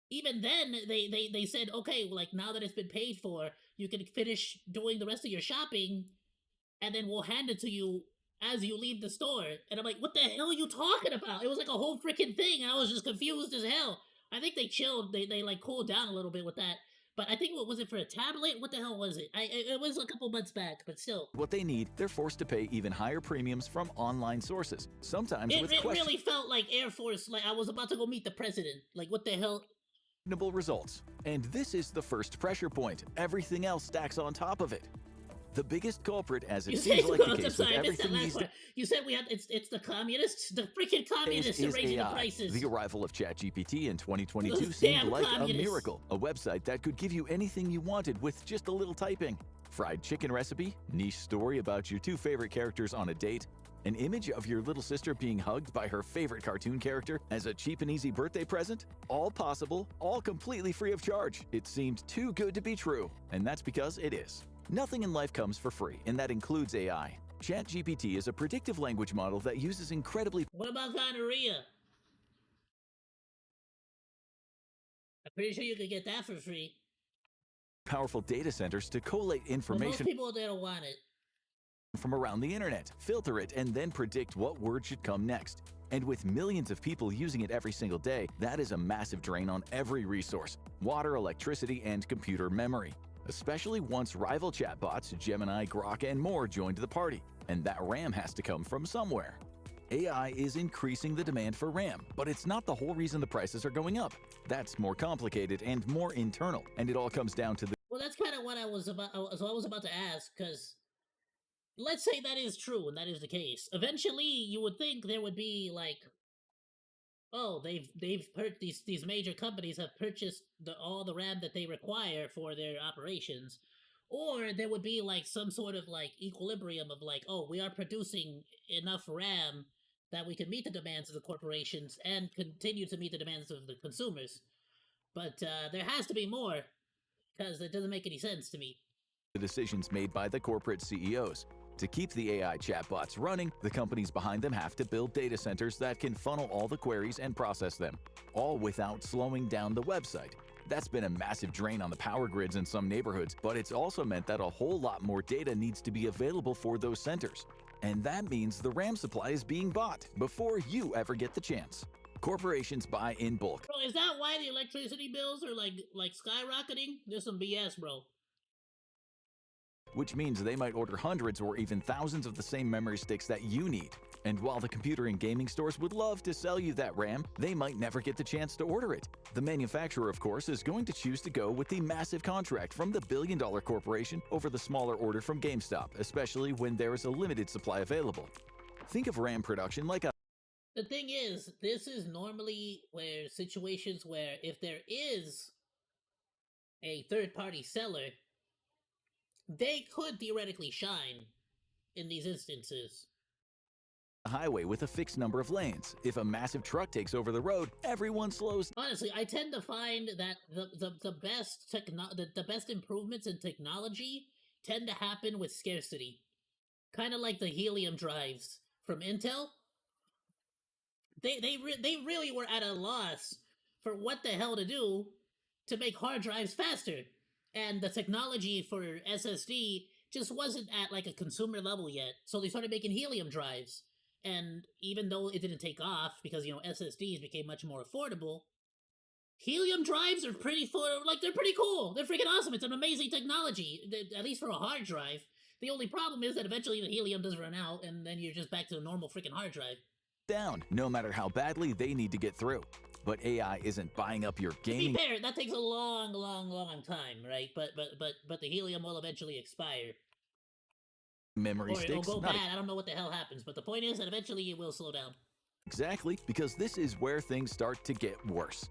even then they said, okay, like now that it's been paid for, you can finish doing the rest of your shopping and then we'll hand it to you as you leave the store. And I'm like, what the hell are you talking about? It was like a whole freaking thing, and I was just confused as hell. I think they chilled, they like cooled down a little bit with that. But I think what was it for a tablet? What the hell was it? It was a couple months back, but still. What they need, they're forced to pay even higher premiums from online sources. Sometimes it with really felt like Air Force, like I was about to go meet the president. Like what the hell? Results. And this is the first pressure point. Everything else stacks on top of it. The biggest culprit, as it seems like the case with everything these days, you said we had it's the communists, the freaking communists are raising the prices. The arrival of ChatGPT in 2022 seemed like a miracle. A website that could give you anything you wanted with just a little typing. Fried chicken recipe, niche story about your two favorite characters on a date, an image of your little sister being hugged by her favorite cartoon character as a cheap and easy birthday present. All possible, all completely free of charge. It seemed too good to be true, and that's because it is. Nothing in life comes for free, and that includes AI. ChatGPT is a predictive language model that uses incredibly... What about gonorrhea? I'm pretty sure you could get that for free. ...powerful data centers to collate information... But most people, they don't want it. ...from around the internet, filter it, and then predict what word should come next. And with millions of people using it every single day, that is a massive drain on every resource. Water, electricity, and computer memory. Especially once rival chatbots, Gemini, Grok, and more joined the party. And that RAM has to come from somewhere. AI is increasing the demand for RAM, but it's not the whole reason the prices are going up. That's more complicated and more internal, and it all comes down to the... Well, that's kind of what I was about to ask, because let's say that is true and that is the case. Eventually, you would think there would be like, oh, these major companies have purchased all the RAM that they require for their operations, or there would be like some sort of like equilibrium of like, oh, we are producing enough RAM that we can meet the demands of the corporations and continue to meet the demands of the consumers. But there has to be more, because it doesn't make any sense to me. The decisions made by the corporate CEOs. To keep the AI chatbots running, the companies behind them have to build data centers that can funnel all the queries and process them, all without slowing down the website. That's been a massive drain on the power grids in some neighborhoods, but it's also meant that a whole lot more data needs to be available for those centers. And that means the RAM supply is being bought before you ever get the chance. Corporations buy in bulk. Bro, is that why the electricity bills are like skyrocketing? There's some BS, bro. Which means they might order hundreds or even thousands of the same memory sticks that you need. And while the computer and gaming stores would love to sell you that RAM, they might never get the chance to order it. The manufacturer, of course, is going to choose to go with the massive contract from the billion-dollar corporation over the smaller order from GameStop, especially when there is a limited supply available. Think of RAM production like a... The thing is, this is normally where situations where if there is a third-party seller, they could theoretically shine in these instances. A highway with a fixed number of lanes. If a massive truck takes over the road, everyone slows. Honestly, I tend to find that the best improvements in technology tend to happen with scarcity. Kind of like the helium drives from Intel. They really were at a loss for what the hell to do to make hard drives faster. And the technology for SSD just wasn't at like a consumer level yet. So they started making helium drives. And even though it didn't take off because, you know, SSDs became much more affordable, helium drives are pretty they're pretty cool. They're freaking awesome. It's an amazing technology, at least for a hard drive. The only problem is that eventually the helium does run out and then you're just back to a normal freaking hard drive. Down, no matter how badly they need to get through. But AI isn't buying up your gaming. To be fair, that takes a long time, right? But the helium will eventually expire. memory or sticks. It'll go bad. I don't know what the hell happens, but the point is that eventually it will slow down. Exactly, because this is where things start to get worse.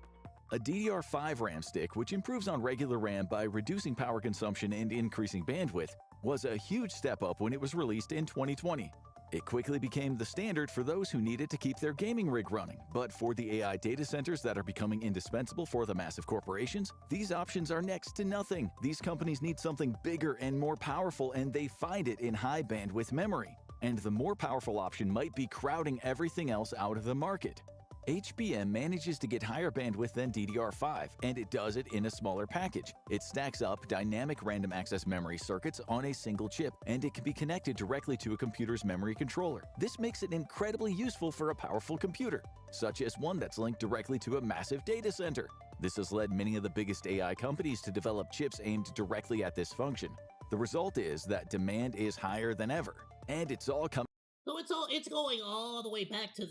A DDR5 RAM stick, which improves on regular RAM by reducing power consumption and increasing bandwidth, was a huge step up when it was released in 2020. It quickly became the standard for those who needed to keep their gaming rig running, but for the AI data centers that are becoming indispensable for the massive corporations, these options are next to nothing. These companies need something bigger and more powerful, and they find it in high bandwidth memory. And the more powerful option might be crowding everything else out of the market. HBM manages to get higher bandwidth than DDR5, and it does it in a smaller package. It stacks up dynamic random access memory circuits on a single chip, and it can be connected directly to a computer's memory controller. This makes it incredibly useful for a powerful computer, such as one that's linked directly to a massive data center. This has led many of the biggest AI companies to develop chips aimed directly at this function. The result is that demand is higher than ever, and it's all coming. So it's going all the way back to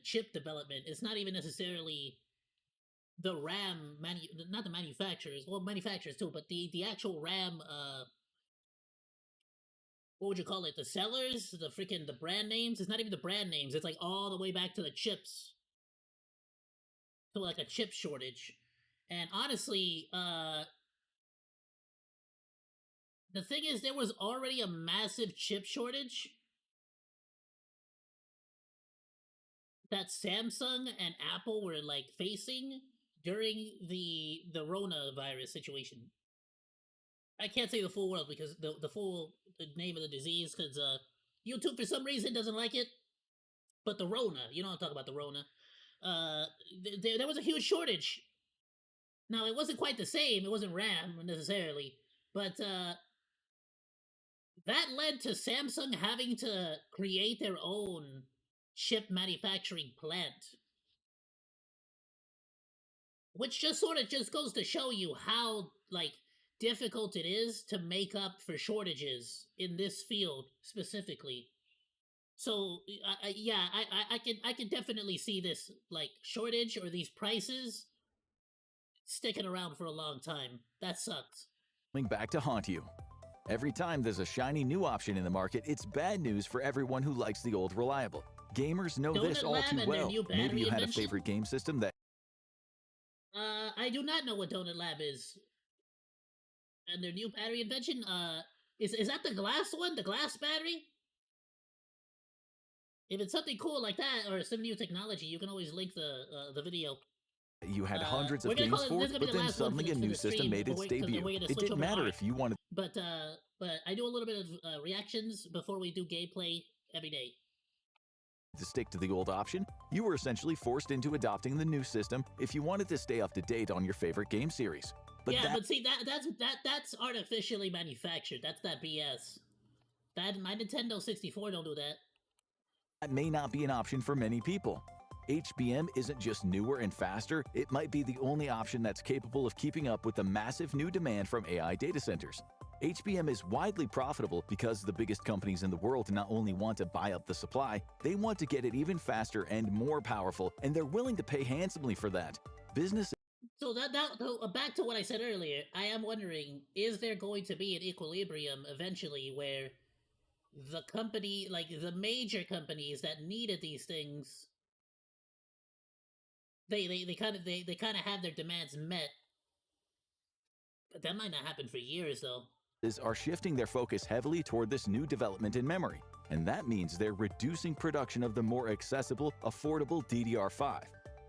chip development. It's not even necessarily the RAM not the manufacturers, well, manufacturers too, but the actual RAM what would you call it? The sellers, the brand names. It's not even the brand names. It's like all the way back to the chips. So like a chip shortage, and honestly, the thing is, there was already a massive chip shortage that Samsung and Apple were like facing during the coronavirus situation. I can't say the full world because the full name of the disease, because YouTube for some reason doesn't like it. But the Rona, you know I'm talking about the Rona. There was a huge shortage. Now it wasn't quite the same. It wasn't RAM necessarily, but that led to Samsung having to create their own chip manufacturing plant, which just sort of just goes to show you how like difficult it is to make up for shortages in this field specifically. So yeah, I can definitely see this like shortage or these prices sticking around for a long time. That sucks. Back to haunt you. Every time there's a shiny new option in the market, it's bad news for everyone who likes the old reliable. Gamers know this all too well. Maybe you had a favorite game system that... I do not know what Donut Lab is. And their new battery invention, is that the glass one? The glass battery? If it's something cool like that, or some new technology, you can always link the video. You had hundreds of games for, but then suddenly a new system made its debut. It didn't matter if you wanted... But I do a little bit of reactions before we do gameplay every day. To stick to the old option, you were essentially forced into adopting the new system if you wanted to stay up to date on your favorite game series. But yeah, but see, that's artificially manufactured. That's that BS. My Nintendo 64 don't do that. That may not be an option for many people. HBM isn't just newer and faster, it might be the only option that's capable of keeping up with the massive new demand from AI data centers. HBM is widely profitable because the biggest companies in the world not only want to buy up the supply, they want to get it even faster and more powerful, and they're willing to pay handsomely for that. Business... So back to what I said earlier, I am wondering, is there going to be an equilibrium eventually where the company, like the major companies that needed these things, they kind of have their demands met, but that might not happen for years though. Are shifting their focus heavily toward this new development in memory, and that means they're reducing production of the more accessible, affordable DDR5.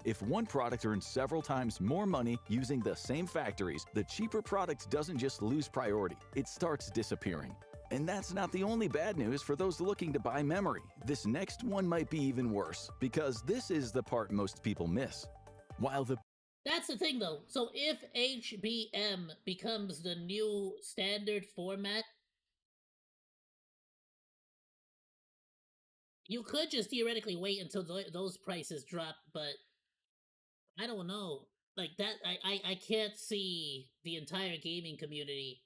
If one product earns several times more money using the same factories, the cheaper product doesn't just lose priority, it starts disappearing. And that's not the only bad news for those looking to buy memory. This next one might be even worse, because this is the part most people miss. That's the thing though. So if HBM becomes the new standard format, you could just theoretically wait until those prices drop, but I don't know. Like that, I can't see the entire gaming community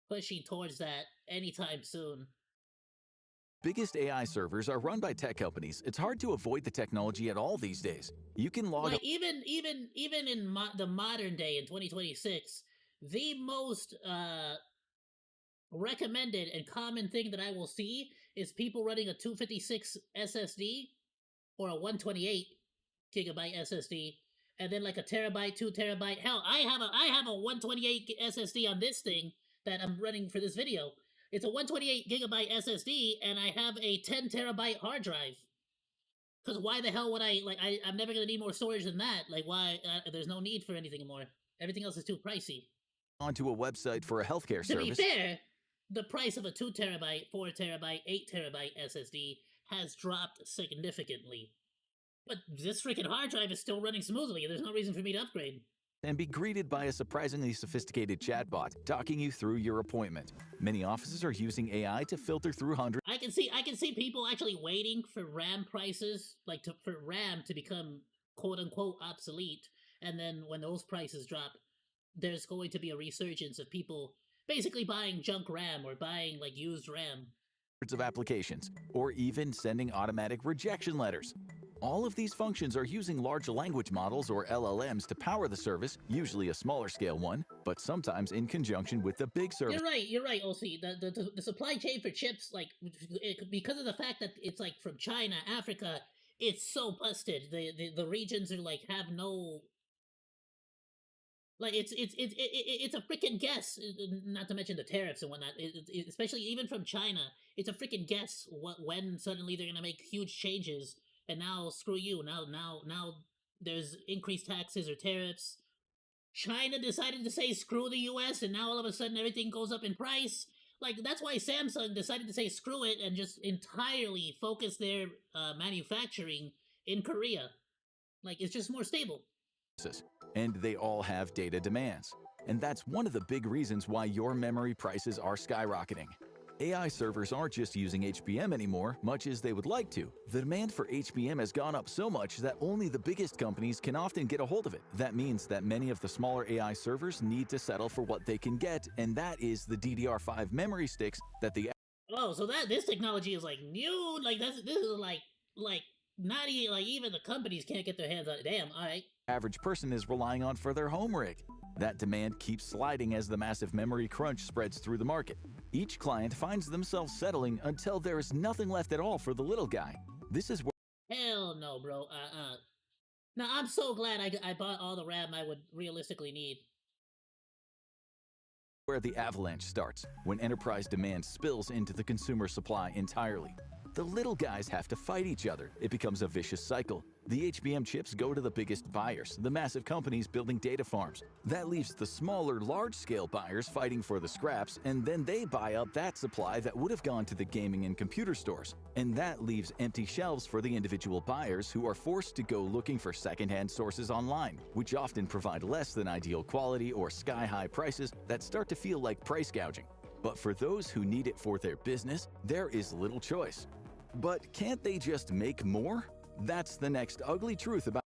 pushing towards that anytime soon. Biggest AI servers are run by tech companies. It's hard to avoid the technology at all these days. You can log... Like even in the modern day in 2026, the most recommended and common thing that I will see is people running a 256 SSD or a 128 gigabyte SSD, and then like a terabyte, 2 terabyte. Hell, I have a 128 SSD on this thing that I'm running for this video. It's a 128 gigabyte SSD, and I have a 10 terabyte hard drive. Because why the hell would I'm never gonna need more storage than that. Like, why? There's no need for anything more. Everything else is too pricey. Onto a website for a healthcare service. To be fair, the price of a 2 terabyte, 4 terabyte, 8 terabyte SSD has dropped significantly. But this freaking hard drive is still running smoothly. There's no reason for me to upgrade. And be greeted by a surprisingly sophisticated chatbot talking you through your appointment. Many offices are using AI to filter through hundreds. I can see people actually waiting for RAM prices, for RAM to become quote unquote obsolete, and then when those prices drop, there's going to be a resurgence of people basically buying junk RAM or buying like used RAM. Of applications, or even sending automatic rejection letters. All of these functions are using large language models or LLMs to power the service, usually a smaller scale one, but sometimes in conjunction with the big service. You're right, OC. The supply chain for chips, because of the fact that it's like from China, Africa, it's so busted. The regions are like have no. Like it's a freaking guess. Not to mention the tariffs and whatnot. Especially even from China, it's a freaking guess when suddenly they're gonna make huge changes. And now screw you. Now there's increased taxes or tariffs. China decided to say screw the US, and now all of a sudden everything goes up in price. Like, that's why Samsung decided to say screw it and just entirely focus their manufacturing in Korea. Like, it's just more stable. And they all have data demands. And that's one of the big reasons why your memory prices are skyrocketing. AI servers aren't just using HBM anymore, much as they would like to. The demand for HBM has gone up so much that only the biggest companies can often get a hold of it. That means that many of the smaller AI servers need to settle for what they can get, and that is the DDR5 memory sticks that the... Oh, so this technology is like new, like this is like not even, like even the companies can't get their hands on it. Damn, alright. Average person is relying on for their home rig. That demand keeps sliding as the massive memory crunch spreads through the market. Each client finds themselves settling until there is nothing left at all for the little guy. This is where... Hell no, bro. Now, I'm so glad I bought all the RAM I would realistically need. Where the avalanche starts, when enterprise demand spills into the consumer supply entirely. The little guys have to fight each other. It becomes a vicious cycle. The HBM chips go to the biggest buyers, the massive companies building data farms. That leaves the smaller, large-scale buyers fighting for the scraps, and then they buy up that supply that would have gone to the gaming and computer stores. And that leaves empty shelves for the individual buyers who are forced to go looking for secondhand sources online, which often provide less than ideal quality or sky-high prices that start to feel like price gouging. But for those who need it for their business, there is little choice. But can't they just make more? That's the next ugly truth about...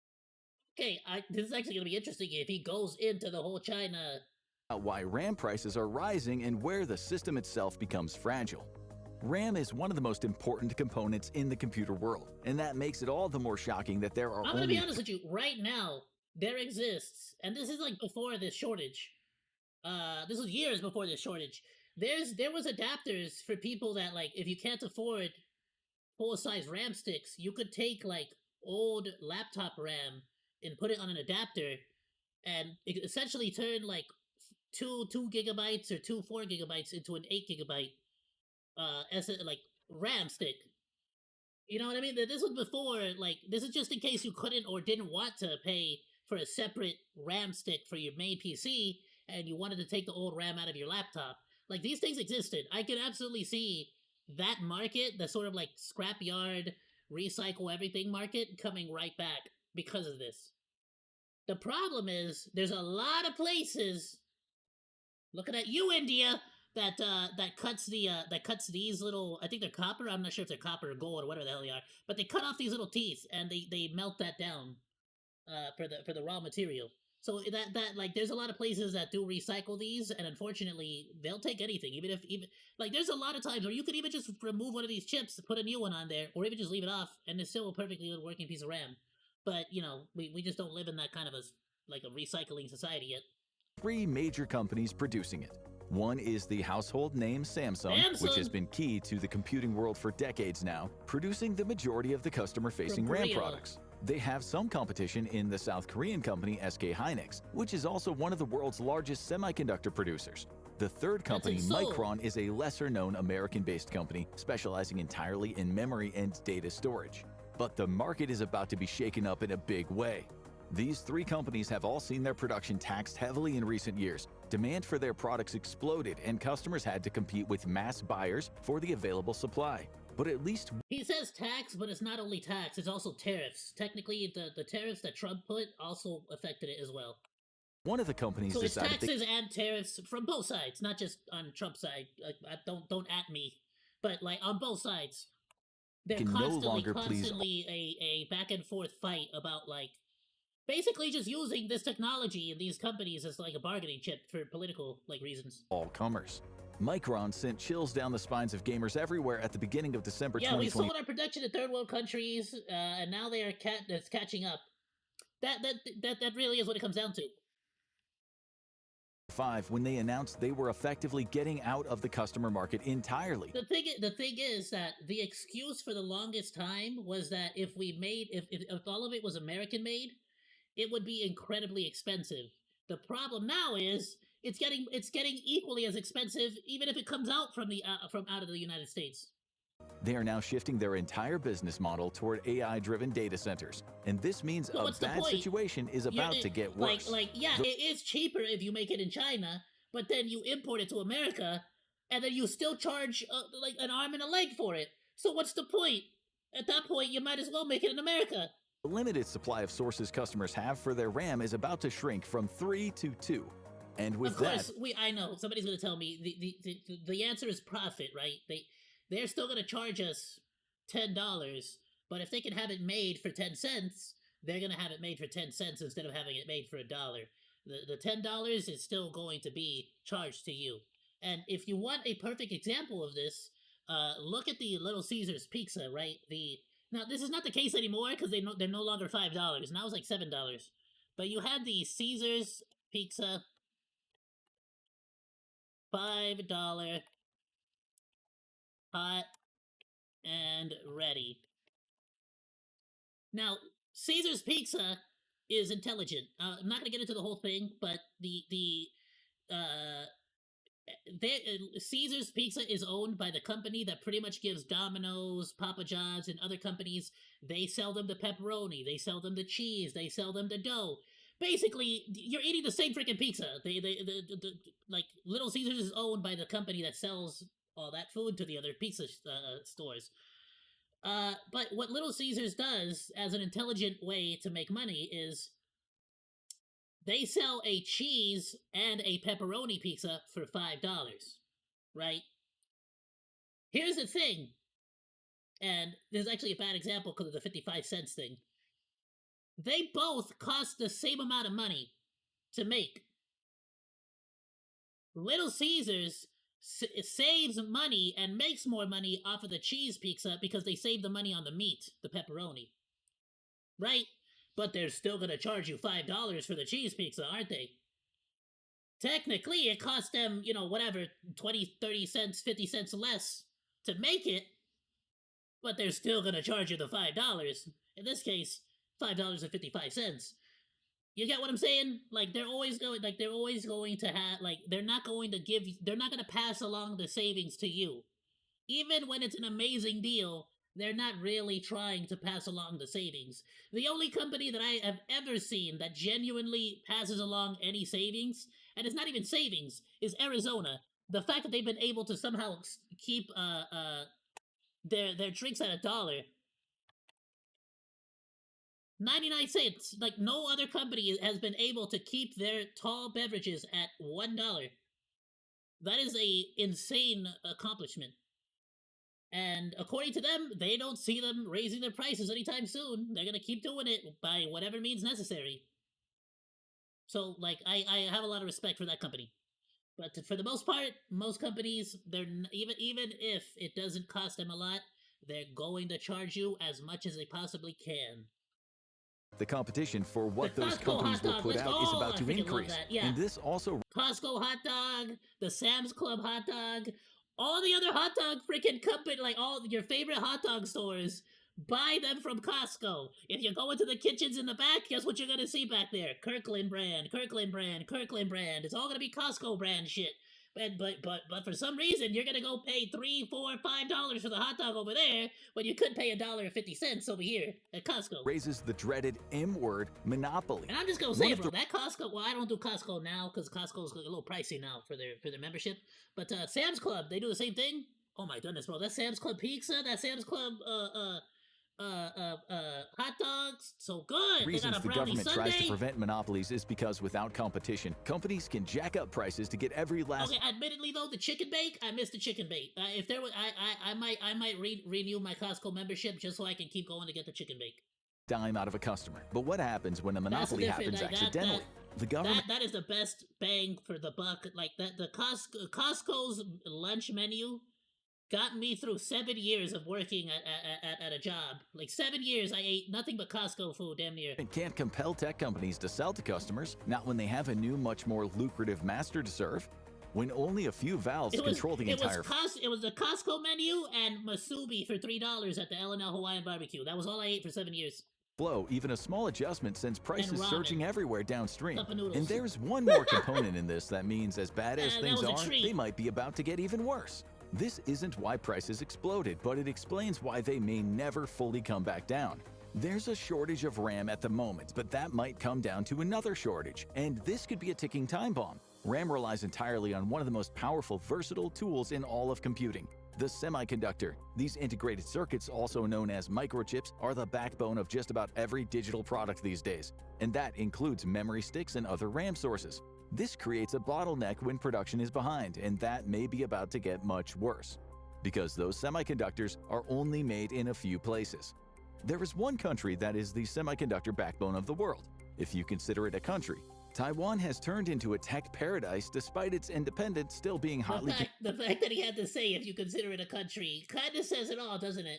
Okay, this is actually going to be interesting if he goes into the whole China... why RAM prices are rising and where the system itself becomes fragile. RAM is one of the most important components in the computer world, and that makes it all the more shocking that there are I'm going to be honest with you, right now, there exists, and this is like before this shortage. This was years before this shortage. There was adapters for people that, like, if you can't afford full-size RAM sticks, you could take like old laptop RAM and put it on an adapter, and it essentially turn like two gigabytes or 4 gigabytes into an 8 gigabyte like RAM stick. You know what I mean? This was before, like, this is just in case you couldn't or didn't want to pay for a separate RAM stick for your main PC and you wanted to take the old RAM out of your laptop. Like, these things existed. I can absolutely see that market, the sort of like scrapyard, recycle everything market, coming right back because of this. The problem is there's a lot of places, looking at you, India, that cuts these little, I think they're copper, I'm not sure if they're copper or gold or whatever the hell they are, but they cut off these little teeth and they melt that down for the raw material. So that like, there's a lot of places that do recycle these, and unfortunately, they'll take anything. Even like, there's a lot of times where you could even just remove one of these chips, put a new one on there, or even just leave it off, and it's still a perfectly good working piece of RAM. But, you know, we just don't live in that kind of a recycling society yet. 3 major companies producing it. One is the household name Samsung, which has been key to the computing world for decades now, producing the majority of the customer-facing RAM products. They have some competition in the South Korean company SK Hynix, which is also one of the world's largest semiconductor producers. The third company, Micron, is a lesser-known American-based company specializing entirely in memory and data storage. But the market is about to be shaken up in a big way. These three companies have all seen their production taxed heavily in recent years. Demand for their products exploded, and customers had to compete with mass buyers for the available supply. But at least he says tax, but it's not only tax, it's also tariffs. Technically, the tariffs that Trump put also affected it as well. One of the companies so it's decided taxes and tariffs from both sides, not just on Trump's side. Don't at me, but like on both sides. They're constantly a back and forth fight about like basically just using this technology and these companies as like a bargaining chip for political like reasons. All comers. Micron sent chills down the spines of gamers everywhere at the beginning of December 2020. Yeah, we sold our production to third world countries, and now they are catching up. That really is what it comes down to. When they announced they were effectively getting out of the customer market entirely. The thing is that the excuse for the longest time was that if all of it was American made, it would be incredibly expensive. The problem now is it's getting equally as expensive even if it comes out from out of the United States. They are now shifting their entire business model toward AI-driven data centers, and this means a bad situation is about to get worse. It is cheaper if you make it in China, but then you import it to America, and then you still charge like an arm and a leg for it. So what's the point? At that point, you might as well make it in America. The limited supply of sources customers have for their RAM is about to shrink from 3 to 2. And with that, I know somebody's going to tell me the answer is profit, right? They're still going to charge us $10, but if they can have it made for 10 cents, they're going to have it made for 10 cents instead of having it made for $1. The $10 is still going to be charged to you. And if you want a perfect example of this, look at the Little Caesars pizza, right? Now this is not the case anymore because they're no longer $5. Now it's like $7. But you had the Caesars pizza, $5. Hot and ready. Now, Caesar's Pizza is intelligent. I'm not gonna get into the whole thing, but Caesar's Pizza is owned by the company that pretty much gives Domino's, Papa John's, and other companies. They sell them the pepperoni, they sell them the cheese, they sell them the dough. Basically, you're eating the same freaking pizza. Like Little Caesars is owned by the company that sells all that food to the other pizza stores. But what Little Caesars does as an intelligent way to make money is they sell a cheese and a pepperoni pizza for $5, right? Here's the thing, and there's actually a bad example because of the 55 cents thing. They both cost the same amount of money to make. Little Caesars saves money and makes more money off of the cheese pizza because they save the money on the meat, the pepperoni. Right? But they're still going to charge you $5 for the cheese pizza, aren't they? Technically, it costs them, whatever, 20, 30 cents, 50 cents less to make it, but they're still going to charge you the $5. In this case, $5.55. You get what I'm saying? Like they're always going to have they're not going to pass along the savings to you. Even when it's an amazing deal, they're not really trying to pass along the savings. The only company that I have ever seen that genuinely passes along any savings, and it's not even savings, is Arizona. The fact that they've been able to somehow keep their drinks at $1. 99 cents. Like no other company has been able to keep their tall beverages at $1. That is a insane accomplishment. And according to them, they don't see them raising their prices anytime soon. They're gonna keep doing it by whatever means necessary. So, I have a lot of respect for that company. But for the most part, most companies, they're even if it doesn't cost them a lot, they're going to charge you as much as they possibly can. The competition for what those companies will put out is about to increase. Yeah. And this also Costco hot dog, the Sam's Club hot dog, all the other hot dog freaking company, like all your favorite hot dog stores, buy them from Costco. If you go into the kitchens in the back, guess what you're gonna see back there? Kirkland brand, Kirkland brand, Kirkland brand. It's all gonna be Costco brand shit. But for some reason you're gonna go pay $3, $4, $5 for the hot dog over there when you could pay $1.50 over here at Costco. Raises the dreaded M word, monopoly. And I'm just gonna say, bro, that Costco. Well, I don't do Costco now because Costco's a little pricey now for their membership. But Sam's Club, they do the same thing. Oh my goodness, bro, that Sam's Club pizza, that Sam's Club hot dogs, so good. Reasons they got a the government Sunday. tries to prevent monopolies is because without competition, companies can jack up prices to get every last. Okay, admittedly though, the chicken bake, I missed the chicken bake. If there was, I might renew my Costco membership just so I can keep going to get the chicken bake. Dime out of a customer. But what happens when a monopoly happens accidentally? The government. That is the best bang for the buck. Like that, the Costco's lunch menu got me through 7 years of working at a job. Like 7 years, I ate nothing but Costco food, damn near. It can't compel tech companies to sell to customers, not when they have a new, much more lucrative master to serve. When only a few valves control the entire. It was the Costco menu and masubi for $3 at the L&L Hawaiian Barbecue. That was all I ate for 7 years. Flow, even a small adjustment sends prices surging everywhere downstream. And there's one more component in this that means as bad as things are, they might be about to get even worse. This isn't why prices exploded, but it explains why they may never fully come back down. There's a shortage of RAM at the moment, but that might come down to another shortage, and this could be a ticking time bomb. RAM relies entirely on one of the most powerful, versatile tools in all of computing, the semiconductor. These integrated circuits, also known as microchips, are the backbone of just about every digital product these days, and that includes memory sticks and other RAM sources. This creates a bottleneck when production is behind, and that may be about to get much worse, because those semiconductors are only made in a few places. There is one country that is the semiconductor backbone of the world, if you consider it a country. Taiwan has turned into a tech paradise despite its independence still being hotly the fact that he had to say if you consider it a country kind of says it all, doesn't it?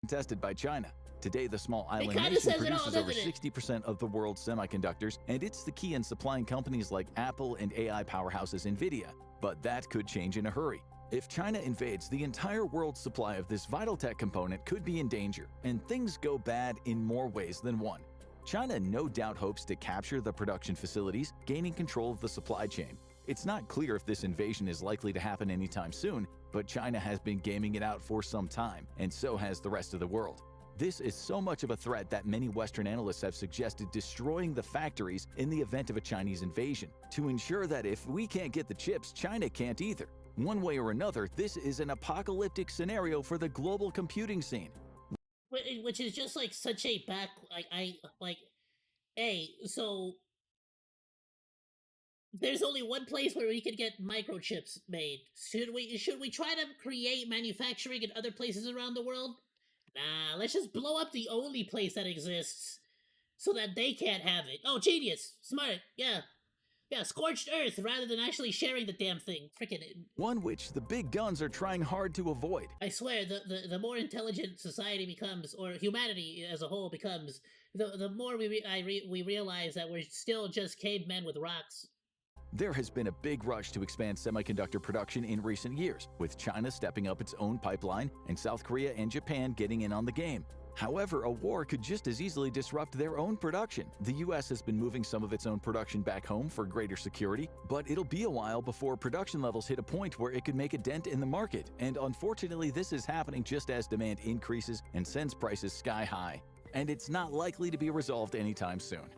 contested by China. Today, the small island nation produces over 60% of the world's semiconductors, and it's the key in supplying companies like Apple and AI powerhouses NVIDIA. But that could change in a hurry. If China invades, the entire world's supply of this vital tech component could be in danger, and things go bad in more ways than one. China no doubt hopes to capture the production facilities, gaining control of the supply chain. It's not clear if this invasion is likely to happen anytime soon, but China has been gaming it out for some time, and so has the rest of the world. This is so much of a threat that many Western analysts have suggested destroying the factories in the event of a Chinese invasion, to ensure that if we can't get the chips, China can't either. One way or another, this is an apocalyptic scenario for the global computing scene. Which is just like such a back, so there's only one place where we could get microchips made. Should we try to create manufacturing in other places around the world? Nah, let's just blow up the only place that exists so that they can't have it. Oh, genius. Smart. Yeah. Yeah, scorched earth rather than actually sharing the damn thing. Frickin' it. One which the big guns are trying hard to avoid. I swear, the more intelligent society becomes, or humanity as a whole becomes, the more we realize that we're still just cavemen with rocks. There has been a big rush to expand semiconductor production in recent years, with China stepping up its own pipeline and South Korea and Japan getting in on the game. However, a war could just as easily disrupt their own production. The US has been moving some of its own production back home for greater security, but it'll be a while before production levels hit a point where it could make a dent in the market. And unfortunately, this is happening just as demand increases and sends prices sky high. And it's not likely to be resolved anytime soon.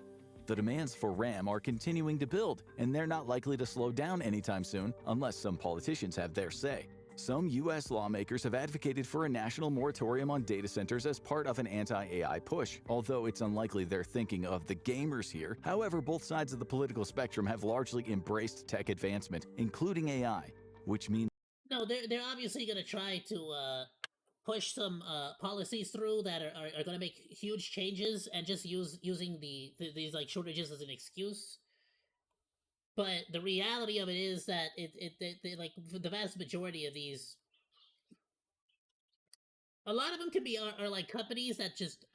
The demands for RAM are continuing to build, and they're not likely to slow down anytime soon unless some politicians have their say. Some U.S. lawmakers have advocated for a national moratorium on data centers as part of an anti-AI push, although it's unlikely they're thinking of the gamers here. However, both sides of the political spectrum have largely embraced tech advancement, including AI, which means... No, they're obviously going to try to push some policies through that are going to make huge changes and just using these like shortages as an excuse. But the reality of it is that they like the vast majority of these, a lot of them can be are like companies that just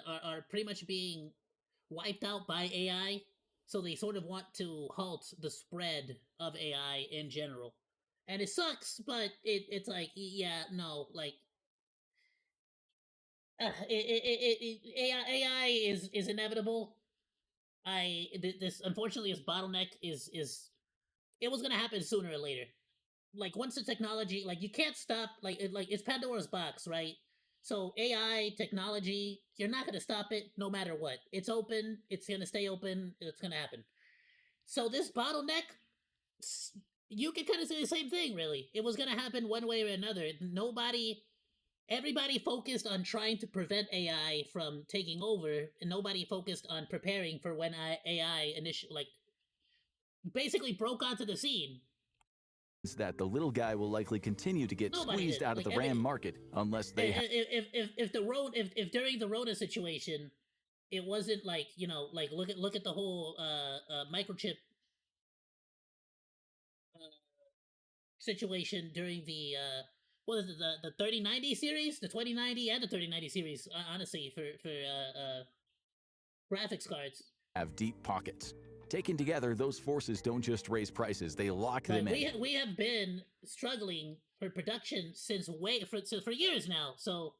are pretty much being wiped out by AI. So they sort of want to halt the spread of AI in general. And it sucks, but it's like, yeah, no, like, AI is inevitable. This unfortunately this bottleneck is it was gonna happen sooner or later. Like once the technology, like you can't stop, like it's Pandora's box, right? So AI technology, you're not gonna stop it no matter what. It's open. It's gonna stay open. It's gonna happen. So this bottleneck, you can kind of say the same thing. Really, it was gonna happen one way or another. Everybody focused on trying to prevent AI from taking over, and nobody focused on preparing for when AI initially, like, basically broke onto the scene. That the little guy will likely continue to get squeezed out of the RAM market unless they if during the Rona situation, it wasn't like, you know, like look at the whole microchip situation during the what is it, the 3090 series, the 2090 and the 3090 series, honestly, for graphics cards have deep pockets. Taken together, those forces don't just raise prices, they lock them in. We have been struggling for production since for years now. So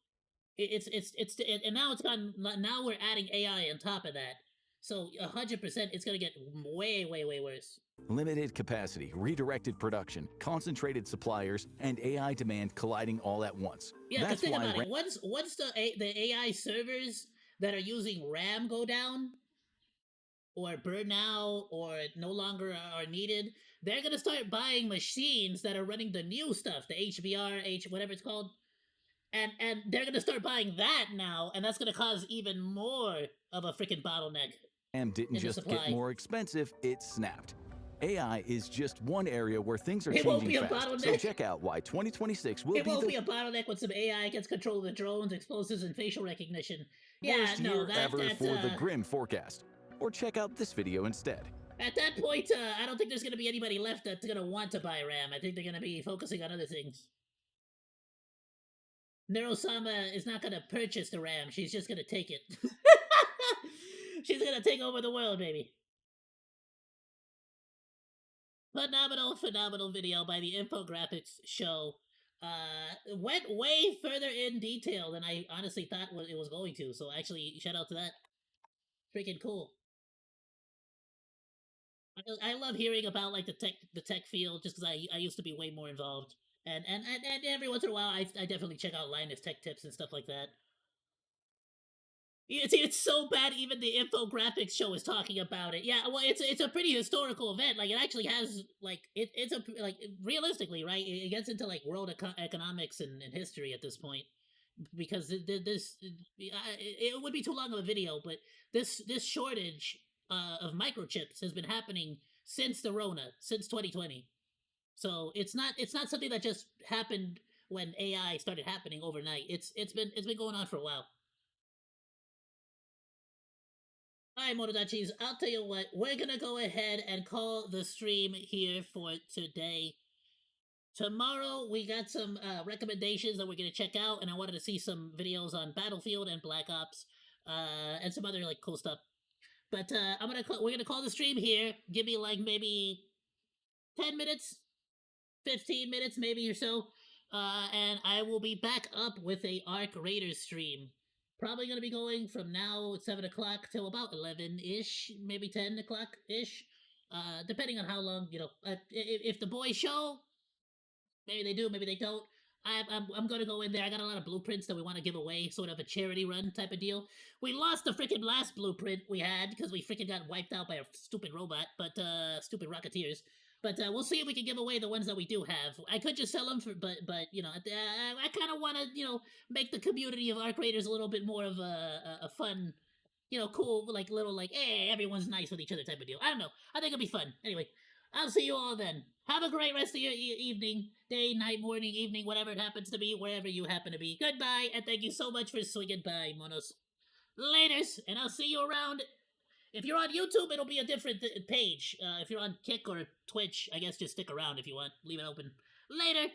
and now it's gone. Now we're adding AI on top of that. So 100%, it's gonna get way worse. Limited capacity, redirected production, concentrated suppliers, and AI demand colliding all at once. Yeah, because think about it. Once the AI servers that are using RAM go down, or burn out, or no longer are needed, they're gonna start buying machines that are running the new stuff, the HBR, whatever it's called, and they're gonna start buying that now, and that's gonna cause even more of a freaking bottleneck. RAM didn't just get more expensive; it snapped. AI is just one area where things are changing fast. So check out why 2026 will be a bottleneck when some AI gets control of the drones, explosives, and facial recognition. Worst year ever for the grim forecast. Or check out this video instead. At that point, I don't think there's going to be anybody left that's going to want to buy RAM. I think they're going to be focusing on other things. Neurosama is not going to purchase the RAM. She's just going to take it. She's going to take over the world, baby. Phenomenal video by the infographics show. Went way further in detail than I honestly thought it was going to. So actually, shout out to that. Freaking cool. I love hearing about like the tech field, just because I used to be way more involved, and every once in a while I definitely check out Linus Tech Tips and stuff like that. It's so bad even the infographics show is talking about it. Yeah, well, it's a pretty historical event. Like it actually has like it's a like realistically, right? It gets into like world economics and history at this point, because this it would be too long of a video, but this shortage of microchips has been happening since the Rona, since 2020. So it's not something that just happened when AI started happening overnight. It's been going on for a while. Alright, Morodachis, I'll tell you what, we're gonna go ahead and call the stream here for today. Tomorrow, we got some recommendations that we're gonna check out, and I wanted to see some videos on Battlefield and Black Ops, and some other like cool stuff. But we're gonna call the stream here. Give me like maybe 10 minutes, 15 minutes maybe or so, and I will be back up with a Arc Raiders stream. Probably gonna be going from now at 7 o'clock till about 11-ish, maybe 10 o'clock-ish, depending on how long, you know, if the boys show, maybe they do, maybe they don't. I'm gonna go in there. I got a lot of blueprints that we want to give away, sort of a charity run type of deal. We lost the freaking last blueprint we had because we freaking got wiped out by a stupid robot, but stupid Rocketeers. But we'll see if we can give away the ones that we do have. I could just sell them for, but you know, I kind of want to, you know, make the community of Arc Raiders a little bit more of a fun, you know, cool, like little like, hey, everyone's nice with each other type of deal. I don't know. I think it'll be fun. Anyway, I'll see you all then. Have a great rest of your evening, day, night, morning, evening, whatever it happens to be, wherever you happen to be. Goodbye, and thank you so much for swinging by, Monos. Laters, and I'll see you around. If you're on YouTube, it'll be a different page. If you're on Kick or Twitch, I guess just stick around if you want. Leave it open. Later!